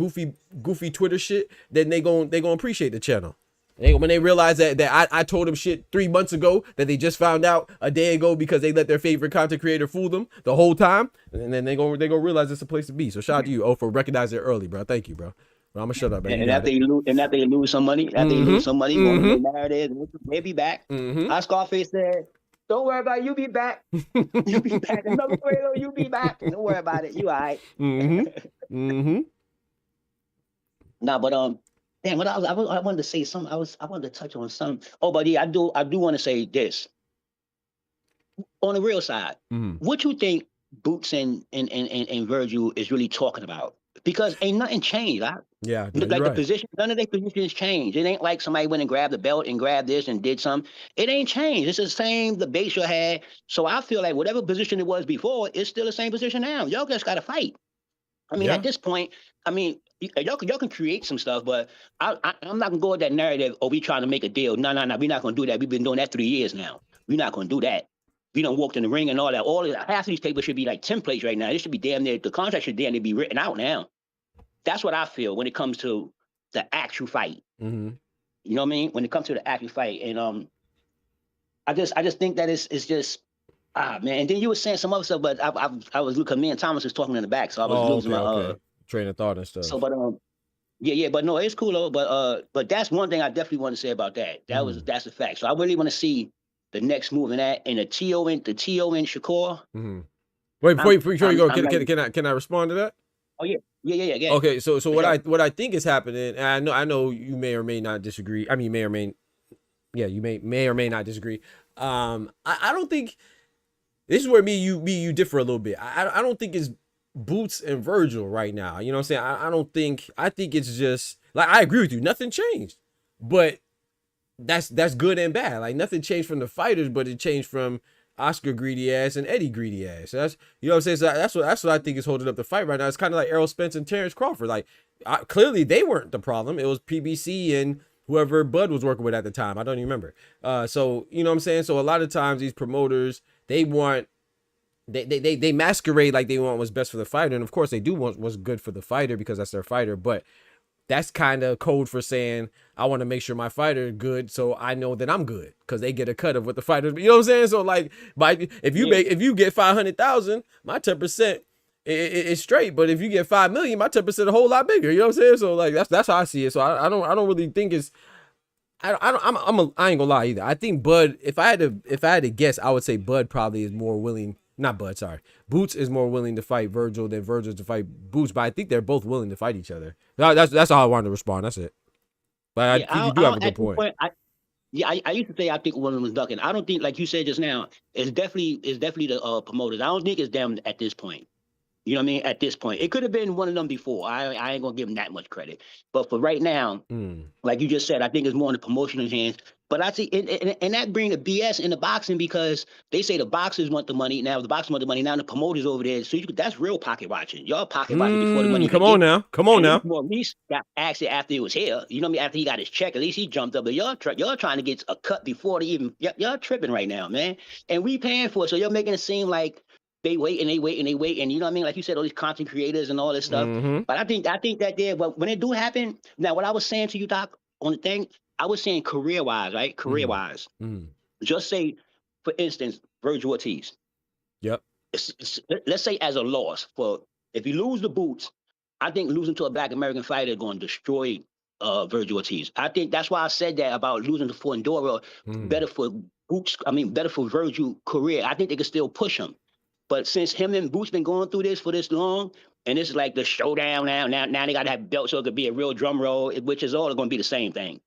goofy Twitter shit, then they gonna appreciate the channel. When they realize that I told them shit 3 months ago that they just found out a day ago because they let their favorite content creator fool them the whole time, and then they gonna realize it's a place to be. So shout out to you, for recognizing it early, bro. Thank you, bro. Well, I'm gonna shut up, man. And after they lose some money, they'll be back. Scarface said, "Don't worry about it, you be back. You be back. You be back. Don't worry about it. You all right." Nah, but damn, what I wanted to say something. I wanted to touch on something. Oh, but yeah, I do want to say this. On the real side, what you think Boots and Vergil is really talking about? Because ain't nothing changed. Right? Yeah, like the position, none of their positions changed. It ain't like somebody went and grabbed the belt and grabbed this and did something. It ain't changed. It's the same debate you had. So I feel like whatever position it was before, it's still the same position now. Y'all just got to fight. I mean, Yeah. at this point, I mean, y'all can create some stuff, but I'm not gonna go with that narrative. Oh, we trying to make a deal. No, we're not gonna do that. We've been doing that 3 years now. We're not gonna do that. We done walked in the ring and all that. All of that, half of these papers should be like templates right now. It should be damn near, the contract should damn near be written out now. That's what I feel when it comes to the actual fight. Mm-hmm. You know what I mean? When it comes to the actual fight, and I just think that it's just man. And then you were saying some other stuff, but I was looking. Me and Thomas was talking in the back, so I was losing my train of thought and stuff. So, but yeah, but no, it's cool though. But that's one thing I definitely want to say about that. That's a fact. So I really want to see the next move in that, and the TO in Shakur. Mm-hmm. Wait, before you go, can I respond to that? Oh yeah. Okay, so what I think is happening, and I know you may or may not disagree. I mean, you may or may not disagree. I don't think this is where you differ a little bit. I don't think it's Boots and Vergil right now. You know what I'm saying? I think it's just like, I agree with you. Nothing changed, but that's good and bad. Like, nothing changed from the fighters, but it changed from Oscar greedy ass and Eddie greedy ass. So that's, you know what I'm saying? So that's what I think is holding up the fight right now. It's kind of like Errol Spence and Terrence Crawford. Like, clearly they weren't the problem. It was PBC and whoever Bud was working with at the time. I don't even remember. So you know what I'm saying? So a lot of times these promoters, they masquerade like they want what's best for the fighter, and of course they do want what's good for the fighter because that's their fighter. But that's kind of code for saying, I want to make sure my fighter is good, so I know that I'm good, because they get a cut of what the fighters. You know what I'm saying? So like, if you get 500,000, my 10% is straight. But if you get 5 million, my 10% a whole lot bigger. You know what I'm saying? So like, that's how I see it. So I don't really think it's. I ain't gonna lie either. I think Bud, if I had to guess, I would say Bud probably is more willing. Not Bud, sorry. Boots is more willing to fight Vergil than Vergil to fight Boots, but I think they're both willing to fight each other. That's how I wanted to respond. That's it. But I think you do have a good point. I used to say I think one of them was ducking. I don't think, like you said just now, it's definitely the promoters. I don't think it's them at this point. You know what I mean? At this point, it could have been one of them before. I ain't gonna give them that much credit. But for right now, like you just said, I think it's more in the promotional hands. But I see, and that brings a BS in the boxing, because they say the boxers want the money. Now the boxers want the money. Now the promoters over there. So that's real pocket watching. Y'all pocket watching before the money. Come on now. Maurice got actually after he was here. You know what I mean? After he got his check, at least he jumped up. But y'all trying to get a cut before they even. Y'all tripping right now, man. And we paying for it. So you're making it seem like they wait. And you know what I mean? Like you said, all these content creators and all this stuff. But I think that there, but when it do happen, now what I was saying to you, Doc, on the thing, I was saying career-wise, right? Career-wise. Just say, for instance, Vergil Ortiz. Yep. Let's say as a loss, if you lose the Boots, I think losing to a Black American fighter is going to destroy Vergil Ortiz. I think that's why I said that about losing to Fundora. Better for Boots. I mean, better for Vergil career. I think they could still push him. But since him and Boots been going through this for this long, and it's like the showdown now they got to have belts, so it could be a real drum roll, which is all going to be the same thing.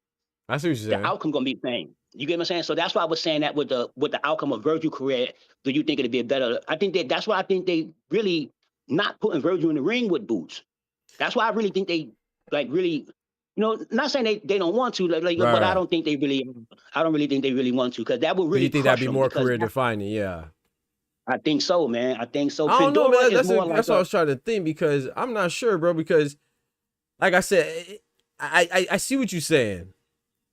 I see what you're saying. The outcome going to be the same. You get what I'm saying? So that's why I was saying that with the outcome of Vergil career, do you think it'd be a better? I think that's why I think they really not putting Vergil in the ring with Boots. That's why I really think they not saying they don't want to, but I don't think they really. I don't really think they really want to, because that would really. You think that'd be more career defining? Yeah. I think so, man. I think so. I don't know, man. That's what I was trying to think, because I'm not sure, bro. Because, like I said, I see what you're saying,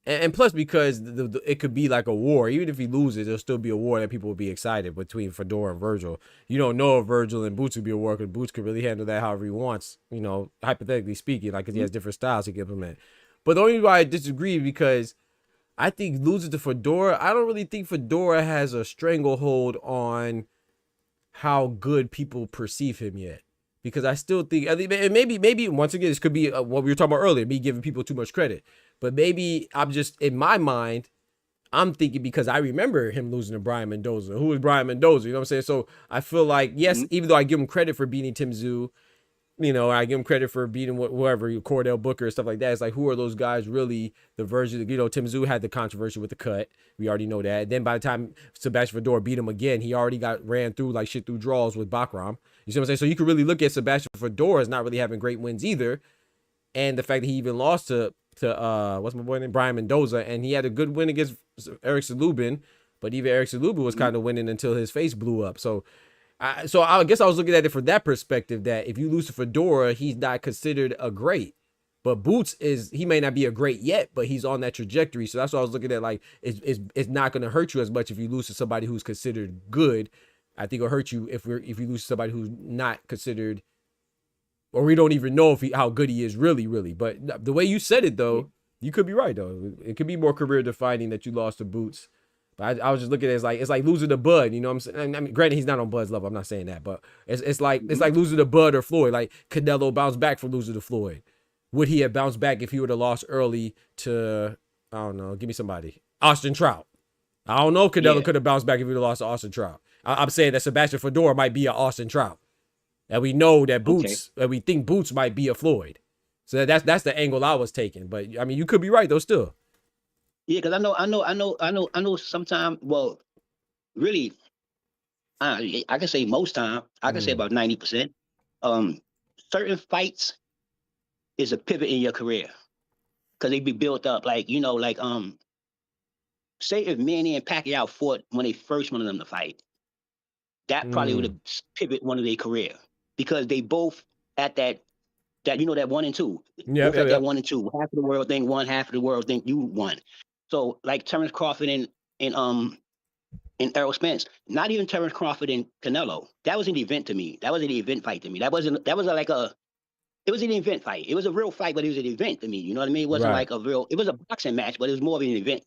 and plus because it could be like a war. Even if he loses, there'll still be a war that people will be excited between Fedor and Vergil. You don't know if Vergil and Boots would be a war, because Boots could really handle that however he wants. You know, hypothetically speaking, like, because he has different styles he can implement. But the only reason why I disagree, because I think losing to Fedor, I don't really think Fedor has a stranglehold on how good people perceive him yet, because I still think, and maybe once again, this could be what we were talking about earlier, me giving people too much credit, but maybe I'm just, in my mind, I'm thinking, because I remember him losing to Brian Mendoza. Who was Brian Mendoza? You know what I'm saying? So I feel like, yes, even though I give him credit for beating Tim Tszyu, you know, I give him credit for beating whoever, Cordell Booker and stuff like that. It's like, who are those guys really? The version, you know, Tim Tszyu had the controversy with the cut. We already know that. Then by the time Sebastian Fedor beat him again, he already ran through like shit through draws with Bakram. You see what I'm saying? So you could really look at Sebastian Fedor as not really having great wins either. And the fact that he even lost to what's my boy name? Brian Mendoza. And he had a good win against Eric Salubin. But even Eric Salubin was kind of winning until his face blew up. So So I guess I was looking at it from that perspective, that if you lose to Fedora, he's not considered a great. But Boots he may not be a great yet, but he's on that trajectory. So that's what I was looking at. Like, it's not going to hurt you as much if you lose to somebody who's considered good. I think it'll hurt you if you lose to somebody who's not considered, or we don't even know how good he is really. But the way you said it, though, you could be right, though. It could be more career defining that you lost to Boots. But I was just looking at it, it's like losing to Bud. You know what I'm saying? I mean, granted, he's not on Bud's level. I'm not saying that, but it's like losing to Bud or Floyd. Like, Canelo bounced back from losing to Floyd. Would he have bounced back if he would have lost early to, I don't know, give me somebody, Austin Trout? I don't know if Canelo could have bounced back if he would have lost to Austin Trout. I'm saying that Sebastian Fedora might be an Austin Trout. And we know that Boots, and we think Boots might be a Floyd. So that's the angle I was taking. But I mean, you could be right though still. Yeah, because I know sometimes, well, really, I can say most time, I can say about 90%. Certain fights is a pivot in your career, because they be built up like, you know, like say if Manny and Pacquiao fought when they first wanted them to fight, that probably would have pivot one of their career, because they both at that you know, that 1 and 2. Yeah, that 1 and 2. Half of the world think one, half of the world think you won. So like Terrence Crawford and Errol Spence, not even Terrence Crawford and Canelo. That was an event to me. That was an event fight to me. It was an event fight. It was a real fight, but it was an event to me. You know what I mean? It wasn't like it was a boxing match, but it was more of an event.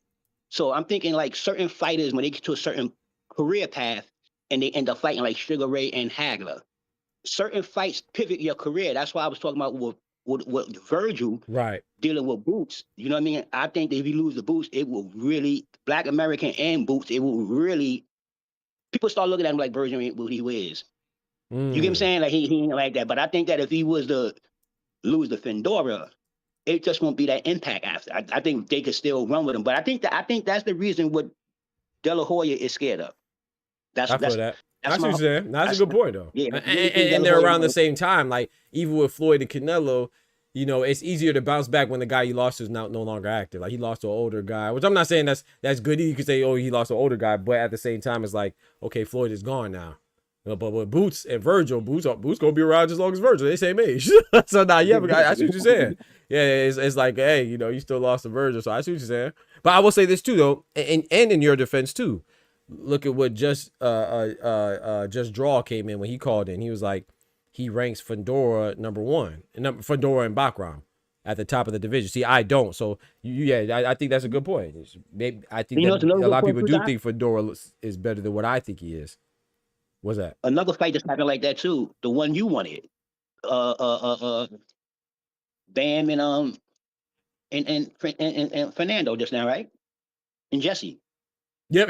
So I'm thinking like certain fighters, when they get to a certain career path and they end up fighting like Sugar Ray and Hagler, certain fights pivot your career. That's why I was talking about with Vergil dealing with Boots. You know what I mean? I think that if you lose the Boots, it will really, Black American and Boots, it will really, people start looking at him like Vergil ain't what he is. You get what I'm saying? Like he ain't like that. But I think that if he was to lose the Fedora, it just won't be that impact after. I think they could still run with him. But I think that's the reason what De La Hoya is scared of. I feel that. That's what you're saying. That's a good point, though. Yeah, and they're around the same time. Like, even with Floyd and Canelo, you know, it's easier to bounce back when the guy you lost is no longer active. Like, he lost to an older guy, which I'm not saying that's good. You could say, oh, he lost to an older guy, but at the same time, it's like, okay, Floyd is gone now. But with Boots and Vergil, Boots gonna be around as long as Vergil. They same age. So now you have a guy. I see what you're saying. Yeah, it's like, hey, you know, you still lost to Vergil. So I see what you're saying. But I will say this too, though, and in your defense too. Look at what just Draw came in when he called in. He was like, he ranks Fedora #1, and Fedora and Bakram at the top of the division. See, I don't. So I think that's a good point. Maybe I think that a lot of people do think Fedora is better than what I think he is. What's that? Another fight just happened like that too. The one you wanted, Bam and Fernando just now, right? And Jesse. Yep.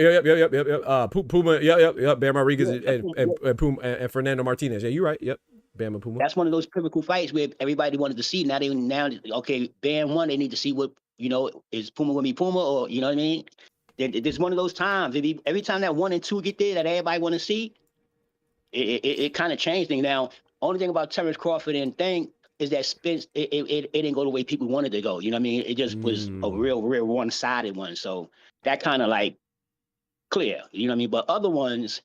Puma, yep. Bam Rodriguez and Puma and Fernando Martinez. Yeah, you're right. Yep. Bam and Puma. That's one of those critical fights where everybody wanted to see. Now okay, Bam won. They need to see what, you know, is Puma gonna be Puma, or you know what I mean? There's one of those times. Every time that 1 and 2 get there, that everybody want to see, it kind of changed things. Now, only thing about Terrence Crawford and thing is that Spence, it didn't go the way people wanted to go. You know what I mean? It just was a real one-sided one. So that kind of like clear. You know what I mean? But other ones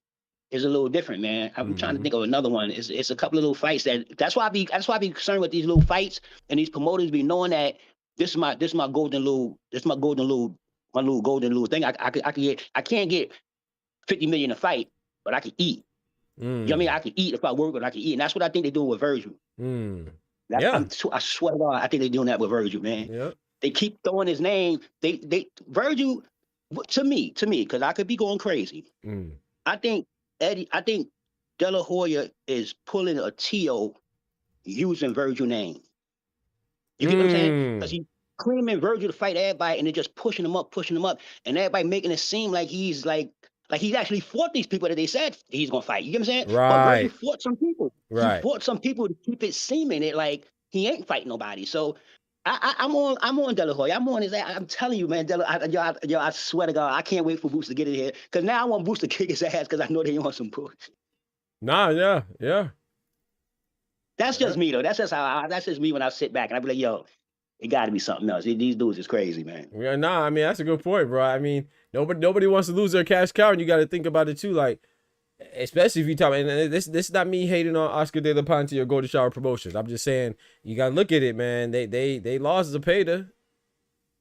is a little different, man. I'm trying to think of another one. It's a couple of little fights that's why I be concerned with these little fights, and these promoters be knowing that this is my golden little thing. I can't get 50 million a fight, but I can eat. You know what I mean? I can eat if I work, but I can eat. And that's what I think they're doing with Vergil. I swear to God, I think they're doing that with Vergil, man. Yep. They keep throwing his name. Vergil, to me, because I could be going crazy. I think De La Hoya is pulling a T.O. using Vergil name. You get what I'm saying? Because he's claiming Vergil to fight everybody, and they're just pushing him up, and everybody making it seem like he's like he's actually fought these people that they said he's gonna fight. You get what I'm saying? Right. But Vergil fought some people. Right. He fought some people to keep it seeming it like he ain't fighting nobody. So I'm on De La Hoya. I'm on his ass. I'm telling you, man, I swear to God, I can't wait for Boots to get in here. Because now I want Boots to kick his ass because I know they want some push. Nah, yeah. That's just me, though. That's just me when I sit back and I be like, yo, it got to be something else. These dudes is crazy, man. Yeah, nah, I mean, that's a good point, bro. I mean, nobody wants to lose their cash cow, and you got to think about it, too. Like, especially if you talk, and this is not me hating on Oscar De La Ponte or Golden Shower Promotions. I'm just saying you gotta look at it, man. They lost Zepeda,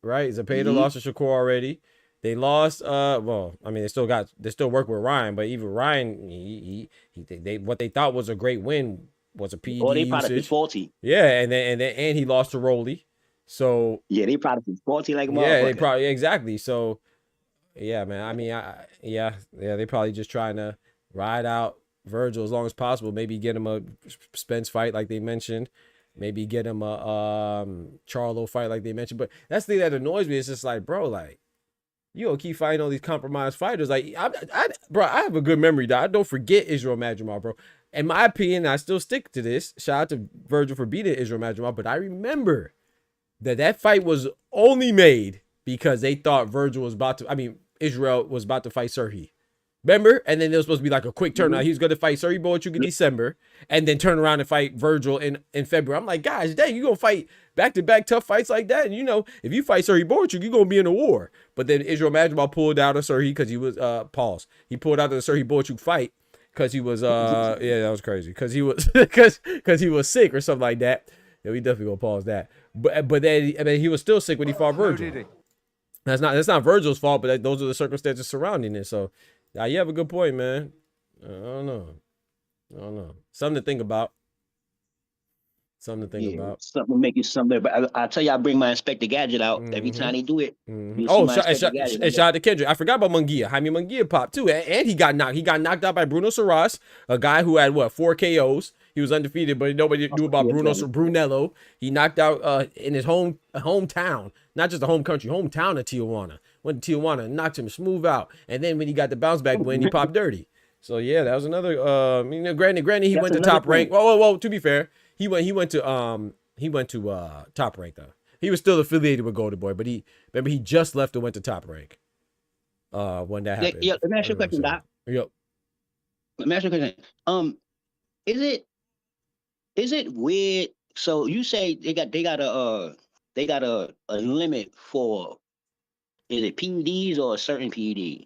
right? Zepeda lost to Shakur already. They lost. Well, I mean, they still work with Ryan, but even Ryan, they what they thought was a great win was a PED Or they product is usage. faulty. Yeah, and he lost to Rolly. So yeah, they product is faulty like a yeah, motherfucker. they probably exactly. So yeah, man. I mean, yeah, they probably just trying to ride out Vergil as long as possible. Maybe get him a Spence fight like they mentioned. Maybe get him a Charlo fight like they mentioned. But that's the thing that annoys me. It's just like, bro, like you gonna keep fighting all these compromised fighters. Like, bro, I have a good memory, dog. I don't forget Israel Madrimov, bro. In my opinion, I still stick to this. Shout out to Vergil for beating Israel Madrimov, but I remember that fight was only made because they thought Israel was about to fight Serhi. Remember? And then there was supposed to be like a quick turnaround. He was going to fight Serhi Boachuk in December and then turn around and fight Vergil in February. I'm like, guys, dang, you going to fight back-to-back tough fights like that? And, you know, if you fight Serhi Boachuk, you're going to be in a war. But then Israel Madrimov pulled out of Serhi because he was, pause. He pulled out of the Serhi Boachuk fight because he was, yeah, that was crazy. Because he was, because he was sick or something like that. Yeah, we definitely going to pause that. But then, I mean, he was still sick when he fought Vergil. That's not Vergil's fault, but those are the circumstances surrounding it. So, you have a good point, man. I don't know. Something to think about. Something to think about. Something to make you something. But I tell you, I bring my Inspector Gadget out every time they do it. Oh, shout out to Kendrick. I forgot about Munguia. Jaime Munguia popped too, and he got knocked. He got knocked out by Bruno Saras, a guy who had 4 KOs. He was undefeated, but nobody knew about Brunello. He knocked out in his hometown, not just the home country, hometown of Tijuana. Went to Tijuana and knocked him smooth out. And then when he got the bounce back win, he popped dirty. So yeah, that was another. Granted, he went to top rank. Whoa. To be fair, he went to top rank though. He was still affiliated with Golden Boy, but he just left and went to top rank. When that happened. Yeah, let me ask you a question, Doc. Yep. Let me ask you a question. Is it weird? So you say they got a limit for, is it PEDs or a certain PED?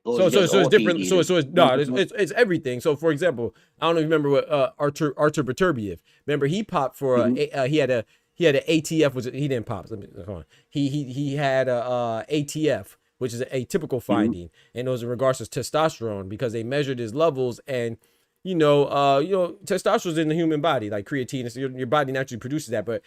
So it's different. PEDs? It's everything. So for example, I don't know if you remember what Artur Beterbiev. Remember he popped for he had a ATF, he didn't pop. Let me hold on. He had a ATF, which is an atypical finding, and it was in regards to testosterone because they measured his levels and. Testosterone is in the human body, like creatine. So your body naturally produces that. But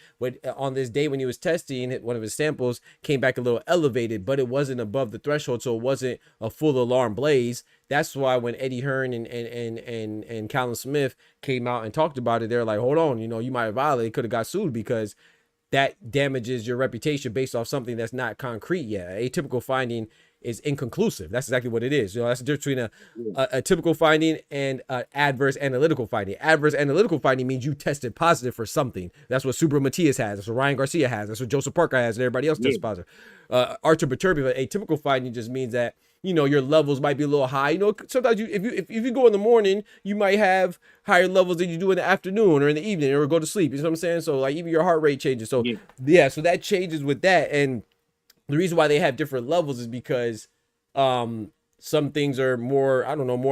on this day when he was testing, one of his samples came back a little elevated, but it wasn't above the threshold, so it wasn't a full alarm blaze. That's why when Eddie Hearn and Callum Smith came out and talked about it, they're like, hold on, you might have violated, could have got sued because that damages your reputation based off something that's not concrete yet. Atypical finding is inconclusive. That's exactly what it is. That's the difference between a typical finding and an adverse analytical finding. Adverse analytical finding means you tested positive for something. That's what Subra Matias has. That's what Ryan Garcia has. That's what Joseph Parker has, and everybody else tests positive. Artur Beterbiev, atypical finding just means that your levels might be a little high. Sometimes if you go in the morning, you might have higher levels than you do in the afternoon or in the evening or go to sleep. You know what I'm saying? So like even your heart rate changes. So so that changes with that. And the reason why they have different levels is because some things are more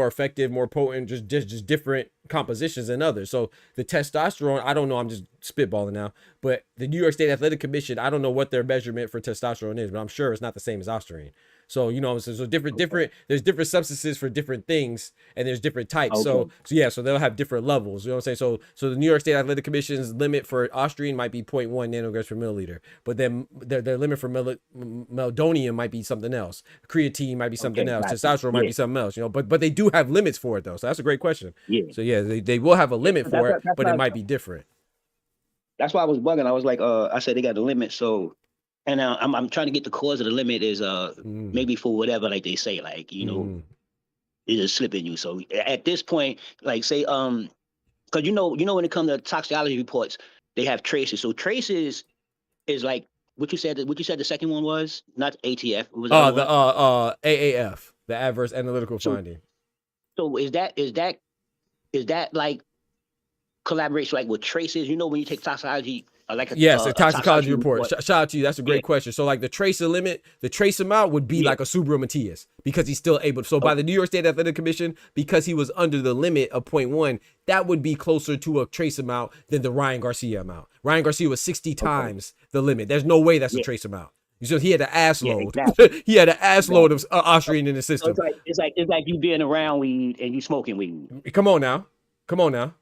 effective, more potent, just different compositions than others. So the testosterone, I don't know, I'm just spitballing now, but the New York State Athletic Commission, I don't know what their measurement for testosterone is, but I'm sure it's not the same as ostarine. So so different there's different substances for different things and there's different types. So they'll have different levels. You know what I'm saying? So the New York State Athletic Commission's limit for ostarine might be 0.1 nanograms per milliliter, but then their limit for meldonium might be something else. Creatine might be something else. Testosterone might be something else. But they do have limits for it though. So that's a great question. So they will have a limit for it, but it might be different. That's why I was bugging. I was like, I said they got a limit, so. And I'm trying to get the cause of the limit is maybe for whatever, like they say, like it's just slipping you. So at this point, like say because when it comes to toxicology reports, they have traces. So traces is like what you said. What you said the second one was not ATF. It was AAF, the adverse analytical finding. So is that like collaboration like with traces? When you take toxicology. Yes, a toxicology report. report. Shout out to you. That's a great question. So like the trace limit, the trace amount would be like a Subaru Matias because he's still able to. So by the New York State Athletic Commission, because he was under the limit of 0.1, that would be closer to a trace amount than the Ryan Garcia amount. Ryan Garcia was 60 times the limit. There's no way that's a trace amount. So he had an ass load. Exactly. He had an ass load of Austrian in the system. So it's like you being around weed and you smoking weed. Come on now. Come on now.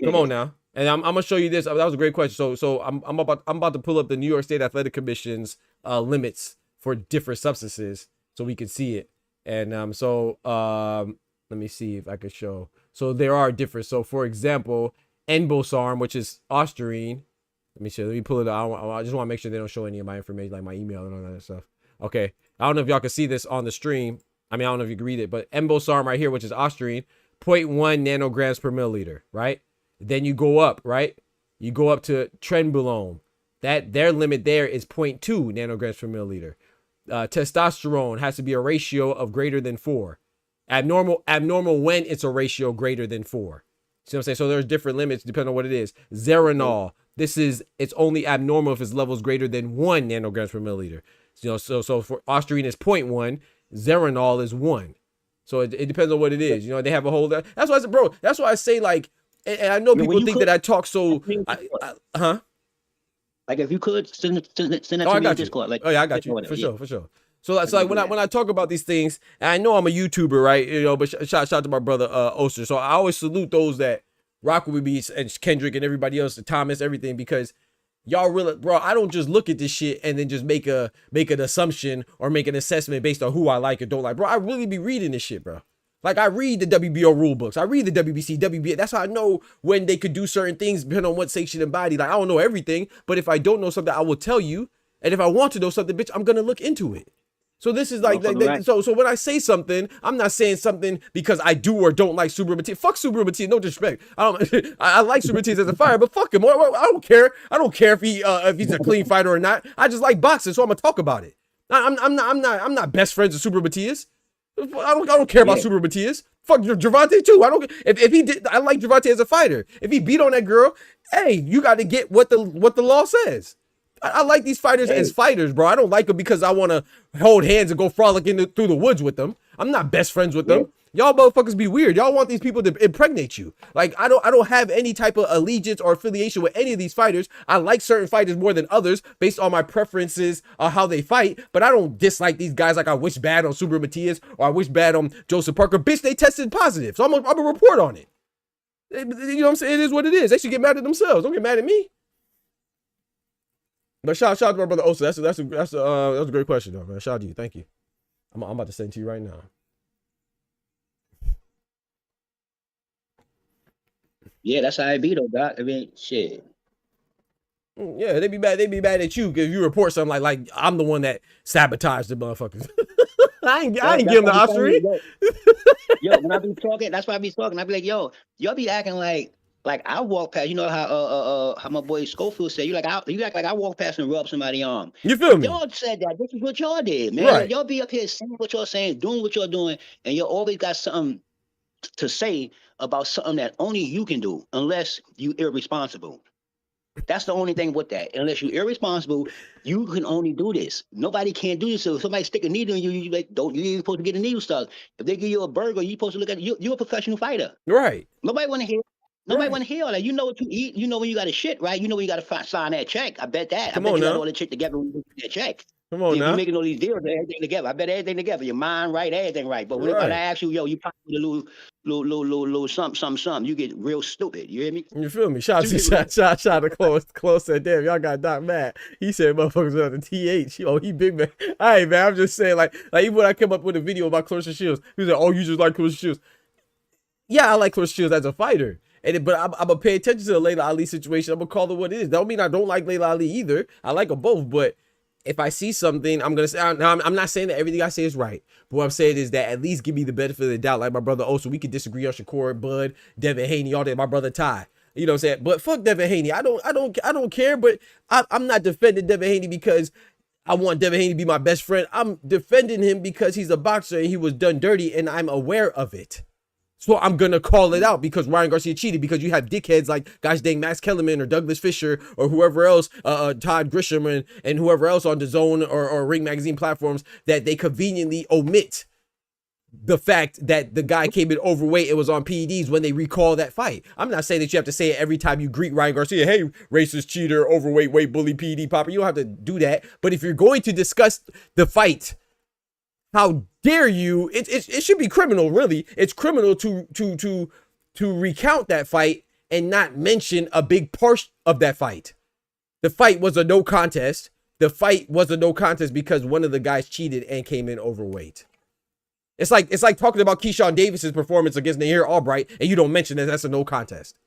Come on now. And I'm gonna show you this. That was a great question. So I'm about to pull up the New York State Athletic Commission's limits for different substances so we can see it. And let me see if I could show. So there are different. So for example, Enbosarm, which is Austrine. Let me pull it out. I just want to make sure they don't show any of my information, like my email and all that stuff. Okay. I don't know if y'all can see this on the stream. I mean, I don't know if you can read it, but Enbosarm right here, which is Austrine, 0.1 nanograms per milliliter, right? Then you go up, right? You go up to Trenbolone. Their limit there is 0.2 nanograms per milliliter. Testosterone has to be a ratio of greater than 4. Abnormal when it's a ratio greater than 4. See what I'm saying? So there's different limits depending on what it is. Zeranol. It's only abnormal if its level is greater than 1 nanograms per milliliter. So for Austrine is 0.1. Zeranol is 1. So it depends on what it is. They have a whole. That's why I said, bro. That's why I say like. And I know people think that I talk so, Like if you could send it to me in Discord. Like, I got you for sure. So like when I talk about these things, and I know I'm a YouTuber, right? But shout out to my brother Oster. So I always salute those that rock with me and Kendrick and everybody else, Thomas, everything, because y'all really, bro. I don't just look at this shit and then just make an assumption or make an assessment based on who I like or don't like, bro. I really be reading this shit, bro. Like I read the WBO rule books. I read the WBC, WBA. That's how I know when they could do certain things depending on what section and body. Like I don't know everything, but if I don't know something, I will tell you. And if I want to know something, bitch, I'm gonna look into it. So this is like so when I say something, I'm not saying something because I do or don't like Subaru Matias. Fuck Subaru Matias, no disrespect. I like Subaru Matias as a fighter, but fuck him. I don't care. I don't care if he's a clean fighter or not. I just like boxing, so I'm gonna talk about it. I'm not best friends with Subaru Matias. I don't care about Subaru Matias. Fuck Gervonta too. I don't. If he did, I like Gervonta as a fighter. If he beat on that girl, hey, you got to get what the law says. I like these fighters as fighters, bro. I don't like them because I want to hold hands and go frolicking through the woods with them. I'm not best friends with them. Y'all motherfuckers be weird. Y'all want these people to impregnate you. Like I don't have any type of allegiance or affiliation with any of these fighters. I like certain fighters more than others based on my preferences on how they fight. But I don't dislike these guys like I wish bad on Subaru Matias or I wish bad on Joseph Parker. Bitch, they tested positive, so I'm gonna report on it. You know what I'm saying? It is what it is. They should get mad at themselves. Don't get mad at me. But shout out to my brother Osa. That's a great question though, man. Shout out to you. Thank you. I'm about to send it to you right now. Yeah, that's how I be though, Doc. I mean, shit. Yeah, they be mad at you because you report something like I'm the one that sabotaged the motherfuckers. I ain't give them the Austrian. Yo, when I be talking, that's why I be talking. I be like, yo, y'all be acting like I walk past. You know how my boy Schofield said, you act like I walk past and rub somebody's arm. You feel me? Y'all said that. This is what y'all did, man. Right. Y'all be up here saying what y'all saying, doing what y'all doing, and you always got something to say about something that only you can do, unless you irresponsible. That's the only thing with that. Unless you're irresponsible, you can only do this. Nobody can do this. So if somebody stick a needle in you, you like, you ain't supposed to get a needle stuck. If they give you a burger, you supposed to look at it. You're a professional fighter. Right. Nobody want to hear. Nobody want to hear all that. You know what you eat. You know when you got a shit, right? You know when you got to sign that check. I bet that. I bet you got all the shit together when you get that check. Come on now. You're making all these deals, everything together. I bet everything together. Your mind right, everything right. But when I ask you, yo, you probably a little something, you get real stupid. You hear me? You feel me? Shout to close said, damn, y'all got Doc mad. He said motherfuckers on the TH. Oh, he big man. All right, man. I'm just saying, like even when I came up with a video about Clarissa Shields, he was like, oh, you just like Clarissa Shields. Yeah, I like Clarissa Shields as a fighter. But I'm gonna pay attention to the Layla Ali situation. I'm gonna call it what it is. That don't mean I don't like Layla Ali either. I like them both, but if I see something, I'm gonna say. Now, I'm not saying that everything I say is right, but what I'm saying is that at least give me the benefit of the doubt. Like my brother Osa, we could disagree on Shakur, Bud, Devin Haney, all that. My brother Ty, you know what I'm saying? But fuck Devin Haney. I don't care. But I'm not defending Devin Haney because I want Devin Haney to be my best friend. I'm defending him because he's a boxer and he was done dirty, and I'm aware of it. So I'm going to call it out because Ryan Garcia cheated, because you have dickheads like, gosh dang, Max Kellerman or Douglas Fisher or whoever else, Todd Grisham and whoever else on the Zone or Ring Magazine platforms, that they conveniently omit the fact that the guy came in overweight. It was on PEDs when they recall that fight. I'm not saying that you have to say it every time you greet Ryan Garcia. Hey, racist, cheater, overweight, weight bully, PED popper. You don't have to do that. But if you're going to discuss the fight, how dare you? It should be criminal, really. It's criminal to recount that fight and not mention a big part of that fight. The fight was a no contest. The fight was a no contest because one of the guys cheated and came in overweight. It's like talking about Keyshawn Davis's performance against Nair Albright and you don't mention that that's a no contest.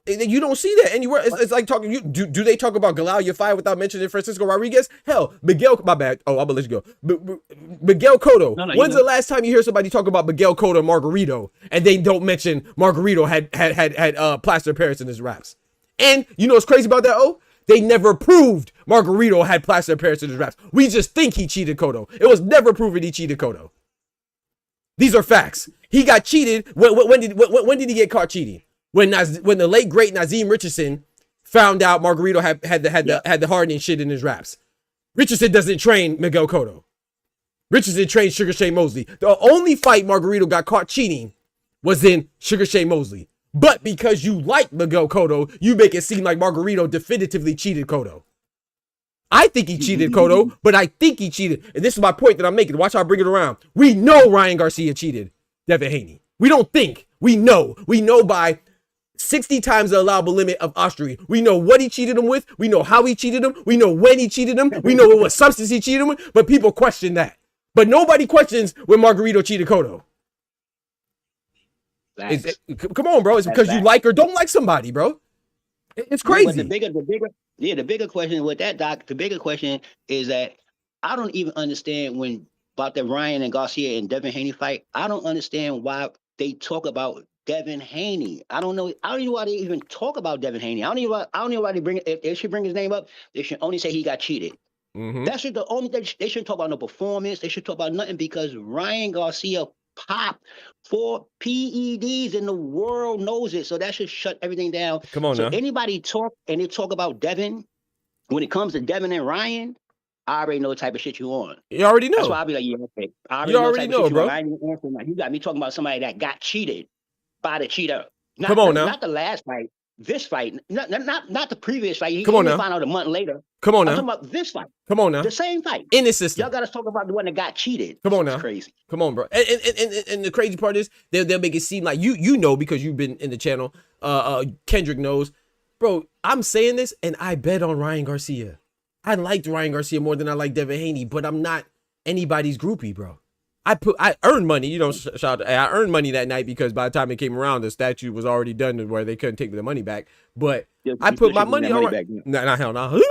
You don't see that anywhere. It's like talking. Do they talk about Galalia fight without mentioning Francisco Rodriguez? Hell, Miguel. My bad. Oh, I'm gonna let you go. Miguel Cotto. When's the last time you hear somebody talk about Miguel Cotto and Margarito and they don't mention Margarito had plaster Paris in his raps? And you know what's crazy about that? Oh, they never proved Margarito had plaster Paris in his raps. We just think he cheated Cotto. It was never proven he cheated Cotto. These are facts. He got cheated. When did he get caught cheating? When the late great Nazim Richardson found out Margarito had the hardening shit in his raps. Richardson doesn't train Miguel Cotto. Richardson trained Sugar Shane Mosley. The only fight Margarito got caught cheating was in Sugar Shane Mosley. But because you like Miguel Cotto, you make it seem like Margarito definitively cheated Cotto. I think he cheated Cotto, but I think he cheated. And this is my point that I'm making. Watch how I bring it around. We know Ryan Garcia cheated Devin Haney. We don't think. We know. We know by 60 times the allowable limit of Austria. We know what he cheated him with. We know how he cheated him. We know when he cheated him. We know what substance he cheated him with. But people question that. But nobody questions when Margarito cheated Cotto. Come on, bro. It's because you like or don't like somebody, bro. It's crazy. The bigger question with that, Doc, the bigger question is that I don't even understand about the Ryan and Garcia and Devin Haney fight. I don't understand why they talk about Devin Haney. I don't know why they even talk about Devin Haney. I don't know why they bring it. If they should bring his name up, they should only say he got cheated. That's the only thing. They shouldn't talk about no performance. They should talk about nothing because Ryan Garcia popped 4 PEDs and the world knows it. So that should shut everything down. Come on now. Anybody talk about Devin, when it comes to Devin and Ryan, I already know the type of shit you on. You already know. That's why I'll be like, yeah, okay. You already know, bro. You got me talking about somebody that got cheated by the cheater. Come on now. Not the last fight. This fight. Not the previous fight. Come on now. Find out a month later. Come on now. I'm talking about this fight. Come on now. The same fight. In the system. Y'all got to talk about the one that got cheated. Come on now. It's crazy. Come on, bro. And the crazy part is they'll make it seem like you know because you've been in the channel. Kendrick knows, bro. I'm saying this and I bet on Ryan Garcia. I liked Ryan Garcia more than I like Devin Haney, but I'm not anybody's groupie, bro. I earned money, you know. I earned money that night because by the time it came around, the statute was already done to where they couldn't take the money back. But I put my money on. Nah, hell no.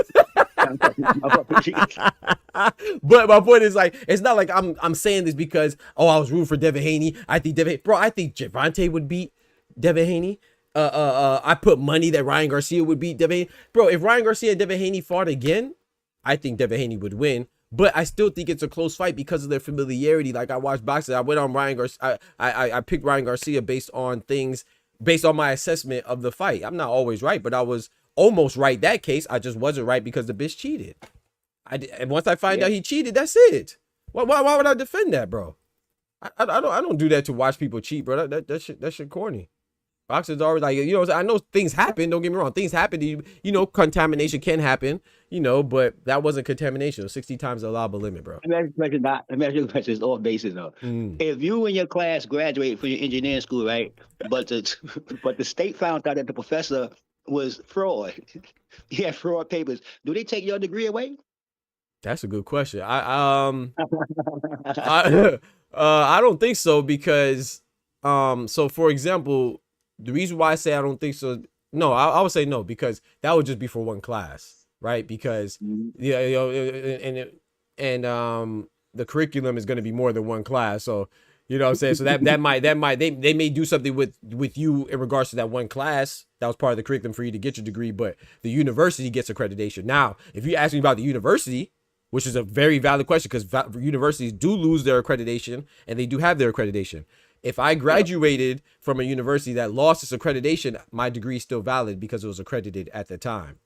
But my point is like, it's not like I'm saying this because I was rooting for Devin Haney. I think Gervonta would beat Devin Haney. I put money that Ryan Garcia would beat Devin Haney. Bro, if Ryan Garcia and Devin Haney fought again, I think Devin Haney would win. But I still think it's a close fight because of their familiarity. Like I watched boxing. I went on Ryan Garcia. I picked Ryan Garcia based on my assessment of the fight. I'm not always right, but I was almost right that case. I just wasn't right because the bitch cheated. And once I find out he cheated, that's it. Why would I defend that, bro? I don't do that to watch people cheat, bro. That shit corny. Boxers always like, you know, I know things happen. Don't get me wrong. Things happen. You know, contamination can happen, you know, but that wasn't contamination. 60 times the allowable limit, bro. Let me ask you a question. It's off basis, though. If you and your class graduated from your engineering school, right, but the state found out that the professor was fraud, he had fraud papers, do they take your degree away? That's a good question. I don't think so because, so for example, the reason why I say I don't think so, no, I would say no, because that would just be for one class, right? Because yeah, you know, and the curriculum is going to be more than one class, so you know what I'm saying. So that might they may do something with you in regards to that one class that was part of the curriculum for you to get your degree, but the university gets accreditation. Now, if you ask me about the university, which is a very valid question because universities do lose their accreditation and they do have their accreditation. If I graduated from a university that lost its accreditation, my degree is still valid because it was accredited at the time.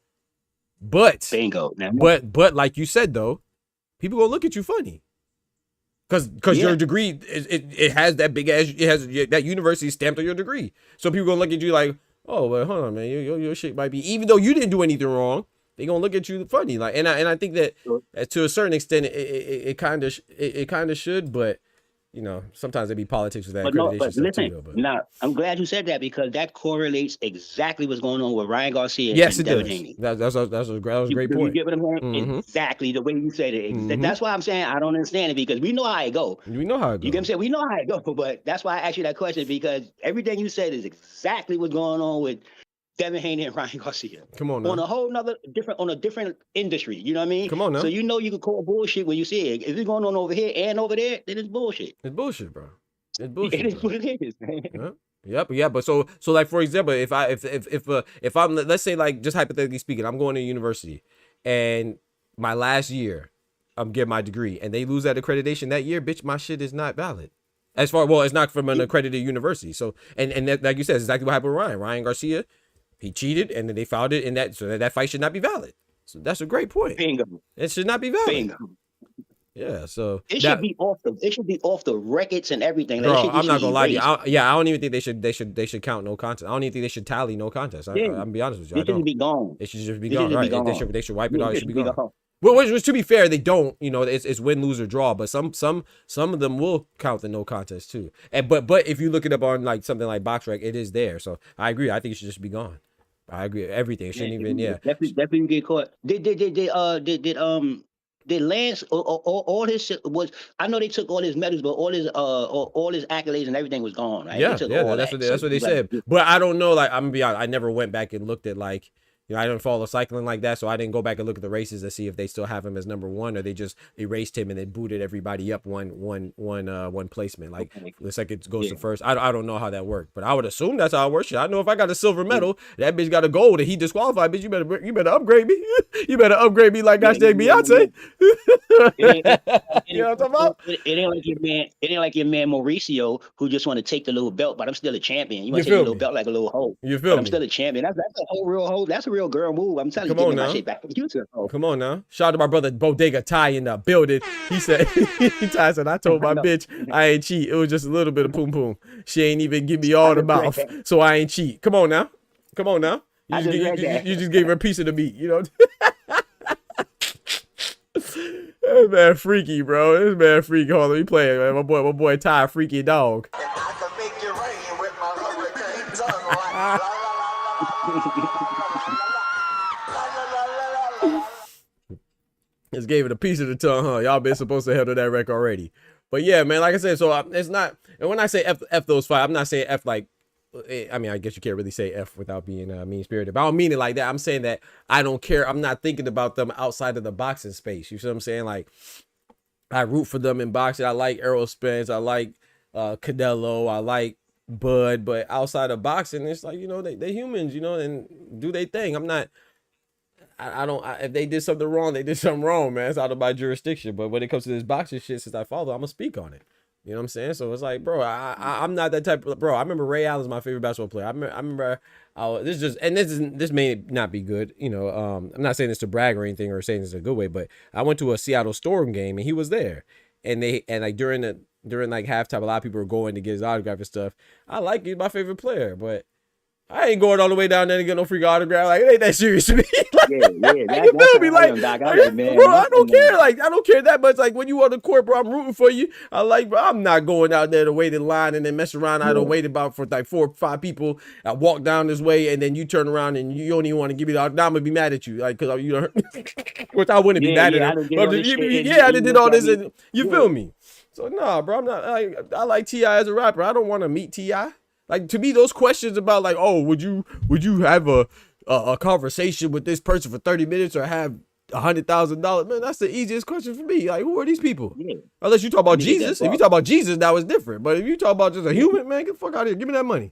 But bingo. But like you said though, people gonna look at you funny because your degree it has that big ass, it has that university stamped on your degree. So people gonna look at you like, oh well, hold on, man, your shit might be, even though you didn't do anything wrong, they gonna look at you funny. Like, and I think that to a certain extent it kind of should, but you know, sometimes there be politics with that accreditation stuff too, though. But now, I'm glad you said that because that correlates exactly what's going on with Ryan Garcia. Yes, and it Devin does. Haney. That was a great point. You get what I'm saying? Exactly the way you said it. That's why I'm saying I don't understand it, because we know how it go. We know how it goes. You get what I'm saying? We know how it go, but that's why I asked you that question, because everything you said is exactly what's going on with Devin Haney and Ryan Garcia. Come on now. On a whole nother different industry. You know what I mean? Come on now. So you know you can call bullshit when you see it. If it's going on over here and over there, then it's bullshit. It's bullshit, bro. It's bullshit. It is what it is, man. Yep. Yeah. But so like, for example, if I'm, let's say, like, just hypothetically speaking, I'm going to university and my last year I'm getting my degree and they lose that accreditation that year, bitch, my shit is not valid. As far, well, it's not from an accredited university. So, and that, like you said, it's exactly what happened with Ryan Garcia. He cheated and then they filed it in that, so that fight should not be valid. So that's a great point. Bingo. It should not be valid. Bingo. Yeah, so it should be off the records and everything. Bro, I'm not gonna lie to you. I don't even think they should count no contest. I don't even think they should tally no contest. I'm gonna be honest with you. It should be gone. It should just be gone. Right? They should wipe it out. It should be gone. Well, which, to be fair, they don't. You know, it's win, lose, or draw. But some of them will count the no contest too. And but if you look it up on like something like BoxRec, it is there. So I agree. I think it should just be gone. I agree. Everything. It shouldn't even. Yeah. Definitely get caught. Did Lance all his shit was? I know they took all his medals, but all his accolades and everything was gone. Right? Yeah, that's what they said. But I don't know. Like, I'm gonna be honest, I never went back and looked at, like, you know, I didn't follow cycling like that, so I didn't go back and look at the races to see if they still have him as number one, or they just erased him and then booted everybody up one placement. Like, the second goes to first. I don't know how that worked, but I would assume that's how it works. I know if I got a silver medal, that bitch got a gold, and he disqualified. Bitch, you better upgrade me. You better upgrade me like gosh dang Beyonce. You know what I'm talking about? It ain't like your man Mauricio, who just want to take the little belt, but I'm still a champion. You want to take a little belt like a little hoe. You feel me? I'm still a champion. That's a whole real hoe. That's a real girl move. I'm telling you, give me my shit back from you. Come on now. Shout out to my brother Bodega Ty in the building. He said, Ty said, I told my bitch I ain't cheat. It was just a little bit of poom poom. She ain't even give me all the mouth, so I ain't cheat. Come on now. You just gave her a piece of the meat, you know? This man freaky, bro. This man freaky. Hold on, let me play it, man. My boy Ty, freaky dog. And I can make it rain with my hurricane tongue. Just gave it a piece of the tongue, huh? Y'all been supposed to handle that wreck already. But yeah, man, like I said, so it's not, and when I say F those five, I'm not saying F like, I mean, I guess you can't really say F without being mean-spirited, but I don't mean it like that. I'm saying that I don't care. I'm not thinking about them outside of the boxing space. You see what I'm saying? Like, I root for them in boxing. I like Errol Spence. I like Canelo. I like Bud. But outside of boxing, it's like, you know, they humans, you know, and do their thing. I'm not, if they did something wrong, they did something wrong, man. It's out of my jurisdiction. But when it comes to this boxing shit, since I follow, I'm going to speak on it. You know what I'm saying? So it's like, bro, I'm not that type of, bro. I remember Ray Allen's my favorite basketball player. I remember this may not be good. You know, I'm not saying this to brag or anything or saying this in a good way, but I went to a Seattle Storm game and he was there. And like during like halftime, a lot of people were going to get his autograph and stuff. I like he's my favorite player, but I ain't going all the way down there to get no freak autograph. Like, it ain't that serious to me. Like, you feel me? Like, bro, I don't care. Like, I don't care that much. Like, when you on the court, bro, I'm rooting for you. I'm not going out there to wait in line and then mess around. I don't wait about for like 4 or 5 people. I walk down this way and then you turn around and you don't even want to give me the autograph. Now I'm gonna be mad at you, like, cause you know, which I wouldn't be mad at him. I did all this, and you feel me? So nah, bro, I'm not. I like T.I. as a rapper. I don't want to meet T.I. Like, to me, those questions about like, oh, would you have a conversation with this person for 30 minutes or have $100,000? Man, that's the easiest question for me. Like, who are these people? Yeah. Unless you talk about Jesus. If you talk about Jesus, that was different. But if you talk about just a human, man, get the fuck out of here. Give me that money.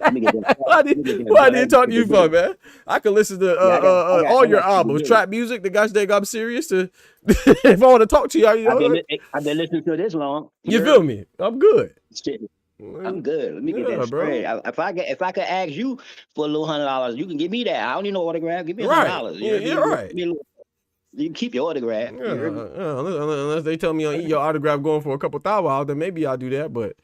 Let me get that. Why Let me get that. I need to talk to you for, man? I can listen to all your albums, I've trap music. The guys think I'm serious. To if I want to talk to you, you know, been listening to this long. You feel me? I'm good. Shit. I'm good. Let me get that bro. spread. If I could ask you for a little $100, you can give me that. I don't need no autograph. Give me $100. Yeah, you're right. You can keep your autograph. Unless they tell me I'll eat your autograph going for a couple $1,000, then maybe I'll do that. But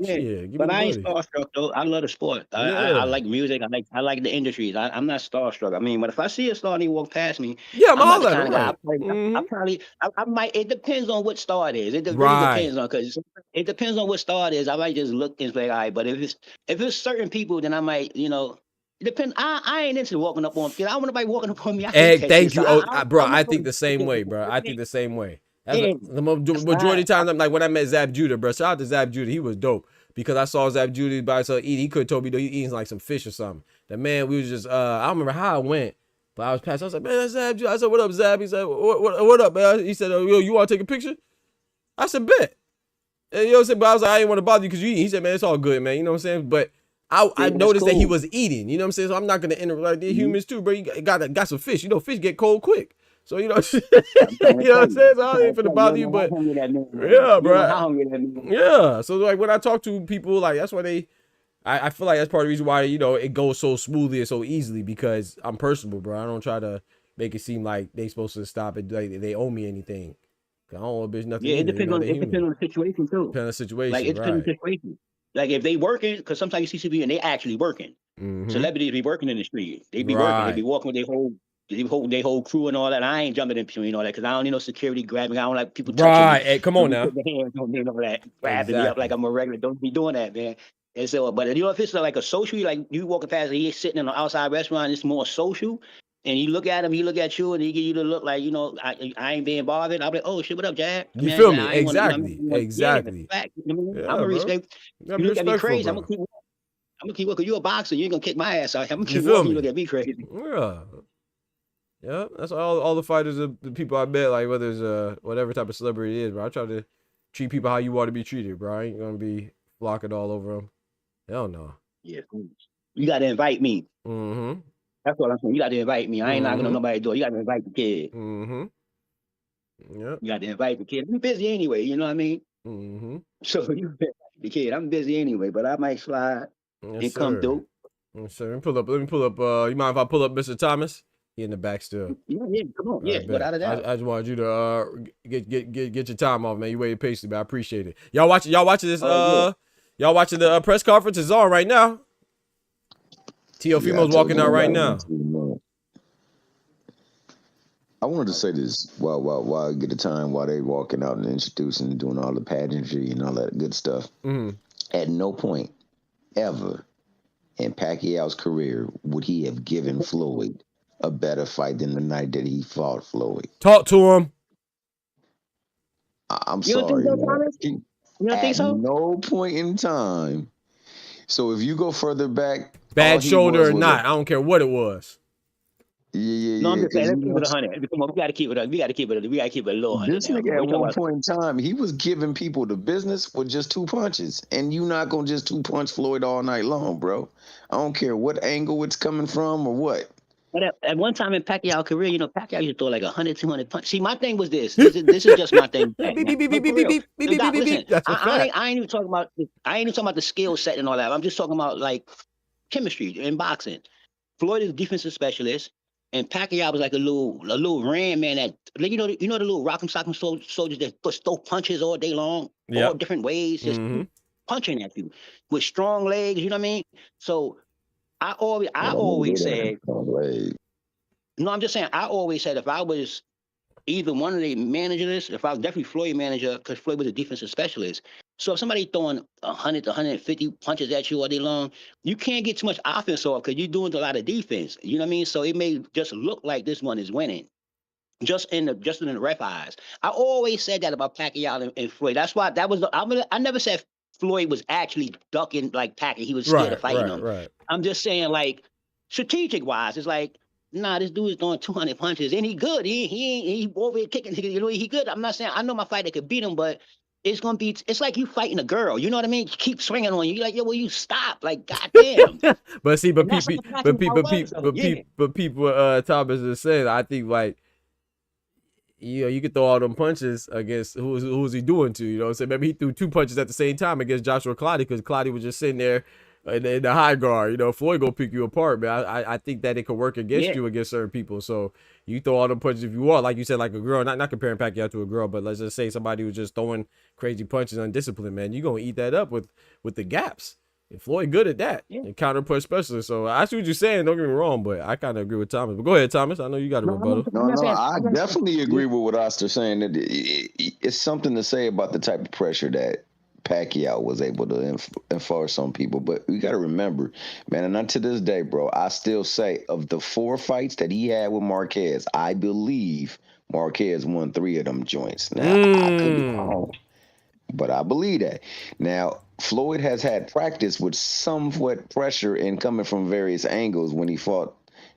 yeah, but I ain't starstruck though. I love the sport. I like music. I like the industries. I'm not starstruck. I mean, but if I see a star and he walk past me, yeah, I'm not the kind of guy. I might. It depends on what star it is. It really depends on because it depends on what star it is. I might just look and say, all right. But if it's certain people, then I might, it depends. I ain't into walking up on because I don't want nobody walking up on me. Thank you, bro. I think the same way, bro. I think the same way. The majority of times, I'm like when I met Zab Judah, bro. Shout out to Zab Judah. He was dope because I saw Zab Judah by himself eat. He could have told me he eating like some fish or something. The man, we was just I don't remember how I went, but I was past. I was like, man, that's Zab Judah. I said, what up, Zab? He said, what up, man? He said, oh, yo, you want to take a picture? I said, bet. And, you know what I'm saying? But I was like, I didn't want to bother you because you eat. He said, man, it's all good, man. You know what I'm saying? But I noticed that he was eating. You know what I'm saying? So I'm not gonna interrupt. Like they're humans too, bro. You got some fish. Fish get cold quick. So you know what I'm saying? So I ain't finna bother you, but yeah, bro. Yeah. So like when I talk to people, like that's why I feel like that's part of the reason why it goes so smoothly and so easily because I'm personable, bro. I don't try to make it seem like they supposed to stop it, like they owe me anything. I don't owe a bitch nothing. Yeah, it depends on the situation too. Depends on the situation. Like it depends on the situation. Like if they working, because sometimes you see people and they actually working. Celebrities be working in the street. They be working. They be walking with their whole crew and all that. I ain't jumping in between all that because I don't need no security grabbing. I don't like people touching me. Hey, come on now. Put their hands on me and all that, grabbing me up like I'm a regular. Don't be doing that, man. And so, but if it's like a social, like you walking past, he's sitting in an outside restaurant. It's more social. And you look at him, he look at you, and he give you the look like, I ain't being bothered. I'll be like, oh shit, what up, Jab? You feel me? Exactly. I'm gonna respect. You look at me crazy. I'm gonna keep walking. You a boxer. You ain't gonna kick my ass out. I'm gonna keep walking. You look at me crazy. Yeah. That's all the fighters, the people I met, like whether it's whatever type of celebrity it is, bro. I try to treat people how you want to be treated, bro. I ain't gonna be flocking all over them. Hell no. Yeah. You gotta invite me. That's what I'm saying. You got to invite me. I ain't knocking on nobody's door. You got to invite the kid. Yeah. You got to invite the kid. I'm busy anyway. You know what I mean? So you invite the kid. I'm busy anyway, but I might slide and come through. Yes, sir. Let me pull up. You mind if I pull up Mr. Thomas? He in the back still. Yeah, come on. Yeah, without a doubt. I just wanted you to get your time off, man. You waited patiently, but I appreciate it. Y'all watching this? Y'all watching the press conference? It's on right now. Teofimo's walking out right now. I wanted to say this while I get the time while they walking out and introducing and doing all the pageantry and all that good stuff. At no point ever in Pacquiao's career would he have given Floyd a better fight than the night that he fought Floyd. Talk to him. I'm sorry. You don't think so? At no point in time. So if you go further back, bad shoulder or not, I don't care what it was. No, I'm just saying, let's keep it 100. Come on, we gotta keep it. We gotta keep it a little 100. This nigga at one point in time, he was giving people the business with just 2 punches, and you not gonna just 2-punch Floyd all night long, bro. I don't care what angle it's coming from or what. But at one time in Pacquiao's career, Pacquiao used to throw like 100, 200 punches. See, my thing was this. This is just my thing. I ain't even talking about the skill set and all that. I'm just talking about like chemistry in boxing. Floyd is a defensive specialist, and Pacquiao was like a little ram man that the little rock'em sock'em soldiers that throw punches all day long, all different ways, just punching at you with strong legs. You know what I mean? So I always said, no, I'm just saying, I always said if I was either one of the managers, if I was definitely Floyd manager, because Floyd was a defensive specialist. So if somebody throwing 100 to 150 punches at you all day long, you can't get too much offense off because you're doing a lot of defense. You know what I mean? So it may just look like this one is winning, just in the ref eyes. I always said that about Pacquiao and Floyd. That's why I never said Floyd was actually ducking like Pacquiao. He was scared of fighting him. Right. I'm just saying, like, strategic wise, it's like, nah, this dude is throwing 200 punches and he good. He over here kicking. He good. I'm not saying I know my fighter could beat him, but it's gonna be. It's like you fighting a girl. You know what I mean? Keep swinging on you. You're like, yo, will you stop? Like, goddamn. But see, And that's how Pacquiao was, though. Yeah. but people, Thomas is saying, I think like, you could throw all them punches against who was he doing to? You know what I'm saying? Maybe he threw 2 punches at the same time against Joshua Clottey because Clottey was just sitting there in the high guard. You know, Floyd gonna pick you apart, man. I think that it could work against you against certain people. So you throw all them punches if you want, like you said, like a girl. Not comparing Pacquiao to a girl, but let's just say somebody who's just throwing crazy punches, undisciplined, man. You gonna eat that up with the gaps. And Floyd good at that, and counter punch specialist. So I see what you're saying. Don't get me wrong, but I kind of agree with Thomas. But go ahead, Thomas. I know you got a rebuttal. No, I definitely agree with what Oster's saying. That it's something to say about the type of pressure that Pacquiao was able to enforce on people. But we got to remember, man, and unto this day, bro, I still say of the 4 fights that he had with Marquez, I believe Marquez won 3 of them joints. Now, I could be wrong, but I believe that. Now, Floyd has had practice with somewhat pressure and coming from various angles when he fought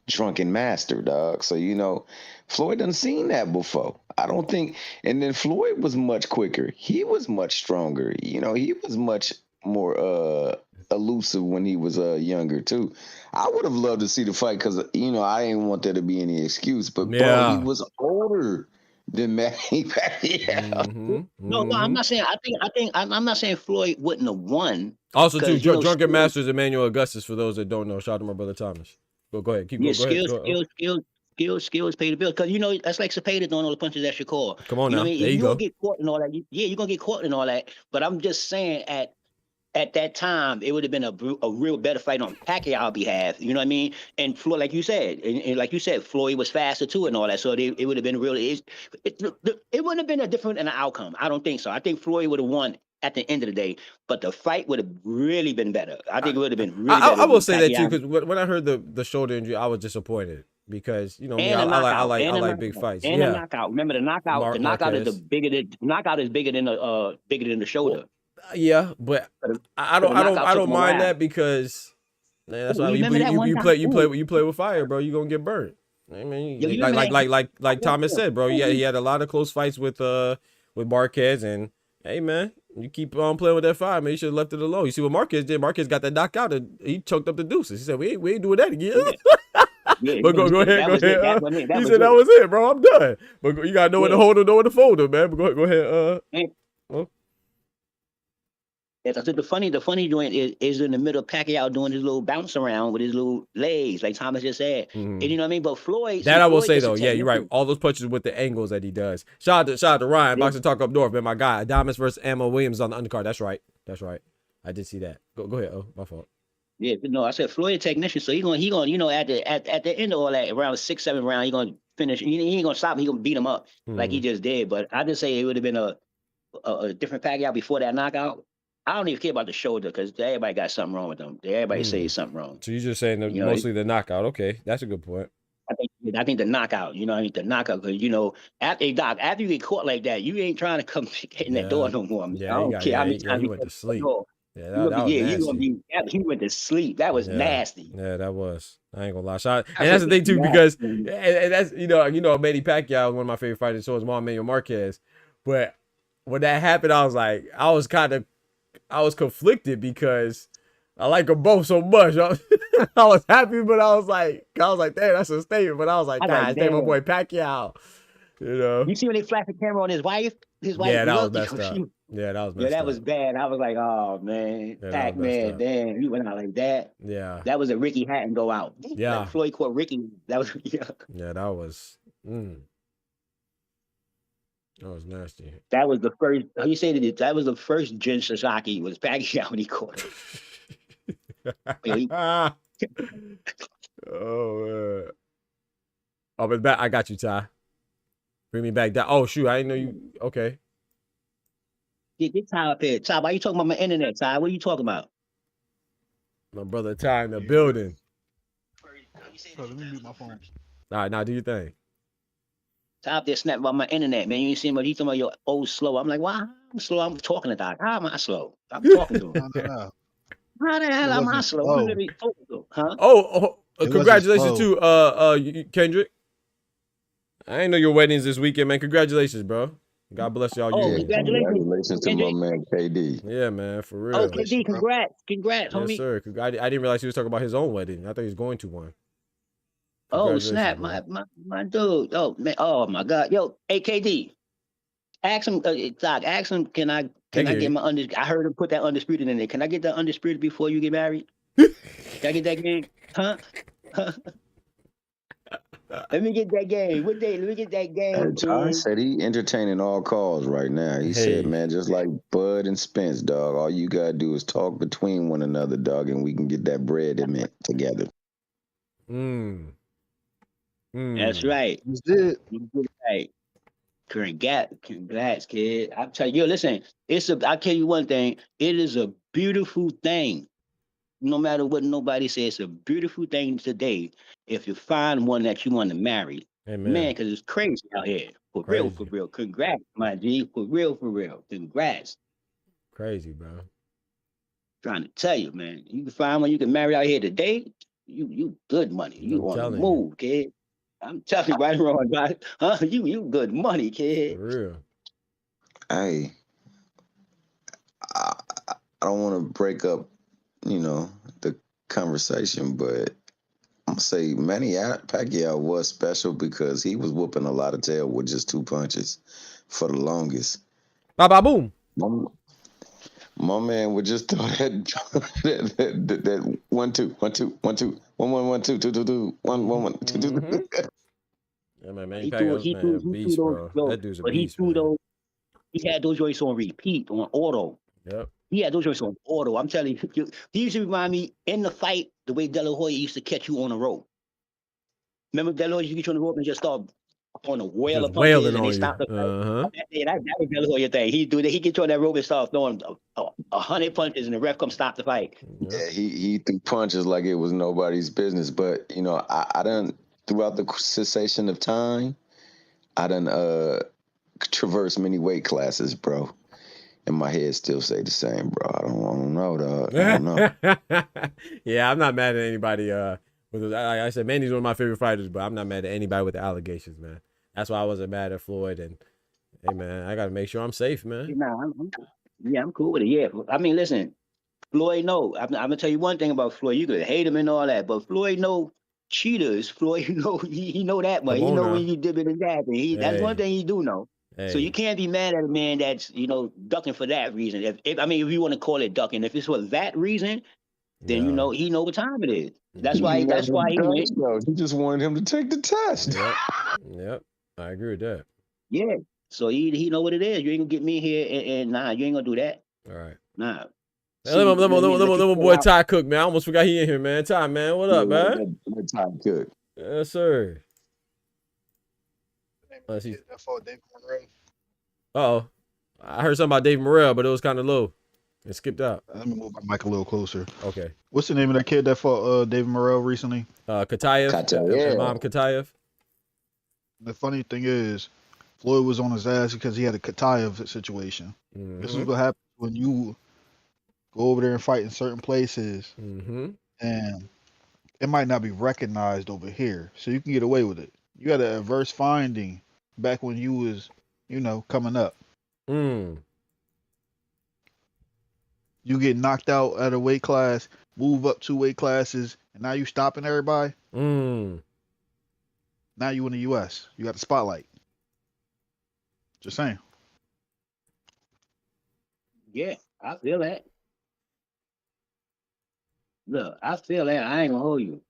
Drunken Master, dog. So, you know, Floyd done seen that before. I don't think, and then Floyd was much quicker. He was much stronger. You know, he was much more elusive when he was younger too. I would have loved to see the fight because, you know, I didn't want there to be any excuse, but bro, he was older than Manny Pacquiao. No, I'm not saying. I'm not saying Floyd wouldn't have won. Also, too, Drunken Masters, Emmanuel Augustus. For those that don't know, shout out to my brother Thomas. Go ahead, keep going. Skills pay the bill because you know that's like Cepeda throwing all the punches at Shakur. Come on now, there you go. Gonna get caught in all that. You're gonna get caught in all that. But I'm just saying at that time, it would have been a real better fight on Pacquiao's behalf. You know what I mean? And Floyd, like you said, and like you said, Floyd was faster too and all that. So it would have been really. It wouldn't have been a different an outcome. I don't think so. I think Floyd would have won at the end of the day, but the fight would have really been better. I think it would have been really better. I will say that too, because when I heard the shoulder injury, I was disappointed because, you know, I like big fights. And the knockout. Remember the knockout? The knockout is bigger than the shoulder. Yeah, but I don't mind that because, man, that's why you play with fire, bro. You're gonna get burnt. I mean, like Thomas said, bro. Yeah, he had a lot of close fights with Marquez, and hey, man, you keep on playing with that fire, man. You should have left it alone. You see what Marquez did? Marquez got that knockout and he choked up the deuces. He said, "We ain't doing that again." But go ahead. He said that was it, bro. I'm done. But you gotta know when to hold him, know when to fold him, man. But go ahead. Yeah, I said the funny joint is in the middle of Pacquiao doing his little bounce around with his little legs, like Thomas just said. And you know what I mean? But Floyd. That I will say though, yeah, you're right. All those punches with the angles that he does. Shout out to Ryan, Boxing Talk up north, man. My guy, Adamas versus Ammo Williams on the undercard. That's right. I did see that. Go ahead. Oh, my fault. Yeah, no, I said Floyd a technician, so he gonna, you know, at the end of all that, around 6-7 round, he gonna finish. He ain't gonna stop him. He gonna beat him up like he just did. But I just say it would have been a different Pacquiao before that knockout. I don't even care about the shoulder because everybody got something wrong with them. Everybody says something wrong. So you're just saying mostly the knockout. Okay, that's a good point. I think the knockout, you know, the knockout, because, you know, after you get caught like that, you ain't trying to come in that door no more. Yeah, I don't care how many times he went to sleep. Yeah, he went to sleep. That was nasty. Yeah, that was. I ain't gonna lie. And that's the thing too, because and that's you know Manny Pacquiao is one of my favorite fighters. So is Emmanuel Marquez. But when that happened, I was conflicted because I like them both so much. I was happy, but I was like, damn, that's a statement. But I was like, God, damn, my boy Pacquiao. You know. You see when they flashed the camera on his wife? Yeah, that was messed up. That was bad. I was like, oh man, Pac-Man, damn, you went out like that. Yeah. That was a Ricky Hatton go out. Yeah. Like Floyd caught Ricky. That was Yeah, that was. That was nasty. That was the first. How you say that was the first Jin Sasaki was Pacquiao when he caught it. Oh, but back. I got you, Ty. Bring me back down. Oh shoot, I didn't know you. Okay. Get Ty up here. Ty, why you talking about my internet, Ty? What are you talking about? My brother Ty in the building. Let me mute my phone. All right, now do your thing. Ty up there snapping about my internet, man. You ain't seen what he talking about your old slow. I'm like, why I'm slow? I'm talking to Doc. How am I slow? I'm talking to him. How the hell am I slow? I'm literally talking to him. Huh? Oh, congratulations to Kendrick. I didn't know your wedding's this weekend, man. Congratulations, bro. God bless y'all Oh, Yeah, union. congratulations, congratulations to my Kendrick. man KD. Yeah, man, for Oh, real. KD, congrats, Yes, homie. sir. I didn't realize he was talking about his own wedding. I thought he was going to one. Oh Congratulations, snap, bro. my dude. Oh man, oh my God, yo, AKD. Ask him, Doc. Ask him. Can I hear get you. my I heard him put that undisputed in there. Can I get that undisputed before you get married? Can I get that game? Huh? Let me get that game. What day? Let me get that game, John King. said he entertaining all calls right now. He said, Hey. man, just like Bud and Spence, dog, all you gotta do is talk between one another, dog, and we can get that bread together. That's right. That's it. Right. Congrats, kid. I'm telling you, listen, I'll tell you one thing. It is a beautiful thing. No matter what nobody says, it's a beautiful thing today. If you find one that you want to marry, Amen. man, because it's crazy out here. For real. Congrats, my G. For real. Congrats. Crazy, bro. Trying to tell you, man. You can find one you can marry out here today. You good money. You I'm on the telling move, kid. I'm telling you right around, right? Huh? You good money, kid. For real. Hey, I don't want to break up, the conversation, but I'm gonna say Manny Pacquiao was special because he was whooping a lot of tail with just 2 punches for the longest. Ba boom. My man would just throw that 1 2 1 2 1 2 1 1 1 2 2 2 2 1 1 1 2 2 2. Yeah, man, He threw a beast, bro. That dude's a beast, man. He had those joints on repeat, on auto. Yep. He had those joints on auto. I'm telling you, he used to remind me in the fight the way De La Hoya used to catch you on the rope. Remember De La Hoya used to get you on the rope and just start on a whale of punches and they stopped the fight. That was De La Hoya thing. He do that. He get you on that rope and start throwing 100 punches and the ref come stop the fight. Yeah, he threw punches like it was nobody's business. But I done throughout the cessation of time, I done traversed many weight classes, bro. And my head still say the same, bro. I don't know, dog. I don't know. Yeah, I'm not mad at anybody. Like I said, Manny's one of my favorite fighters, but I'm not mad at anybody with the allegations, man. That's why I wasn't mad at Floyd. And hey, man, I gotta make sure I'm safe, man. I'm cool with it. Yeah, I mean, listen, Floyd, no, I'm gonna tell you one thing about Floyd. You could hate him and all that, but Floyd know cheaters. Floyd know he know that much. He know when you dip it and dab it. That's one thing he do know. Hey. So you can't be mad at a man that's ducking for that reason. If you want to call it ducking, if it's for that reason, then he know what time it is. That's why he went. He just wanted him to take the test. Yep. I agree with that. Yeah. So he know what it is. You ain't gonna get me here and nah, you ain't gonna do that. All right. Nah. Hey, let my boy Ty Cook, man. I almost forgot he in here, man. Ty, man, what up, man? Ty Cook. Yes, sir. Uh-oh. I heard something about Dave Morrell, but it was kind of low. It skipped out. Let me move my mic a little closer. Okay. What's the name of that kid that fought David Morrell recently? Katayev. Imam Katayev. The funny thing is, Floyd was on his ass because he had a Katayev situation. Mm-hmm. This is what happens when you go over there and fight in certain places, and it might not be recognized over here, so you can get away with it. You had an adverse finding back when you was, coming up. You get knocked out at a weight class, move up 2 weight classes, and now you stopping everybody. Now you in the U.S. You got the spotlight. Just saying. Yeah, I feel that. Look, I feel that. I ain't gonna hold you.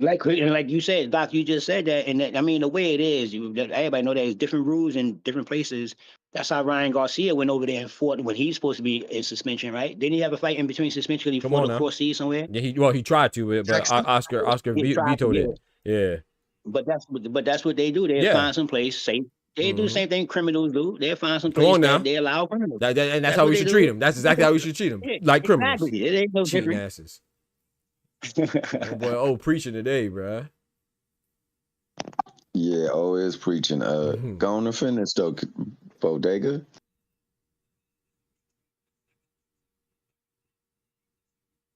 Like you said, Doc, you just said that, and I mean the way it is, everybody know there's different rules in different places. That's how Ryan Garcia went over there and fought when he's supposed to be in suspension, right? Didn't he have a fight in between suspension? He fought across seas somewhere. Yeah, he tried to, but Oscar vetoed it. Yeah. But that's what they do. They find some place safe. They do the same thing criminals do. They find some place that they allow criminals. And that's how we should treat them. That's exactly how we should treat them, like criminals. Exactly. It ain't no cheating different. Asses. Oh boy, preaching today, bro. Yeah, is preaching. Going to finish though, Bodega.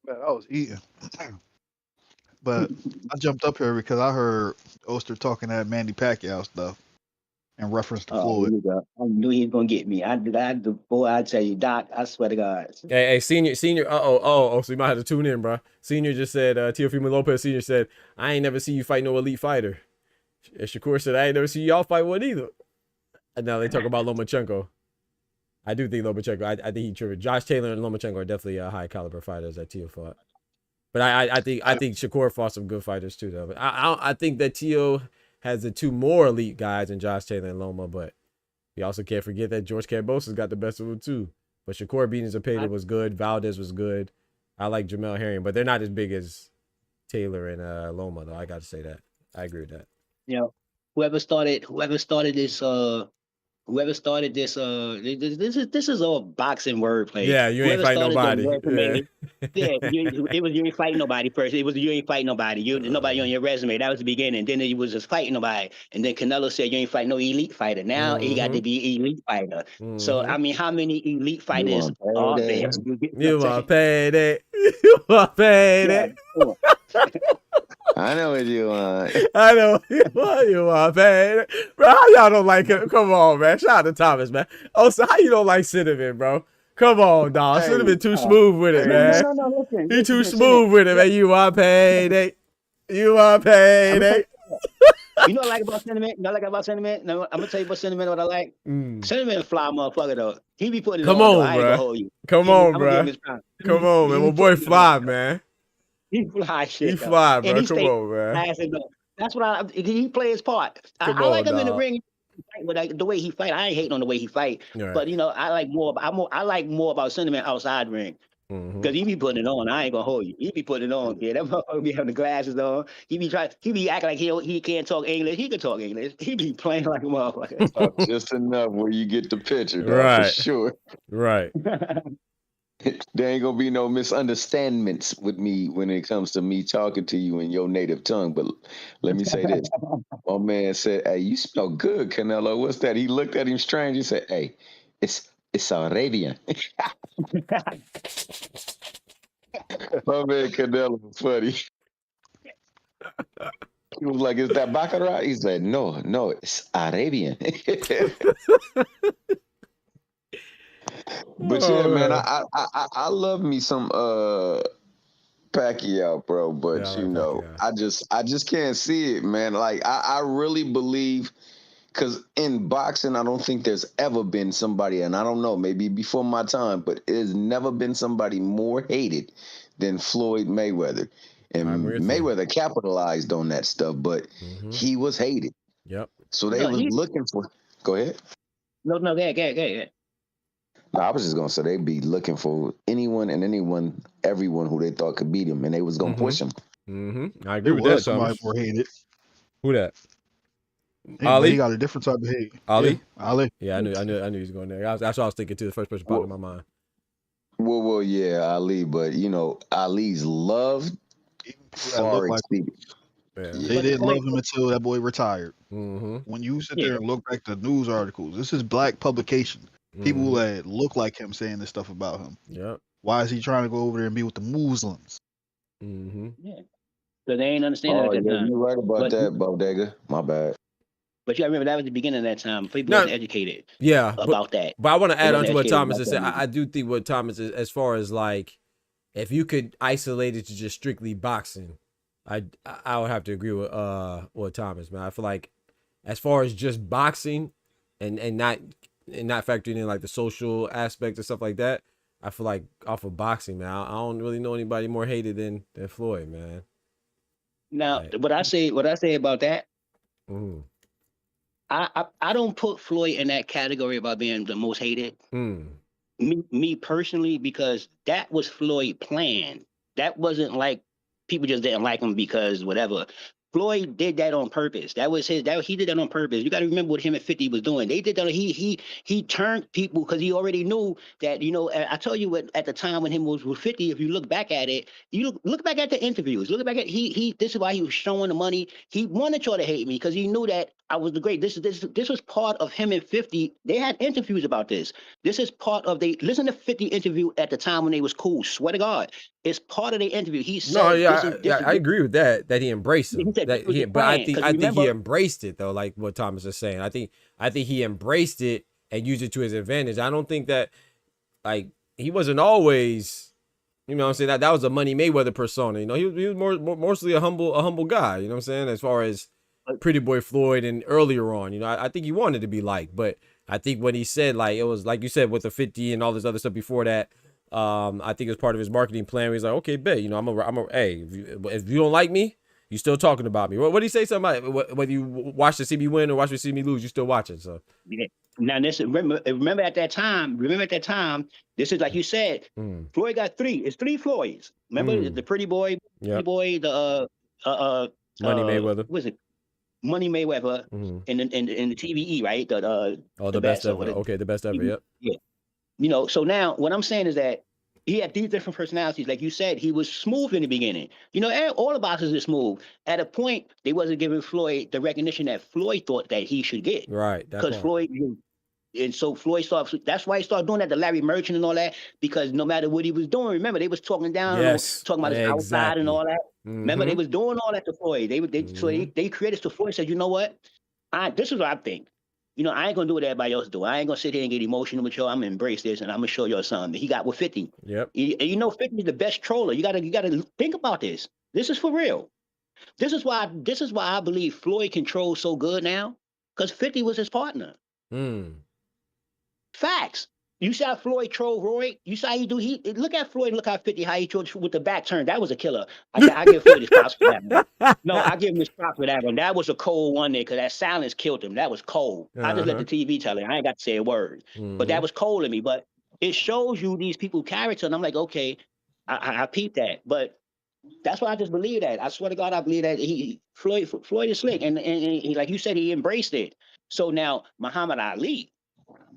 Man, I was eating, but I jumped up here because I heard Oster talking that Manny Pacquiao stuff, in reference to Oh, Floyd. here we go. I knew he was gonna get me. Boy, I tell you, Doc, I swear to God. Hey, senior. So you might have to tune in, bro. Senior just said, Teofimo Lopez Senior said, I ain't never see you fight no elite fighter. And Shakur said, I ain't never see y'all fight one either. And now they talk about Lomachenko. I do think Lomachenko. I think he tripped. Josh Taylor and Lomachenko are definitely high caliber fighters that Teo fought. But I think Shakur fought some good fighters too, though. But I think that Teo has the two more elite guys in Josh Taylor and Loma, but we also can't forget that George Kambosos got the best of them too. But Shakur beating Zepeda was good. Valdez was good. I like Jamel Herring, but they're not as big as Taylor and Loma, though. I got to say that. I agree with that. You know, whoever started this is all boxing wordplay. Yeah, you ain't fighting nobody. It was you ain't fighting nobody first. It was you ain't fighting nobody. Nobody on your resume. That was the beginning. Then it was just fighting nobody. And then Canelo said you ain't fighting no elite fighter. Now he got to be elite fighter. So I mean, how many elite fighters are there? You want payday? You want payday? I know what you want. I know what you want, man. Bro, how y'all don't like him? Come on, man. Shout out to Thomas, man. Oh, so how you don't like Cinnamon, bro? Come on, dog. Hey, Cinnamon too smooth with it, man. No, listen. He too smooth with it, man. You want payday? You want payday? You know what I like about Cinnamon? You know what I like about Cinnamon? No, I'm gonna tell you about Cinnamon what I like. Cinnamon a fly motherfucker though. He be putting it Come on, on, I ain't gonna hold you. Come on, bro. Come on, man. My boy fly, man. He fly shit. He fly, bro. He Come on, man. That's what he play his part. I like him in the ring. But the way he fight, I ain't hating on the way he fight. Right. But you know, I like more about Cinnamon outside ring. Because he be putting it on. I ain't gonna hold you. He be putting it on. Yeah, that motherfucker be having the glasses on. He be acting like he can't talk English. He can talk English. He be playing like a motherfucker. Just enough where you get the picture, though, right? For sure. Right. There ain't gonna be no misunderstandings with me when it comes to me talking to you in your native tongue. But let me say this. My man said, hey, you smell good, Canelo. What's that? He looked at him strange. He said, hey, it's Arabian. My man Canelo was funny. He was like, is that Baccarat? He said, no, it's Arabian. But yeah, man, I love me some Pacquiao, bro. But yeah, you know, Pacquiao. I just can't see it, man. Like I really believe, because in boxing, I don't think there's ever been somebody, and I don't know, maybe before my time, but there's never been somebody more hated than Floyd Mayweather. And Mayweather capitalized on that stuff, but he was hated. Yep. So they was looking for. Go ahead. No, go ahead. No, I was just gonna say they'd be looking for anyone, everyone who they thought could beat him, and they was gonna push him. I agree with that. Somebody more hated. Who that? Ali. He got a different type of hate. Ali. Yeah, Ali. Yeah, I knew he was going there. That's what I was thinking too. The first person popped in my mind. Well, yeah, Ali, but you know, Ali's love far exceeded. They didn't love him until that boy retired. When you sit there and look back at the news articles, this is black publication. People that look like him saying this stuff about him. Yep. Why is he trying to go over there and be with the Muslims? Yeah. So they ain't understanding at that time. You're right about that, Bodega. My bad. But you remember that was the beginning of that time. People weren't educated. Yeah, about that. But I want to add on to what Thomas has said. I do think what Thomas is, as far as like, if you could isolate it to just strictly boxing, I would have to agree with Thomas, man. I feel like as far as just boxing and not factoring in like the social aspect and stuff like that, I feel like off of boxing, man, I don't really know anybody more hated than Floyd, man. Now, like, what I say about that, I don't put Floyd in that category about being the most hated. Me personally, because that was Floyd's plan. That wasn't like people just didn't like him because whatever. Floyd did that on purpose. He did that on purpose. You got to remember what him at 50 was doing. They did that. He turned people because he already knew that, you know, I told you what, at the time when him was 50, if you look back at it, you look back at the interviews, look back at, this is why he was showing the money. He wanted y'all to hate me because he knew that I was the great. This was part of him at 50. They had interviews about this. This is part of listen to 50 interview at the time when they was cool. Swear to God. It's part of the interview. He said, I agree with that he embraced him. said this was the but I plan. think 'Cause he remember, embraced it though, like what Thomas is saying. I think he embraced it and used it to his advantage. I don't think that like he wasn't always, you know what I'm saying, that was a Money Mayweather persona. You know, he was mostly a humble guy, you know what I'm saying, as far as Pretty Boy Floyd and earlier on. You know, I think he wanted to be liked, but I think when he said, like, it was like you said with the 50 and all this other stuff before that, I think it was part of his marketing plan where he's like, okay, bet, you know, I'm a hey, if you don't like me, you still talking about me. What did he say? Something about whether you watch to see me win or watch to see me lose, you still watching. So yeah. Now this remember at that time. This is like you said. Floyd got 3. It's 3 Floyds. Remember the Pretty Boy, yep. the Money Mayweather. What was it? Money Mayweather in the TVE, right? The best ever. Okay, the best ever. Yep. Yeah. You know, so now what I'm saying is that he had these different personalities. Like you said, he was smooth in the beginning. You know, all the boxers are smooth. At a point, they wasn't giving Floyd the recognition that Floyd thought that he should get. Right. Because Floyd, and so Floyd started. That's why he started doing that to Larry Merchant and all that. Because no matter what he was doing, remember they was talking down, talking about his outside and all that. Remember they was doing all that to Floyd. They created to Floyd. Said, you know what? This is what I think. You know, I ain't gonna do what everybody else do. I ain't gonna sit here and get emotional with you. I'm gonna embrace this, and I'm gonna show you something. He got with 50. Yep. You know, 50 is the best troller. You gotta think about this. This is for real. This is why I believe Floyd controls so good now, because 50 was his partner. Facts. You saw Floyd troll Roy. You saw he do. Look at Floyd. Look how 50 how he trolled with the back turn. That was a killer. I give Floyd his props for that one. No, I give him his props for that one. That was a cold one there because that silence killed him. That was cold. I just let the TV tell it. I ain't got to say a word. But that was cold in me. But it shows you these people's character, and I'm like, okay, I peeped that. But that's what I just believe that. I swear to God, I believe that Floyd is slick, and he, like you said, he embraced it. So now Muhammad Ali.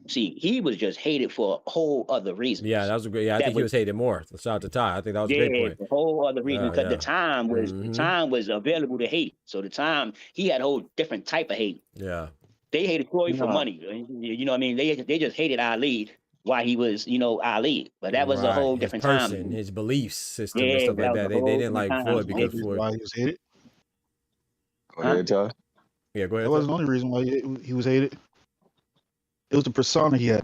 See, he was just hated for a whole other reason. Yeah, that was a great. Yeah, I think he was hated more. Shout out to Ty. I think that was a great point. A whole other reason because the time was available to hate. So the time he had a whole different type of hate. Yeah, they hated Floyd for money. You know what I mean? They just hated Ali while he was, you know, Ali. But that was a whole different time. His beliefs system and stuff like that. They didn't like Floyd because Floyd. Why he was hated? Go ahead, Ty. Yeah, go ahead. That wasn't the only reason why he was hated. It was the persona he had.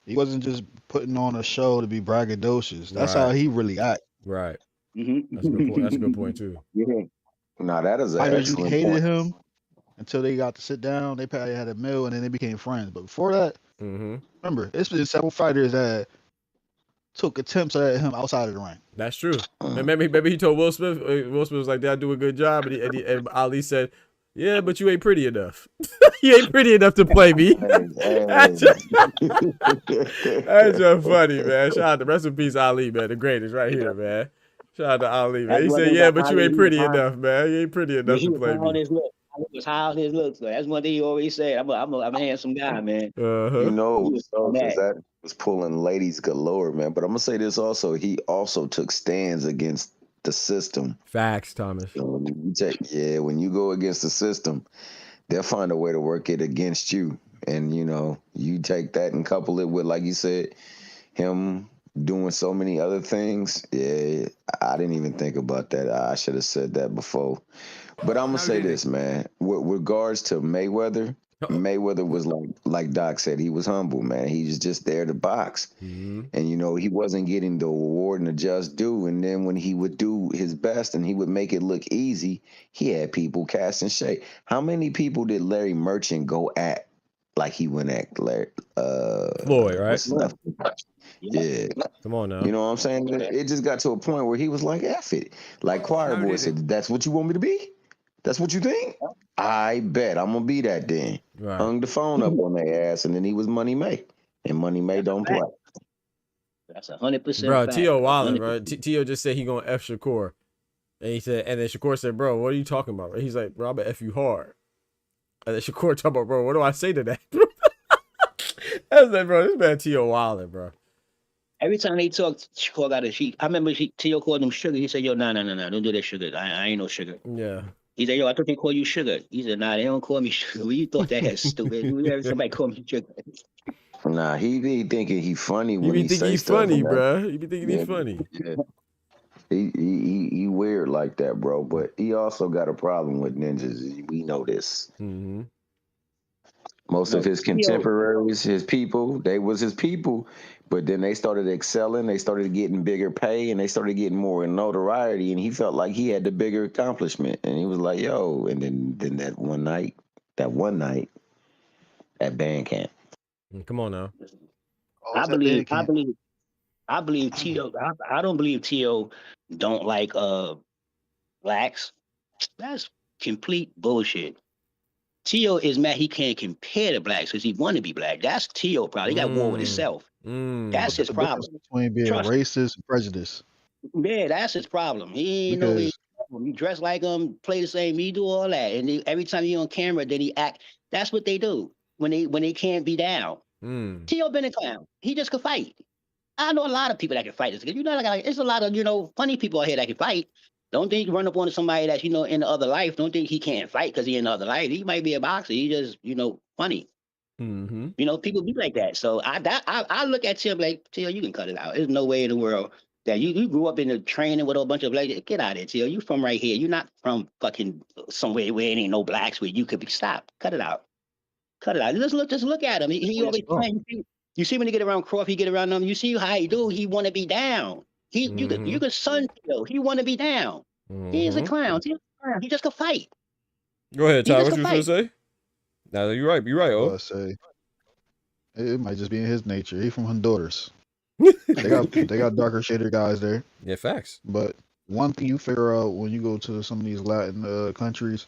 He wasn't just putting on a show to be braggadocious. That's how he really act. Right. That's a good point. That's a good point too. No, that is an excellent point. Hated him until they got to sit down. They probably had a meal and then they became friends. But before that, remember, it's been several fighters that took attempts at him outside of the ring. That's true. Maybe he told Will Smith. Will Smith was like, "Did I do a good job?" And Ali said, "Yeah, but you ain't pretty enough. You ain't pretty enough to play me." That's just funny, man. Shout out to rest in peace, Ali, man. The greatest right here, man. Shout out to Ali, man. He said, "Yeah, but you ain't pretty enough, man. You ain't pretty enough to play me." He was high on his looks. So that's one thing he always said. I'm a handsome guy, man. You know, that was pulling ladies galore, man. But I'm gonna say this also. He also took stands against the system. Facts, Thomas. So when you go against the system, they'll find a way to work it against you. And you know, you take that and couple it with, like you said, him doing so many other things. Yeah, I didn't even think about that. I should have said that before. But I'm gonna say this, man. With regards to Mayweather, Mayweather was like Doc said, he was humble, man. He was just there to box. And, you know, he wasn't getting the award and the just due. And then when he would do his best and he would make it look easy, he had people casting shade. How many people did Larry Merchant go at like he went at Floyd, right? Yeah. Come on now. You know what I'm saying? It just got to a point where he was like, F it. Like Choir Boy said, that's what you want me to be? That's what you think? I bet I'm gonna be that then. Right. Hung the phone up on their ass, and then he was Money May, and Money May don't play. That's 100%. Bro, T.O. Wallen, bro. T.O. just said he gonna F Shakur, and he said, and then Shakur said, "Bro, what are you talking about?" And he's like, "Bro, I'm gonna F you hard." And then Shakur talking about, "Bro, what do I say to that?" I was like, "Bro, this man T.O. Wallen, bro." Every time they talk, Shakur got a sheet. I remember T.O. called him Sugar. He said, "Yo, no, don't do that, Sugar. I ain't no Sugar." Yeah. He said, "Yo, I thought they call you Sugar." He said, "Nah, they don't call me Sugar." Well, you thought that was stupid. You ever somebody call me Sugar? Nah, he be thinking he funny when he think say he's stuff. Funny, bro. He be thinking he's funny. Yeah. He weird like that, bro. But he also got a problem with ninjas. We know this. Mm-hmm. Most of his contemporaries, his people, they was his people. But then they started excelling. They started getting bigger pay, and they started getting more notoriety. And he felt like he had the bigger accomplishment. And he was like, "Yo!" And then that one night at band camp. Come on now. I believe T.O. I don't believe T.O. don't like blacks. That's complete bullshit. T.O. is mad he can't compare to blacks because he want to be black. That's T.O. problem. He got war with himself. That's his problem. Between being racist and prejudice. Yeah, that's his problem. He ain't know he dress like him, play the same, he do all that. And every time he on camera, then he act. That's what they do when they can't be down. T.O. been a clown. He just could fight. I know a lot of people that can fight this. You know, like it's a lot of funny people out here that can fight. Don't think you run up on somebody that's in the other life. Don't think he can't fight because he in the other life. He might be a boxer. He just funny. People be like that. So I look at Tim like, Till, you can cut it out. There's no way in the world that you grew up in the training with a bunch of blacks. Get out of there, Till. You from right here. You're not from fucking somewhere where it ain't no blacks where you could be stopped. Cut it out. Cut it out. Just look at him. He always playing. You see when he get around Croft, he get around them. You see how he do. He want to be down. You could son Till. He want to be down. He is a clown. He just could fight. Go ahead, Ty. What you gonna say? No, you're right. You're right. I say it might just be in his nature. He from Honduras. they got darker shaded guys there. Yeah, facts. But one thing you figure out when you go to some of these Latin countries,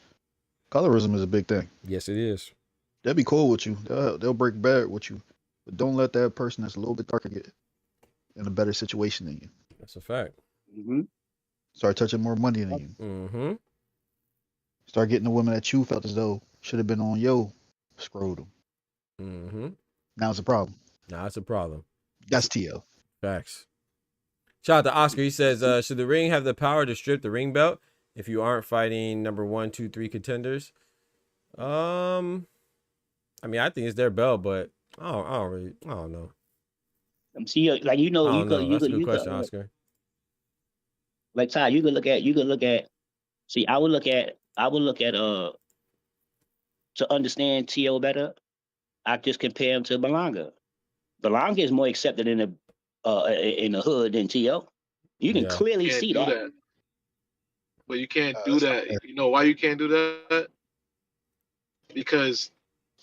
colorism is a big thing. Yes, it is. They'll be cool with you. They'll break bread with you, but don't let that person that's a little bit darker get in a better situation than you. That's a fact. Start touching more money than you. Start getting the women that you felt as though should have been on your scrotum. Now it's a problem. Now it's a problem. That's T.O. Facts. Shout out to Oscar. He says, should the ring have the power to strip the ring belt if you aren't fighting number 1, 2, 3 contenders? I mean, I think it's their belt, but I don't know. See, like That's a good question, Oscar. Like Ty, you could look at. See, I would look at to understand T.O. better. I just compare him to Belonga. Belonga is more accepted in the hood than T.O. You can clearly see that. But you can't do that. You know why you can't do that? Because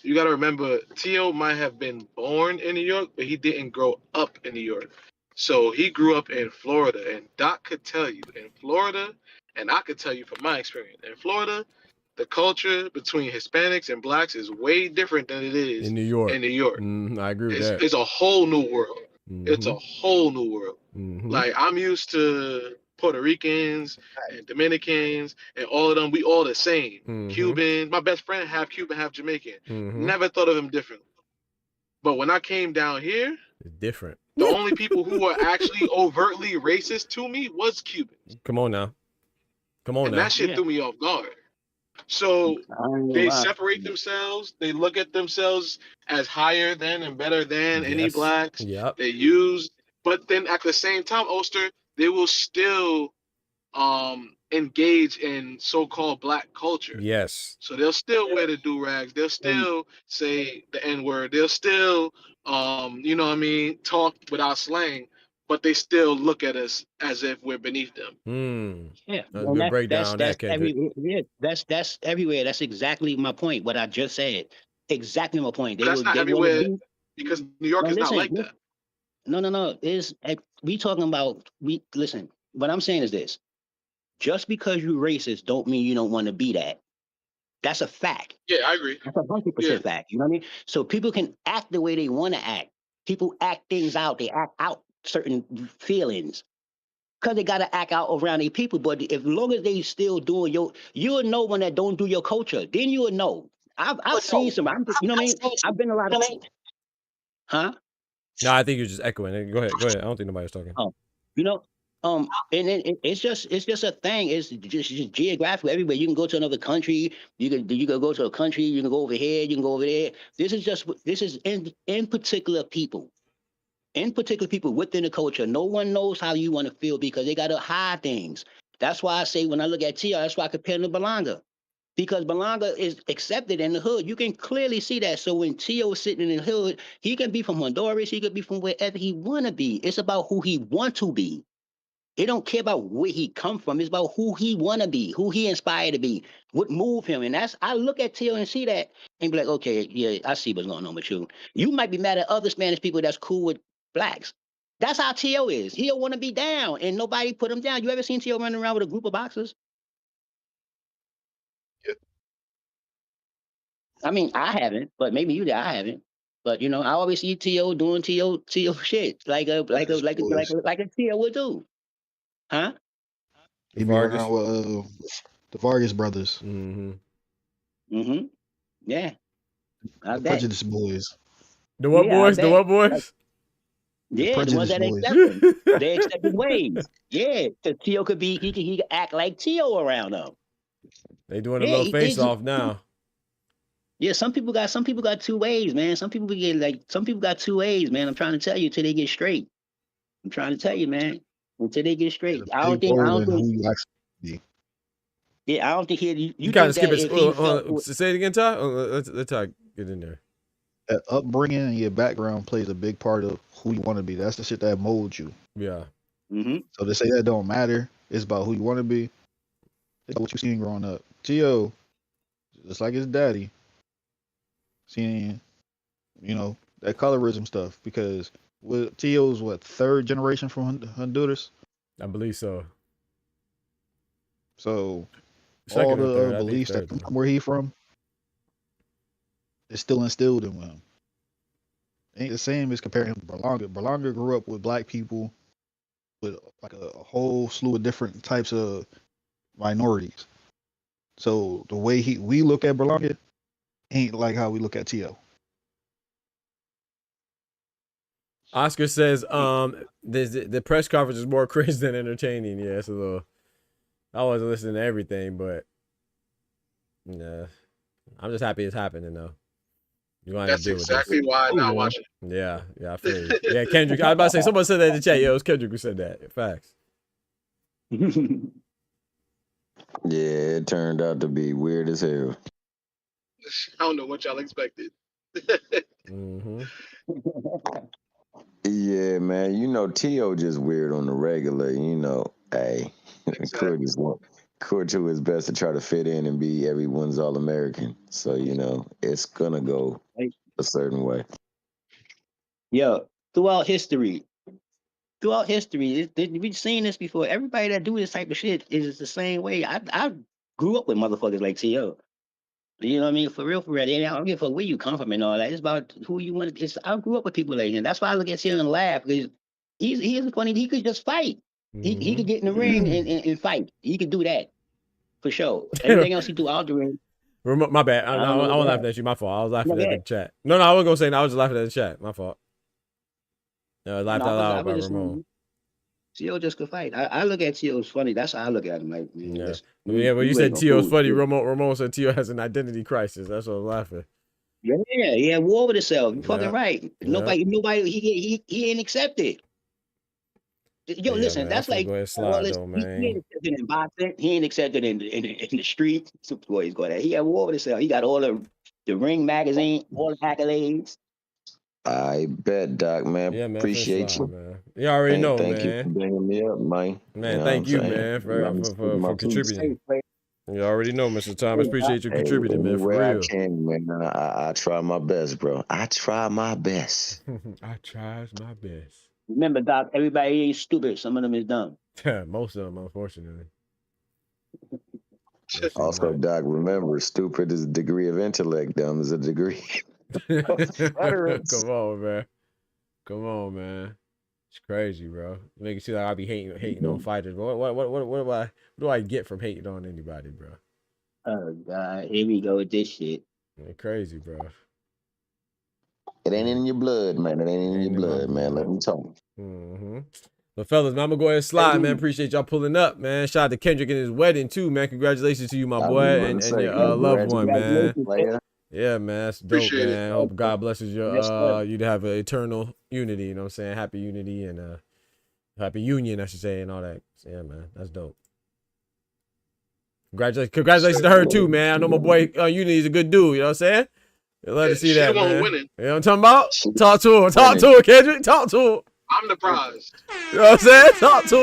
you got to remember, T.O. might have been born in New York, but he didn't grow up in New York. So he grew up in Florida, and Doc could tell you in Florida, and I could tell you from my experience, in Florida, the culture between Hispanics and blacks is way different than it is in New York. I agree with that. It's a whole new world. It's a whole new world. Like, I'm used to Puerto Ricans and Dominicans and all of them. We all the same. Cuban. My best friend half Cuban, half Jamaican. Never thought of him differently. But when I came down here, it's different. The only people who were actually overtly racist to me was Cubans. Come on now. And that shit threw me off guard. So they separate themselves. They look at themselves as higher than and better than any blacks. They use, but then at the same time, Oster, they will still engage in so-called black culture. Yes. So they'll still wear the do-rags. They'll still say the N-word. They'll still, talk without slang. But they still look at us as if we're beneath them. Yeah, that's a good breakdown. That's everywhere. That's exactly my point. What I just said. Exactly my point. That's not everywhere because New York is not like that. No. We talking about listen. What I'm saying is this: just because you're racist, don't mean you don't want to be that. That's a fact. Yeah, I agree. That's 100% fact. You know what I mean? So people can act the way they want to act. People act things out. They act out certain feelings because they got to act out around their people. But as long as they still doing you'll know when that don't do your culture. Then you'll know. I've seen some. You know what I mean? I've been a lot of. Huh? No, I think you're just echoing. Go ahead. I don't think nobody's talking. And then it's just a thing. It's just geographical everywhere. You can go to another country. You can go to a country. You can go over here. You can go over there. This is in particular people. in particular people within the culture, no one knows how you want to feel because they got to hide things. That's why I say when I look at T.O., that's why I compare him to Belanga. Because Belanga is accepted in the hood. You can clearly see that. So when T.O. is sitting in the hood, he can be from Honduras. He could be from wherever he want to be. It's about who he want to be. It don't care about where he come from. It's about who he want to be, who he inspired to be, what move him. And that's, I look at T.O. and see that and be like, okay, yeah, I see what's going on with you. You might be mad at other Spanish people that's cool with blacks. That's how T.O. is. He'll want to be down and nobody put him down. You ever seen T.O. running around with a group of boxers? I mean, I haven't, but maybe you did. I haven't. But you know, I always see T.O. doing T.O. shit like a T.O. would do. Huh? He be around with the Vargas brothers. Mm-hmm. Mm-hmm. Yeah. The Prejudice boys. The what boys? The what boys? Yeah, the ones that accept him. They accept his ways. Yeah. Because T.O. could be, he could act like T.O. around them. They doing a little face off now. Yeah, some people got two ways, man. Some people got two ways, man. I'm trying to tell you till they get straight. I'm trying to tell you, man. Until they get straight. I don't think. Yeah, I don't think you kind of skip it. Say it again, Ty. Let's Ty get in there. That upbringing and your background plays a big part of who you want to be. That's the shit that molds you. Yeah. Mm-hmm. So to say that don't matter, it's about who you want to be. It's what you seen growing up. T.O., just like his daddy, seeing, you know, that colorism stuff, because T.O.'s third generation from Honduras? I believe so. So all the beliefs that where he from is still instilled in him. Ain't the same as comparing him to Berlanga. Berlanga grew up with black people, with like a whole slew of different types of minorities. So the way we look at Berlanga ain't like how we look at T.O. Oscar says, the press conference is more cringe than entertaining. Yeah, it's a little. I wasn't listening to everything, but yeah, I'm just happy it's happening though. That's exactly why I'm not watching. Yeah, I feel you. Yeah, Kendrick. I was about to say, someone said that in the chat. Yo, it was Kendrick who said that. Facts. Yeah, it turned out to be weird as hell. I don't know what y'all expected. Mm-hmm. Yeah, man. You know, T.O. just weird on the regular. You know, hey, exactly. Court to his best to try to fit in and be everyone's All-American. So, you know, it's gonna go a certain way. Yeah, throughout history, we've seen this before. Everybody that do this type of shit is the same way. I grew up with motherfuckers like T.O. You know what I mean? For real. I don't give a fuck where you come from and all that. It's about who you want. I grew up with people like him. That's why I look at T.O. and laugh, because he isn't funny. He could just fight. Mm-hmm. He could get in the ring and fight. He could do that for sure. Everything else he do out the ring. My bad. I wasn't laughing at you. My fault. I was laughing at the chat. No, I wasn't gonna say. No, I was just laughing at the chat. My fault. No, I laughed out loud about Ramon. T.O. just could fight. I look at T.O. as funny. That's how I look at him. Like, man, when you said T.O.'s funny, Ramon said T.O. has an identity crisis. That's what I was laughing. Yeah, war with himself. You're fucking right. Nobody, he ain't accepted. Yo, listen, man, that's like, he ain't accepted in boxing. He ain't accepted in the street. Boy, he's got that. He had war with himself. He got all the Ring magazine, all the accolades. I bet, Doc, man. Yeah, man. Appreciate you. Man. You already know, thank man. You for bringing me up, man. Man, you know thank you, man, for contributing. You already know, Mr. Thomas. Appreciate you contributing, man. For real. I can, man. I try my best, bro. I try my best. I tries my best. Remember, Doc, everybody ain't stupid. Some of them is dumb. Most of them, unfortunately. Also, Doc, remember, stupid is a degree of intellect. Dumb is a degree. Come on, man. It's crazy, bro. Make it seem like I be hating on fighters. What do I get from hating on anybody, bro? Oh God, here we go with this shit. Man, crazy, bro. It ain't in your blood, man. It ain't in your blood, man. Let me talk. Mm-hmm. But fellas, man, I'm gonna go ahead and slide, man. Appreciate y'all pulling up, man. Shout out to Kendrick and his wedding too, man. Congratulations to you, my boy, and your loved one, man. Yeah, man, that's dope, Appreciate man. it. Hope God blesses your Yes, sir. you to have an eternal unity. You know what I'm saying? Happy unity and happy union, I should say, and all that. So, yeah, man, that's dope. Congratulations to her too, man. I know my boy Unity is a good dude. You know what I'm saying? Glad to see she that, the one man. winning. You know what I'm talking about? Talk to her. Talk to her, Kendrick. Talk to her. I'm the prize. You know what I'm saying? Talk to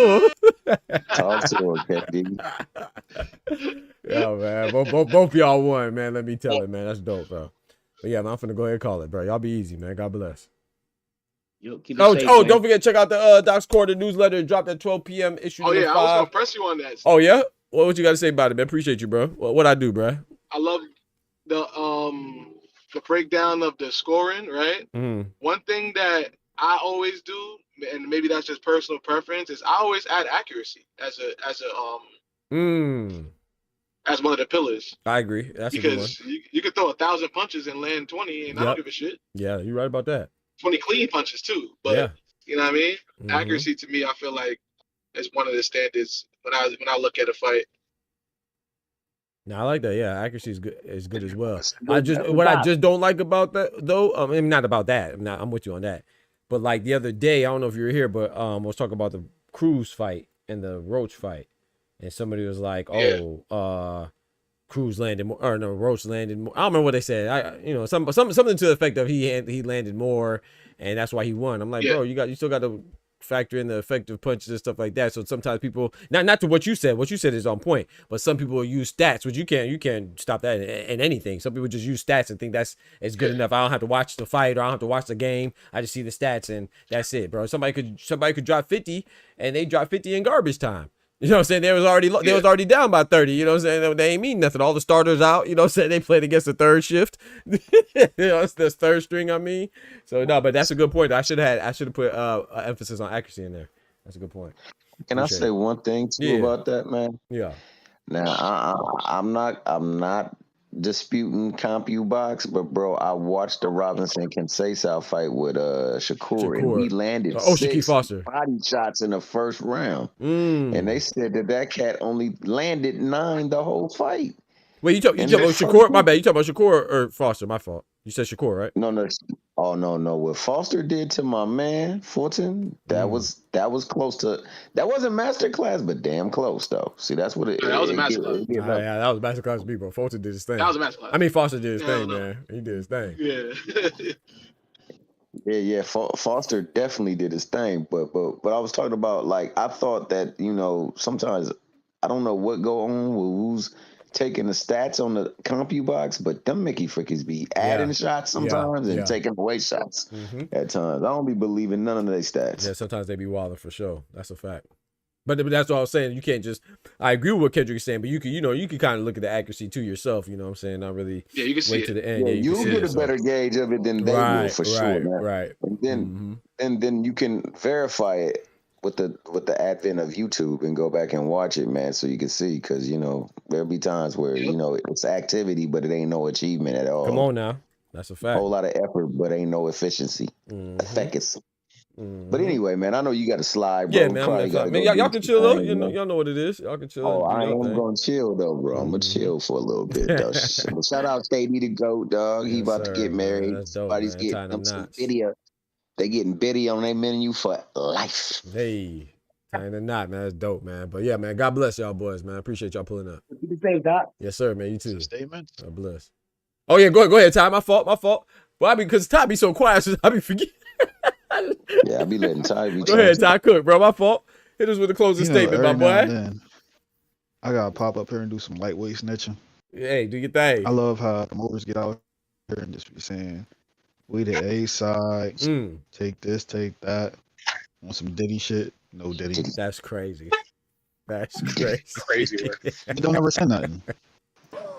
her. Talk to her, KD. Yeah, man. Both y'all won, man. Let me tell it, man. That's dope, bro. But yeah, man, I'm finna go ahead and call it, bro. Y'all be easy, man. God bless. Yo, keep it Oh, safe, oh, man. don't forget to check out the Doc's Corner newsletter. It dropped at 12 p.m. Issue Oh number yeah, I was 5. gonna press you on that. Oh yeah? What you got to say about it, man? Appreciate you, bro. What I do, bro? I love the breakdown of the scoring, right? Mm. One thing that I always do, and maybe that's just personal preference, is I always add accuracy as one of the pillars. I agree. That's a good one. Because you can throw 1,000 punches and land 20, and I don't give a shit. Yeah, you're right about that. 20 clean punches too, but Yeah. you know what I mean. Mhm. Accuracy to me, I feel like is one of the standards when I look at a fight. No, I like that. Yeah, accuracy is good as well. I just don't like about that though. I mean, not about that. I'm with you on that. But like the other day, I don't know if you were here, but I was talking about the Cruz fight and the Roach fight, and somebody was like, "Oh, Cruz landed more, or no, Roach landed more." I don't remember what they said. Something to the effect of he landed more, and that's why he won. I'm like, bro, you still got to factor in the effective punches and stuff like that. So sometimes people, not to what you said is on point, but some people will use stats, which you can't stop that in anything. Some people just use stats and think that's good enough. I don't have to watch the fight, or I don't have to watch the game. I just see the stats and that's it, bro. Somebody could drop 50 and they drop 50 in garbage time. You know what I'm saying? They was already down by 30. You know what I'm saying? They ain't mean nothing. All the starters out. You know what I'm saying? They played against the third shift. You know, it's the third string. I mean, so no, but that's a good point. I should have put emphasis on accuracy in there. That's a good point. Can I say one thing too about that, man? Yeah. Now I'm not disputing CompuBox, but bro, I watched the Robinson Conceição fight with Shakur, and he landed 6 body shots in the first round, and they said that cat only landed 9 the whole fight. Wait, you talking about Shakur? My bad. You talking about Shakur or Foster? My fault. You said Shakur, right? No. Oh no. What Foster did to my man Fulton, that was close to. That wasn't masterclass, but damn close though. See, that's what it. That was a masterclass. Yeah, that was masterclass to me, bro. Fulton did his thing. That was a masterclass. I mean, Foster did his thing, man. He did his thing. Yeah. Yeah. Foster definitely did his thing, but I was talking about, like, I thought that, sometimes I don't know what go on with who's taking the stats on the CompuBox, but them Mickey Frickies be adding shots sometimes and taking away shots at times. I don't be believing none of their stats. Yeah, sometimes they be wilding for sure. That's a fact. But that's what I was saying. You can't just. I agree with what Kendrick is saying, but you can kind of look at the accuracy to yourself. You know what I'm saying? Not really. Yeah, you can see wait to the end. Yeah, you'll get a better gauge of it than they will for sure. Man. Right. And then you can verify it with the advent of YouTube and go back and watch it, man, so you can see, because there'll be times where it's activity, but it ain't no achievement at all. Come on now, that's a fact. A whole lot of effort, but ain't no efficiency. Efficacy. But anyway, man, I know you got to slide, bro. Yeah, man. Y'all can chill though. Y'all know what it is. Y'all can chill. Oh, I ain't gonna chill though, bro. I'm gonna chill for a little bit though. But shout out KD the GOAT, dog. He about to get married. Somebody's getting them some video. They getting Biddy on their menu for life. Hey, tying the knot, man. That's dope, man. But yeah, man. God bless y'all boys, man. I appreciate y'all pulling up. Keep it safe, Doc. Yes, sir, man. You too. Statement. God bless. Oh yeah, go ahead, Ty. My fault. Well, because Ty be so quiet, so I be forgetting. Yeah, I be letting Ty be. Go ahead, Ty Cook, bro. My fault. Hit us with a closing statement, my boy. I gotta pop up here and do some lightweight snitching. Hey, do your thing. I love how the movers get out here and just be saying, "We the A side. Take this, take that." Want some Diddy shit? No Diddy. That's crazy. That's crazy. Crazy. They don't ever say nothing.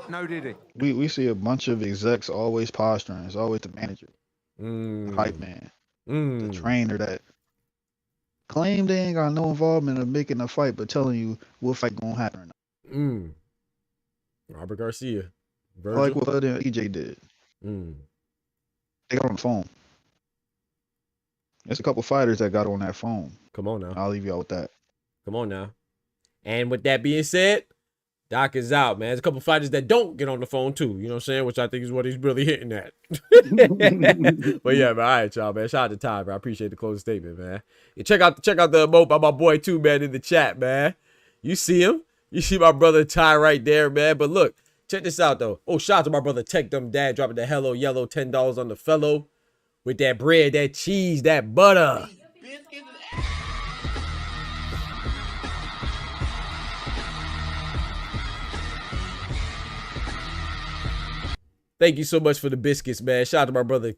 No Diddy. We see a bunch of execs always posturing. It's always the manager, the hype man, the trainer that claim they ain't got no involvement in making a fight, but telling you what fight gonna happen or not. Robert Garcia. Vergil. Like what EJ did. They got on the phone. There's a couple fighters that got on that phone. Come on now. I'll leave y'all with that. Come on now. And with that being said, Doc is out, man. There's a couple fighters that don't get on the phone too. You know what I'm saying? Which I think is what he's really hitting at. But yeah, man. All right, y'all, man. Shout out to Ty, man. I appreciate the closing statement, man. Yeah, check out the emote by my boy too, man, in the chat, man. You see him? You see my brother Ty right there, man. But look, check this out though. Oh, shout out to my brother Tech Dumb Dad dropping the Hello Yellow $10 on the fellow with that bread, that cheese, that butter. Thank you so much for the biscuits, man. Shout out to my brother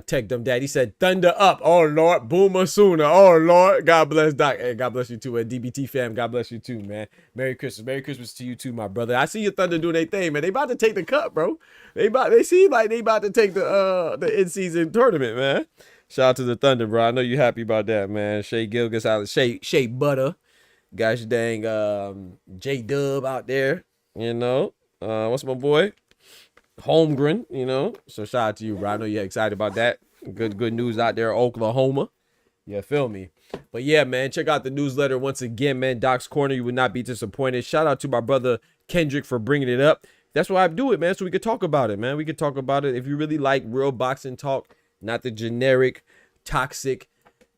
Tech Dumb Dad. He said, thunder up. Oh, Lord. Boomer sooner. Oh, Lord. God bless Doc. Hey, God bless you too. DBT fam, God bless you too, man. Merry Christmas. Merry Christmas to you too, my brother. I see your Thunder doing their thing, man. They about to take the cup, bro. They seem like they about to take the in-season tournament, man. Shout out to the Thunder, bro. I know you happy about that, man. Shay Gilgis out, Shay Butter. Gosh dang J-Dub out there. You know. What's my boy? Holmgren, you know. So shout out to you, bro. I know you're excited about that. Good news out there, Oklahoma. You feel me? But yeah, man, check out the newsletter once again, man. Doc's Corner, you would not be disappointed. Shout out to my brother Kendrick for bringing it up. That's why I do it, man, so we could talk about it, man. We could talk about it. If you really like real boxing talk, not the generic, toxic,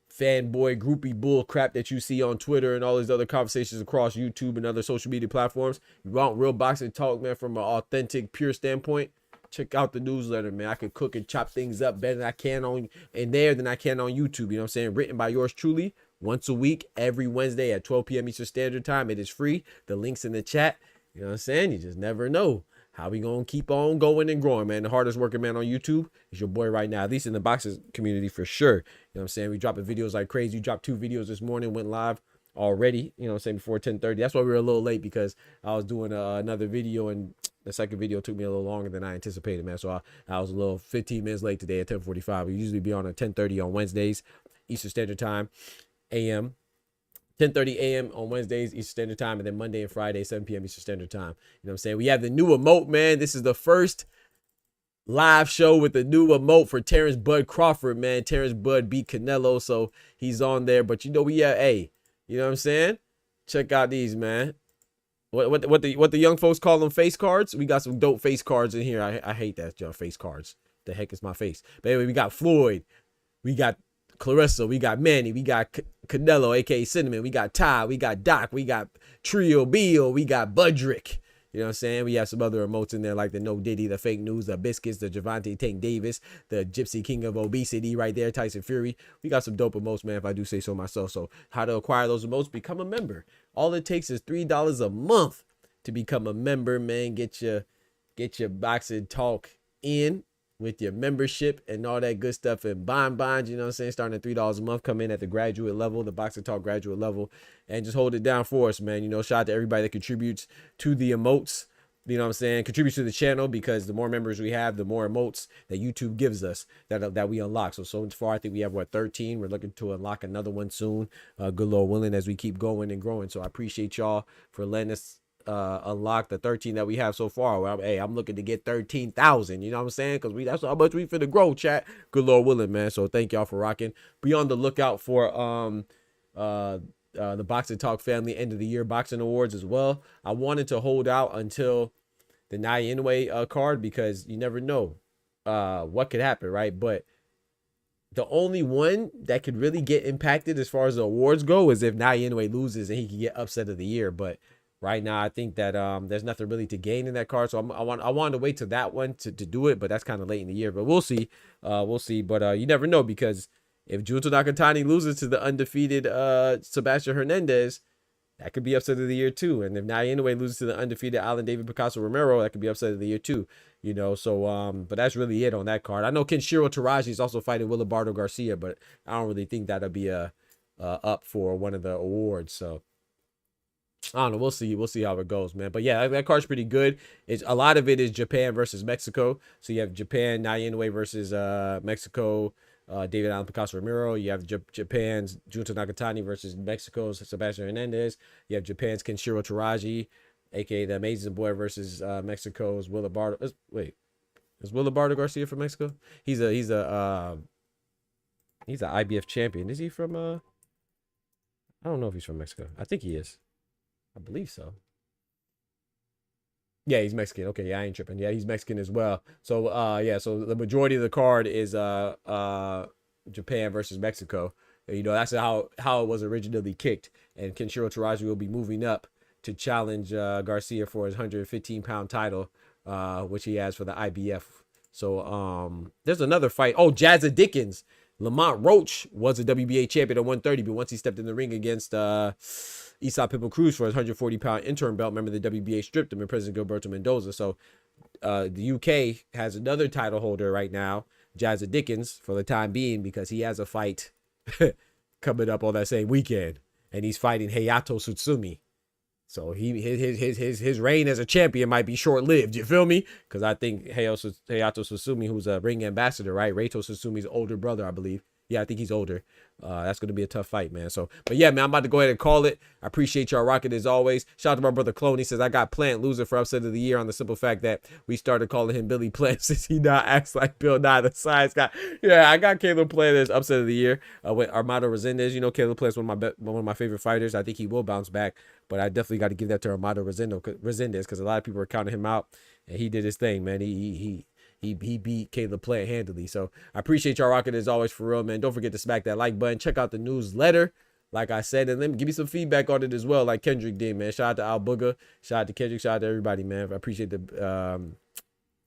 fanboy, groupie bull crap that you see on Twitter and all these other conversations across YouTube and other social media platforms. You want real boxing talk, man, from an authentic, pure standpoint, check out the newsletter, man. I can cook and chop things up better than I can on in there than I can on YouTube. You know what I'm saying? Written by yours truly, once a week, every Wednesday at 12 p.m. Eastern Standard Time. It is free. The link's in the chat. You know what I'm saying? You just never know how we gonna keep on going and growing, man. The hardest working man on YouTube is your boy right now, at least in the boxing community for sure. You know what I'm saying? We dropping videos like crazy. We dropped 2 videos this morning, went live already, you know what I'm saying, before 10:30. That's why we were a little late, because I was doing another video, and the second video took me a little longer than I anticipated, man. So I was a little 15 minutes late today at 10:45. We usually be on at 10:30 on Wednesdays, Eastern Standard Time, AM. 10:30 a.m. on Wednesdays, Eastern Standard Time, and then Monday and Friday, 7 p.m. Eastern Standard Time. You know what I'm saying? We have the new emote, man. This is the first live show with the new emote for Terrence Bud Crawford, man. Terrence Bud beat Canelo, so he's on there. But you know, we have, hey, you know what I'm saying? Check out these, man. What the young folks call them, face cards? We got some dope face cards in here. I hate that, y'all, face cards. The heck is my face? But anyway, we got Floyd, we got Clarissa, we got Manny, we got Canelo, aka Cinnamon, we got Ty, we got Doc, we got Trio Beal, we got Budrick. You know what I'm saying? We have some other emotes in there like the No Diddy, the Fake News, the Biscuits, the Javante Tank Davis, the Gypsy King of Obesity right there, Tyson Fury. We got some dope emotes, man, if I do say so myself. So how to acquire those emotes? Become a member. All it takes is $3 a month to become a member, man. Get your boxing talk in with your membership and all that good stuff and bonds, you know what I'm saying? Starting at $3 a month, come in at the graduate level, the Boxing Talk graduate level, and just hold it down for us, man. You know, shout out to everybody that contributes to the emotes, you know what I'm saying? Contributes to the channel, because the more members we have, the more emotes that YouTube gives us that we unlock. So far, I think we have, 13? We're looking to unlock another one soon. Good Lord willing, as we keep going and growing. So I appreciate y'all for letting us unlock the 13 that we have so far. Well, hey, I'm looking to get 13,000, you know what I'm saying? Because that's how much we finna grow, chat. Good Lord willing, man. So thank y'all for rocking. Be on the lookout for the Boxing Talk Family End of the Year Boxing Awards as well. I wanted to hold out until the Nia Inoue card, because you never know what could happen, right? But the only one that could really get impacted as far as the awards go is if Nia Inoue loses and he can get upset of the year. But right now, I think that there's nothing really to gain in that card. So I wanted to wait till that one to do it, but that's kind of late in the year. But we'll see. We'll see. But you never know, because if Junto Nakatani loses to the undefeated Sebastian Hernandez, that could be upset of the year too. And if Nia Inoue loses to the undefeated Alan David Picasso Romero, that could be upset of the year too. You know, so but that's really it on that card. I know Kenshiro Taraji is also fighting Wilibardo Garcia, but I don't really think that'll be up for one of the awards. So I don't know. We'll see. We'll see how it goes, man. But yeah, that card's pretty good. It's a lot of it is Japan versus Mexico. So you have Japan, Nia Inoue versus Mexico, David Allen Picasso Ramiro. You have Japan's Junto Nakatani versus Mexico's Sebastian Hernandez. You have Japan's Kenshiro Taraji, aka the Amazing Boy, versus Mexico's Wilibardo. Wait, is Wilibardo Garcia from Mexico? He's a IBF champion. Is he from I don't know if he's from Mexico. I think he is. I believe so. Yeah, he's Mexican. Okay, yeah, I ain't tripping. Yeah, he's Mexican as well. So yeah, so the majority of the card is Japan versus Mexico. You know, that's how it was originally kicked. And Kenshiro Teraji will be moving up to challenge Garcia for his 115-pound title, which he has for the IBF. So there's another fight. Oh, Jazza Dickens. Lamont Roach was a WBA champion at 130, but once he stepped in the ring against Isaac Pitbull Cruz for his 140-pound interim belt, remember the WBA stripped him and President Gilberto Mendoza. So the UK has another title holder right now, Jazza Dickens, for the time being, because he has a fight coming up on that same weekend, and he's fighting Hayato Tsutsumi. So his reign as a champion might be short-lived. You feel me? Because I think Hayato Tsutsumi, who's a ring ambassador, right? Reito Tsusumi's older brother, I believe. Yeah, I think he's older. That's going to be a tough fight, man. So, but yeah, man, I'm about to go ahead and call it. I appreciate y'all rocking as always. Shout out to my brother Clone. He says, I got Plant loser for upset of the year on the simple fact that we started calling him Billy Plant since he now acts like Bill Nye, the science guy. Yeah, I got Caleb Plant as upset of the year with Armando Resendez. You know, Caleb Plant's one of my favorite fighters. I think he will bounce back, but I definitely got to give that to Armando Resendez because a lot of people are counting him out, and he did his thing, man. He beat Caleb Plant handily. So I appreciate y'all rocking as always, for real, man. Don't forget to smack that like button. Check out the newsletter, like I said, and then give me some feedback on it as well, like Kendrick did, man. Shout out to Al Booger. Shout out to Kendrick. Shout out to everybody, man. I appreciate the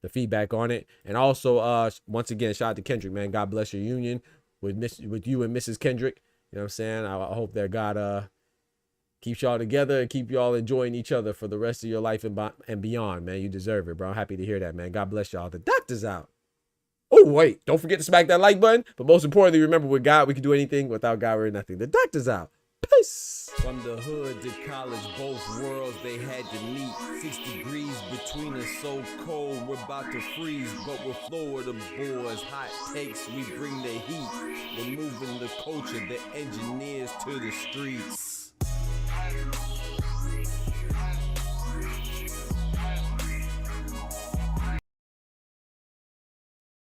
feedback on it. And also, once again, shout out to Kendrick, man. God bless your union with you and Mrs. Kendrick. You know what I'm saying? I hope that God keeps y'all together and keep y'all enjoying each other for the rest of your life and beyond, man. You deserve it, bro. I'm happy to hear that, man. God bless y'all. The doctor's out. Oh, wait. Don't forget to smack that like button. But most importantly, remember, with God, we can do anything. Without God, we're nothing. The doctor's out. Peace. From the hood to college, both worlds they had to meet. 6 degrees between us, so cold, we're about to freeze. But we're Florida boys, hot takes, we bring the heat. We're moving the culture, the engineers to the streets.